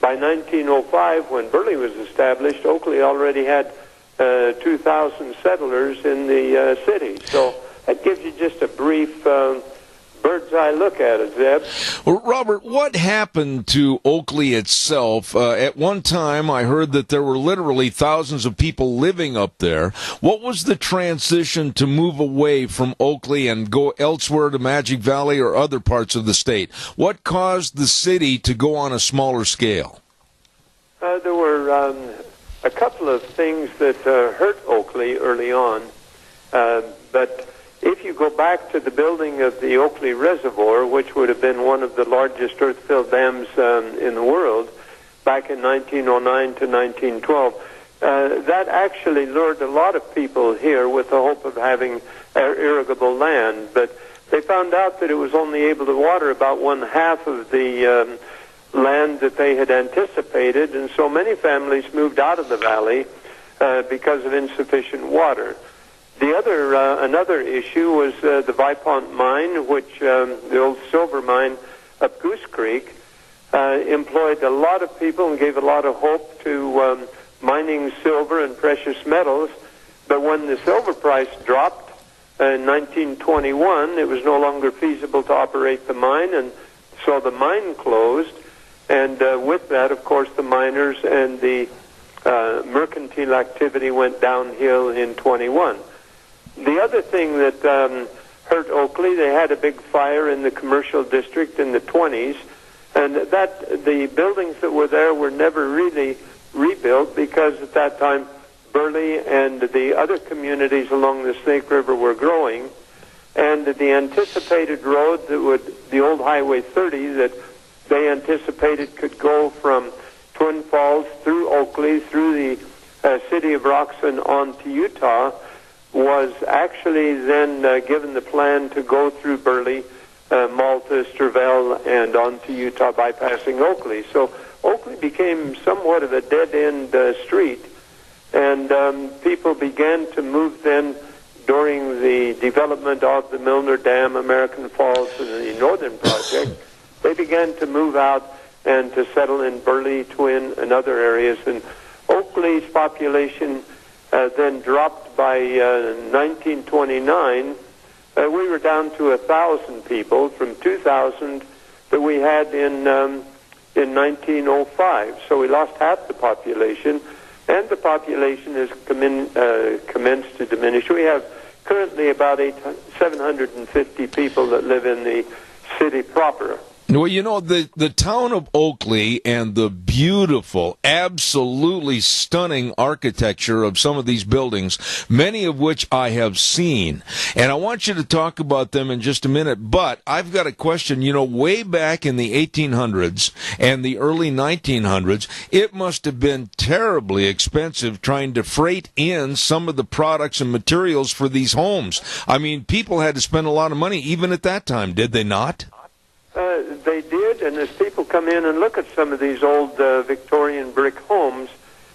By 1905, when Burley was established, Oakley already had 2,000 settlers in the city. So that gives you just a brief bird's eye look at it, Zeb. Well, Robert, what happened to Oakley itself? At one time, I heard that there were literally thousands of people living up there. What was the transition to move away from Oakley and go elsewhere to Magic Valley or other parts of the state? What caused the city to go on a smaller scale? There were a couple of things that hurt Oakley early on, but if you go back to the building of the Oakley Reservoir, which would have been one of the largest earth-filled dams in the world back in 1909 to 1912, that actually lured a lot of people here with the hope of having irrigable land. But they found out that it was only able to water about one half of the land that they had anticipated, and so many families moved out of the valley because of insufficient water. The other, another issue was the Vipont mine, which the old silver mine up Goose Creek employed a lot of people and gave a lot of hope to mining silver and precious metals. But when the silver price dropped in 1921, it was no longer feasible to operate the mine, and so the mine closed. And with that, of course, the miners and the mercantile activity went downhill in 21. The other thing that hurt Oakley, they had a big fire in the commercial district in the 20s, and that the buildings that were there were never really rebuilt because at that time Burley and the other communities along the Snake River were growing, and the anticipated road that would, the old Highway 30 that they anticipated could go from Twin Falls through Oakley, through the city of Roxon on to Utah, was actually then given the plan to go through Burley, Malta, Stravell, and on to Utah, bypassing Oakley. So Oakley became somewhat of a dead-end street, and people began to move then during the development of the Milner Dam, American Falls, and the Northern Project. They began to move out and to settle in Burley, Twin, and other areas, and Oakley's population then dropped by 1929. We were down to 1,000 people from 2,000 that we had in 1905. So we lost half the population, and the population has commenced to diminish. We have currently about 750 people that live in the city proper. Well, you know, the town of Oakley and the beautiful, absolutely stunning architecture of some of these buildings, many of which I have seen. And I want you to talk about them in just a minute, but I've got a question. You know, way back in the 1800s and the early 1900s, it must have been terribly expensive trying to freight in some of the products and materials for these homes. I mean, people had to spend a lot of money even at that time, did they not? They did, and as people come in and look at some of these old Victorian brick homes,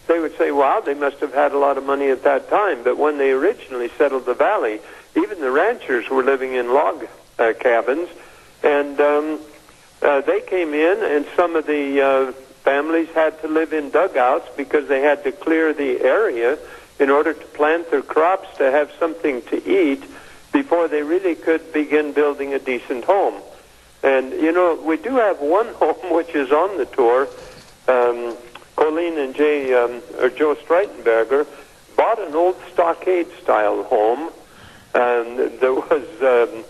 they would say, wow, they must have had a lot of money at that time. But when they originally settled the valley, even the ranchers were living in log cabins, and they came in, and some of the families had to live in dugouts because they had to clear the area in order to plant their crops to have something to eat before they really could begin building a decent home. And, you know, we do have one home which is on the tour. Colleen and Joe Streitenberger bought an old stockade-style home. And there was,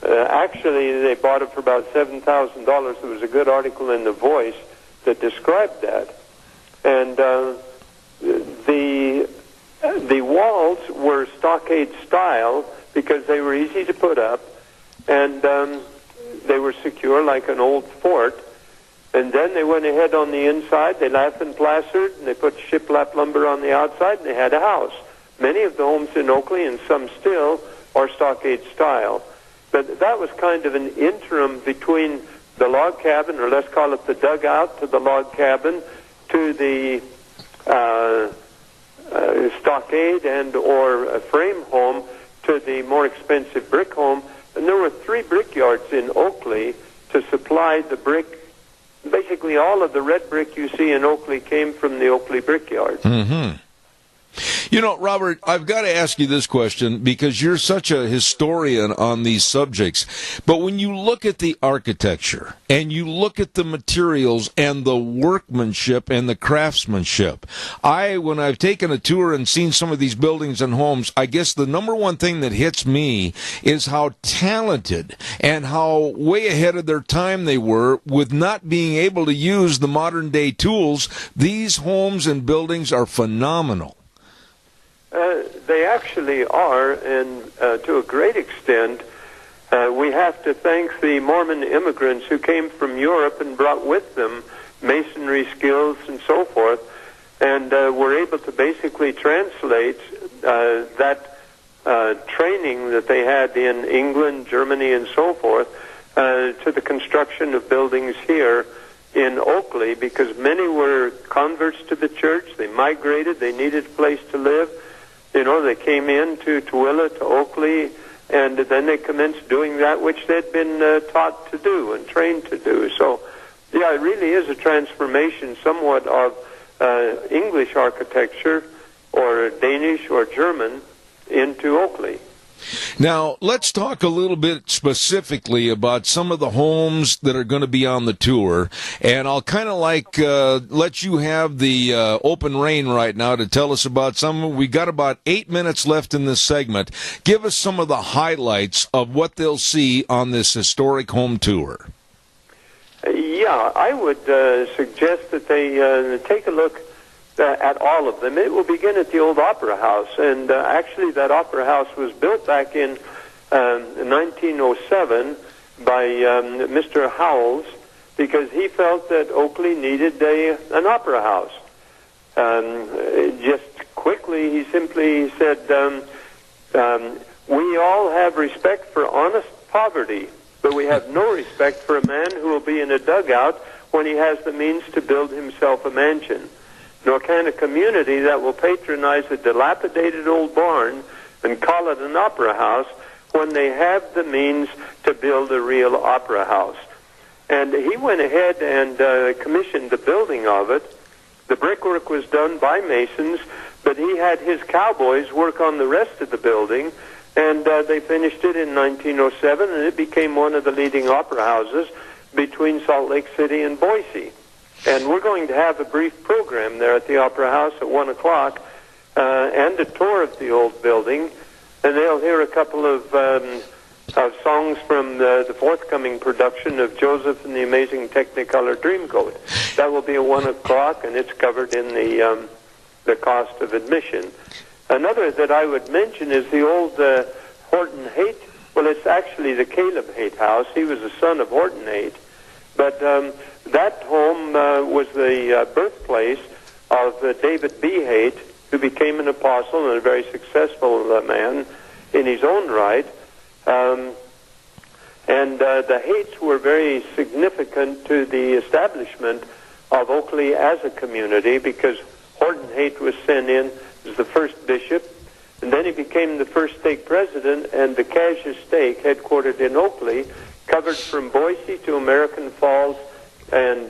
actually, they bought it for about $7,000. There was a good article in The Voice that described that. And the walls were stockade-style because they were easy to put up, and they were secure like an old fort. And then they went ahead on the inside, they lath and plastered, and they put shiplap lumber on the outside, and they had a house. Many of the homes in Oakley, and some still, are stockade style. But that was kind of an interim between the log cabin, or let's call it the dugout, to the log cabin, to the stockade and or a frame home, to the more expensive brick home. And there were 3 brickyards in Oakley to supply the brick. Basically, all of the red brick you see in Oakley came from the Oakley brickyard. Mm-hmm. You know, Robert, I've got to ask you this question because you're such a historian on these subjects. But when you look at the architecture and you look at the materials and the workmanship and the craftsmanship, when I've taken a tour and seen some of these buildings and homes, I guess the number one thing that hits me is how talented and how way ahead of their time they were with not being able to use the modern day tools. These homes and buildings are phenomenal. They actually are, and to a great extent, we have to thank the Mormon immigrants who came from Europe and brought with them masonry skills and so forth, and were able to basically translate that training that they had in England, Germany, and so forth to the construction of buildings here in Oakley, because many were converts to the church. They migrated. They needed a place to live. You know, they came in to Tooele, to Oakley, and then they commenced doing that which they'd been taught to do and trained to do. So, yeah, it really is a transformation somewhat of English architecture or Danish or German into Oakley. Now, let's talk a little bit specifically about some of the homes that are going to be on the tour, and I'll kind of let you have the open rein right now to tell us about some. We got about 8 minutes left in this segment. Give us some of the highlights of what they'll see on this historic home tour. Yeah, I would suggest that they take a look at all of them. It will begin at the old Opera House, and actually that Opera House was built back in 1907 by Mr. Howells, because he felt that Oakley needed an opera house. Just quickly, he simply said, we all have respect for honest poverty, but we have no respect for a man who will be in a dugout when he has the means to build himself a mansion. Nor can a community that will patronize a dilapidated old barn and call it an opera house when they have the means to build a real opera house. And he went ahead and commissioned the building of it. The brickwork was done by masons, but he had his cowboys work on the rest of the building, and they finished it in 1907, and it became one of the leading opera houses between Salt Lake City and Boise. And we're going to have a brief program there at the Opera House at 1 o'clock and a tour of the old building. And they'll hear a couple of songs from the forthcoming production of Joseph and the Amazing Technicolor Dreamcoat. That will be at 1 o'clock, and it's covered in the cost of admission. Another that I would mention is the old Horton Haight. Well, it's actually the Caleb Haight house. He was the son of Horton Haight. But that home was the birthplace of David B. Haight, who became an apostle and a very successful man in his own right. And the Haights were very significant to the establishment of Oakley as a community because Horton Haight was sent in as the first bishop, and then he became the first stake president, and the Cassius stake, headquartered in Oakley, covered from Boise to American Falls and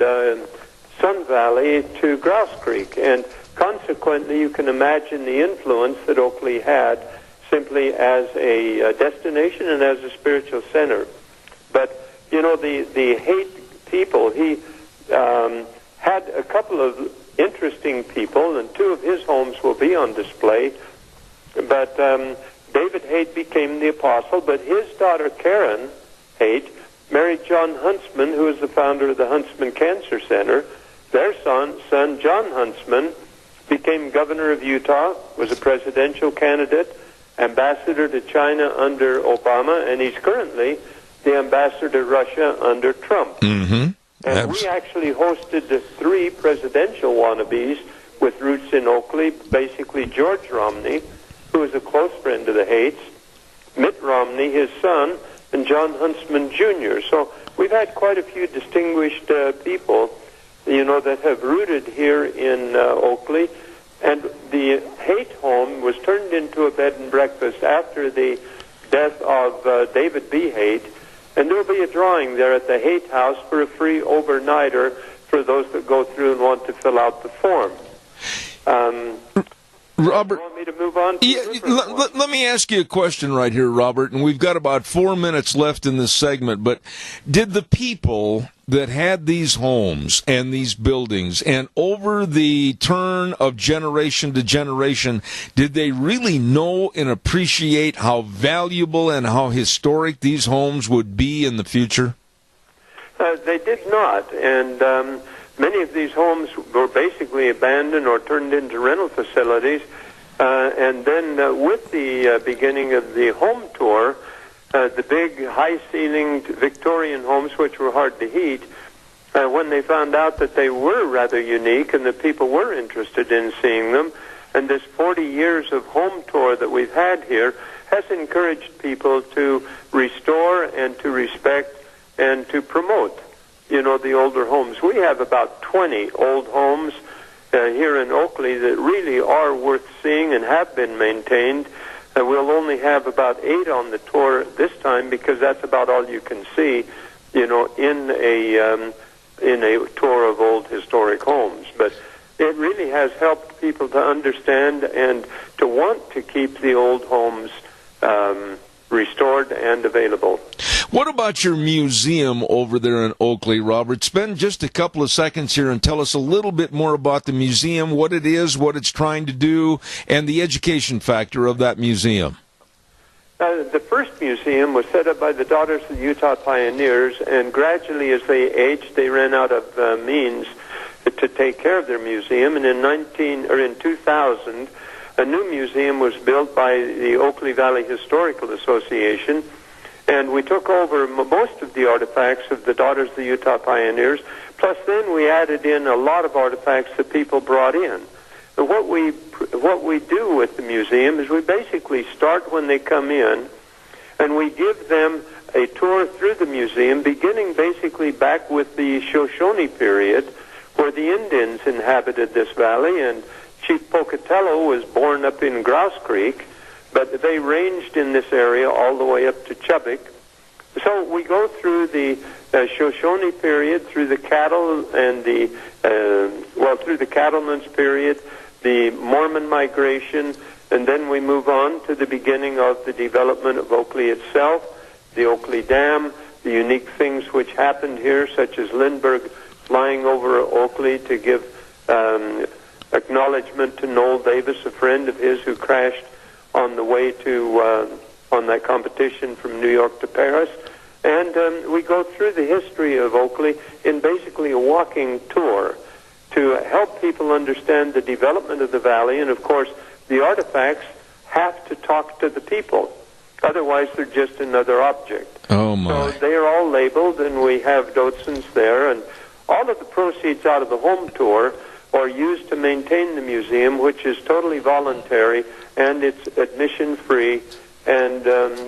Sun Valley to Grouse Creek. And consequently, you can imagine the influence that Oakley had simply as a destination and as a spiritual center. But, you know, the Haight people, he had a couple of interesting people, and two of his homes will be on display. But David Haight became the apostle, but his daughter Karen Haight married John Huntsman, who is the founder of the Huntsman Cancer Center. Their son John Huntsman, became governor of Utah, was a presidential candidate, ambassador to China under Obama, and he's currently the ambassador to Russia under Trump. Mm-hmm. And we actually hosted the three presidential wannabes with roots in Oakley, basically George Romney, who is a close friend of the Haights, Mitt Romney, his son, and John Huntsman Jr. So we've had quite a few distinguished people, you know, that have rooted here in Oakley. And the Haight home was turned into a bed and breakfast after the death of David B. Haight. And there will be a drawing there at the Haight House for a free overnighter for those that go through and want to fill out the form. Robert, you want me to move on? Let me ask you a question right here, Robert, and we've got about 4 minutes left in this segment, but did the people that had these homes and these buildings, and over the turn of generation to generation, did they really know and appreciate how valuable and how historic these homes would be in the future? They did not, and many of these homes were basically abandoned or turned into rental facilities. And then with the beginning of the home tour, the big high-ceilinged Victorian homes, which were hard to heat, when they found out that they were rather unique and that people were interested in seeing them, and this 40 years of home tour that we've had here has encouraged people to restore and to respect and to promote, you know, the older homes. We have about 20 old homes here in Oakley that really are worth seeing and have been maintained. We'll only have about 8 on the tour this time because that's about all you can see, you know, in a tour of old historic homes. But it really has helped people to understand and to want to keep the old homes restored and available. What about your museum over there in Oakley, Robert? Spend just a couple of seconds here and tell us a little bit more about the museum, what it is, what it's trying to do, and the education factor of that museum. The first museum was set up by the Daughters of the Utah Pioneers, and gradually as they aged, they ran out of means to take care of their museum. And in 2000, a new museum was built by the Oakley Valley Historical Association, and we took over most of the artifacts of the Daughters of the Utah Pioneers, plus then we added in a lot of artifacts that people brought in. And what we do with the museum is we basically start when they come in, and we give them a tour through the museum, beginning basically back with the Shoshone period, where the Indians inhabited this valley, and Chief Pocatello was born up in Grouse Creek, but they ranged in this area all the way up to Chubbuck. So we go through the Shoshone period, through the cattle and through the cattlemen's period, the Mormon migration, and then we move on to the beginning of the development of Oakley itself, the Oakley Dam, the unique things which happened here, such as Lindbergh flying over Oakley to give acknowledgement to Noel Davis, a friend of his who crashed on the way to on that competition from New York to Paris. And we go through the history of Oakley in basically a walking tour to help people understand the development of the valley. And, of course, the artifacts have to talk to the people. Otherwise, they're just another object. Oh, my. So they are all labeled, and we have docents there. And all of the proceeds out of the home tour are used to maintain the museum, which is totally voluntary, and it's admission-free and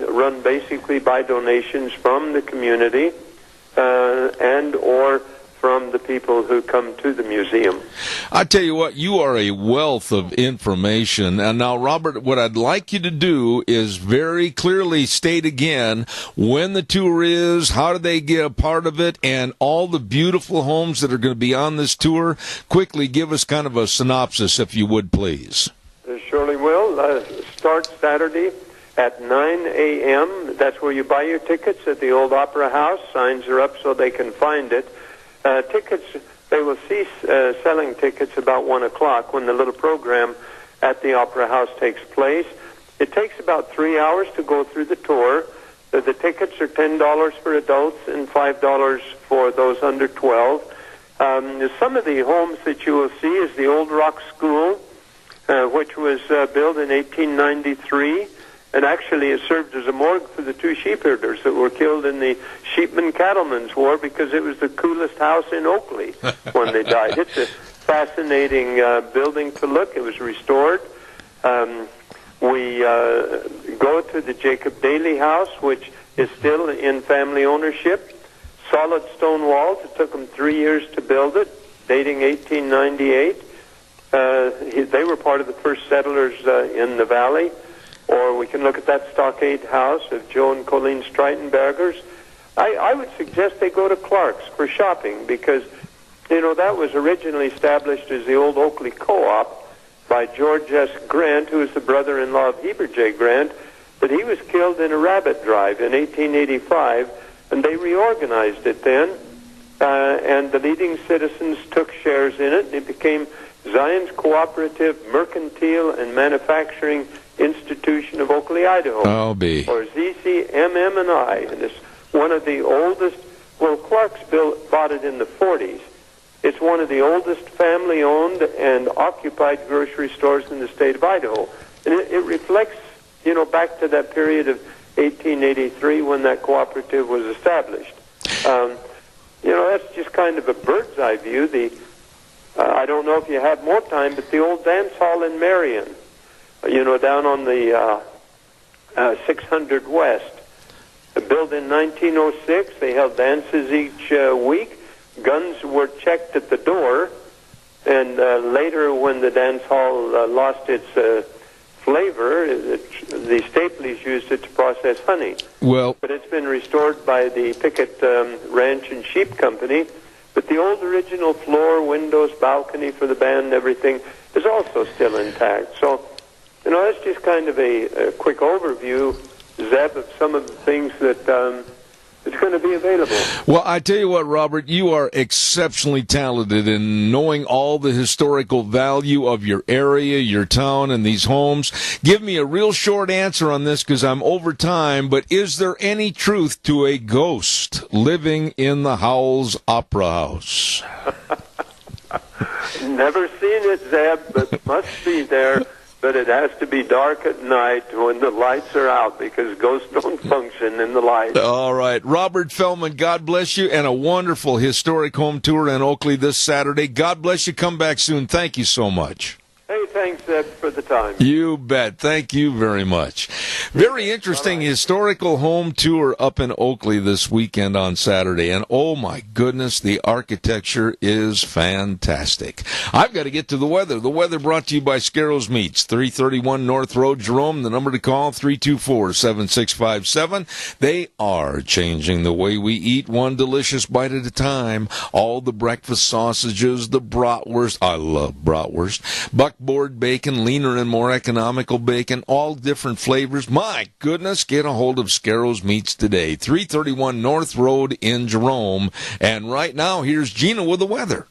run basically by donations from the community and or from the people who come to the museum. I tell you what, you are a wealth of information. And now, Robert, what I'd like you to do is very clearly state again when the tour is, how do they get a part of it, and all the beautiful homes that are going to be on this tour. Quickly give us kind of a synopsis, if you would, please. Surely will. Start Saturday at 9 a.m. That's where you buy your tickets at the old Opera House. Signs are up so they can find it. Tickets, they will cease selling tickets about 1 o'clock when the little program at the Opera House takes place. It takes about 3 hours to go through the tour. The tickets are $10 for adults and $5 for those under 12. Some of the homes that you will see is the Old Rock School, which was built in 1893. And actually it served as a morgue for the two sheepherders that were killed in the Sheepman-Cattlemen's War because it was the coolest house in Oakley when they died. It's a fascinating building to look. It was restored. We go to the Jacob Daly House, which is still in family ownership. Solid stone walls. It took them 3 years to build it, dating 1898. They were part of the first settlers in the valley. Or we can look at that stockade house of Joe and Colleen Streitenbergers. I would suggest they go to Clark's for shopping because, you know, that was originally established as the old Oakley Co-op by George S. Grant, who was the brother-in-law of Heber J. Grant, but he was killed in a rabbit drive in 1885, and they reorganized it then, and the leading citizens took shares in it, and it became Zion's Cooperative Mercantile and Manufacturing Institution of Oakley, Idaho, or ZCMM&I, and it's one of the oldest. Well, Clark's bought it in the 40s. It's one of the oldest family-owned and occupied grocery stores in the state of Idaho, and it reflects, you know, back to that period of 1883 when that cooperative was established. You know, that's just kind of a bird's eye view. I don't know if you have more time, but the old dance hall in Marion, you know, down on the 600 West. Built in 1906. They held dances each week. Guns were checked at the door. And later, when the dance hall lost its flavor, the Stapleys used it to process honey. Well, but it's been restored by the Pickett Ranch and Sheep Company. But the old original floor, windows, balcony for the band and everything is also still intact. So, you know, that's just kind of a quick overview, Zeb, of some of the things that that's going to be available. Well, I tell you what, Robert, you are exceptionally talented in knowing all the historical value of your area, your town, and these homes. Give me a real short answer on this because I'm over time, but is there any truth to a ghost living in the Howells Opera House? Never seen it, Zeb, but must be there. But it has to be dark at night when the lights are out because ghosts don't function in the light. All right. Robert Feldman, God bless you, and a wonderful historic home tour in Oakley this Saturday. God bless you. Come back soon. Thank you so much. Hey, thanks, Ed, for the time. You bet. Thank you very much. Very interesting historical home tour up in Oakley this weekend on Saturday. And oh my goodness, the architecture is fantastic. I've got to get to the weather. The weather brought to you by Scarrows Meats, 331 North Road, Jerome. The number to call, 324-7657. They are changing the way we eat, one delicious bite at a time. All the breakfast sausages, the bratwurst. I love bratwurst. Buckboard bacon, leaner and more economical bacon, all different flavors. My goodness, get a hold of Scarrows Meats today. 331 North Road in Jerome. And right now, here's Gina with the weather.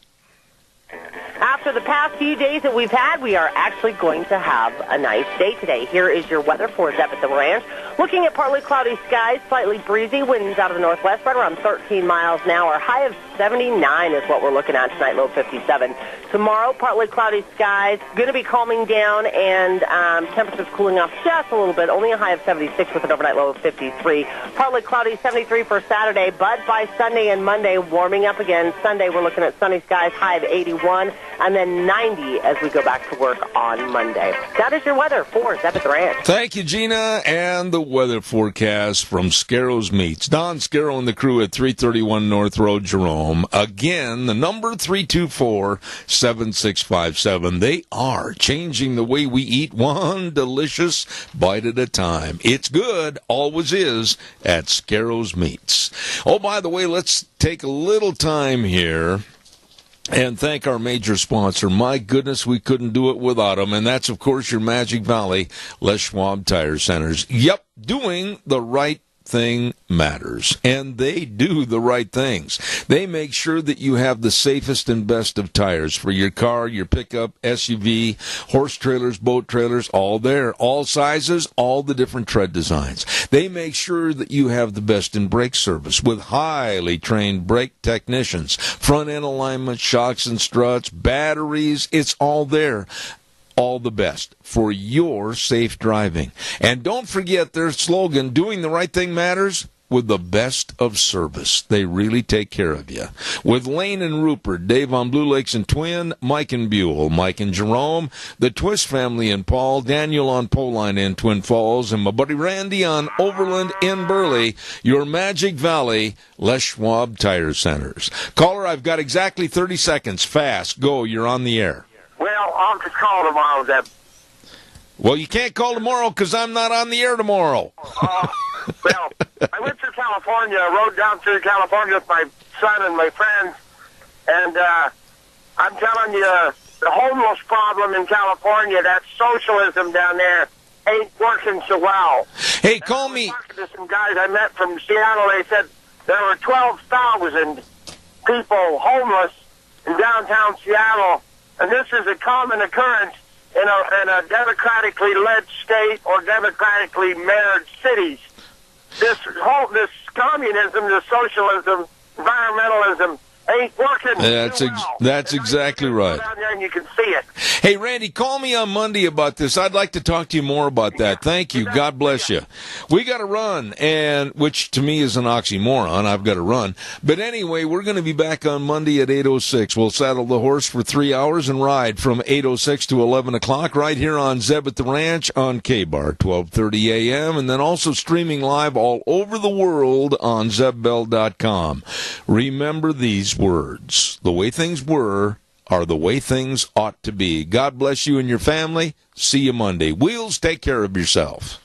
After the past few days that we've had, we are actually going to have a nice day today. Here is your weather for Zeb at the Ranch. Looking at partly cloudy skies, slightly breezy, winds out of the northwest, right around 13 miles an hour. High of 79 is what we're looking at tonight, low 57. Tomorrow, partly cloudy skies, going to be calming down, and temperatures cooling off just a little bit. Only a high of 76 with an overnight low of 53. Partly cloudy, 73 for Saturday, but by Sunday and Monday, warming up again. Sunday, we're looking at sunny skies, high of 81, and then 90 as we go back to work on Monday. That is your weather for Zeb at the Ranch. Thank you, Gina. And the weather forecast from Scarro's Meats. Don Scarrow and the crew at 331 North Road, Jerome. Again, the number 324-7657. They are changing the way we eat, one delicious bite at a time. It's good, always is, at Scarro's Meats. Oh, by the way, let's take a little time here and thank our major sponsor. My goodness, we couldn't do it without them. And that's, of course, your Magic Valley Les Schwab Tire Centers. Yep, doing the right thing matters. And they do the right things. They make sure that you have the safest and best of tires for your car, your pickup, SUV, horse trailers, boat trailers, all there. All sizes, all the different tread designs. They make sure that you have the best in brake service with highly trained brake technicians. Front end alignment, shocks and struts, batteries, it's all there. All the best for your safe driving. And don't forget their slogan, doing the right thing matters, with the best of service. They really take care of you. With Lane and Rupert, Dave on Blue Lakes and Twin, Mike and Buell, Mike and Jerome, the Twist family and Paul, Daniel on Poline in Twin Falls, and my buddy Randy on Overland in Burley, your Magic Valley Les Schwab Tire Centers. Caller, I've got exactly 30 seconds. Fast. Go. You're on the air. Well, I'll just call tomorrow, Zeb. Well, you can't call tomorrow because I'm not on the air tomorrow. Well, I went through California, rode down through California with my son and my friends, and I'm telling you, the homeless problem in California, that socialism down there, ain't working so well. Hey, call me. Talking to some guys I met from Seattle, they said there were 12,000 people homeless in downtown Seattle. And this is a common occurrence in a democratically led state or democratically mayored cities. This communism, this socialism, environmentalism ain't working. That's exactly right. Down there and you can see it. Hey, Randy, call me on Monday about this. I'd like to talk to you more about that. Thank you. God bless you. We got to run, and which to me is an oxymoron. I've got to run. But anyway, we're going to be back on Monday at 8:06. We'll saddle the horse for 3 hours and ride from 8:06 to 11 o'clock right here on Zeb at the Ranch on K-Bar, 12:30 a.m., and then also streaming live all over the world on ZebBell.com. Remember these words. The way things were are the way things ought to be. God bless you and your family. See you Monday. Wheels, take care of yourself.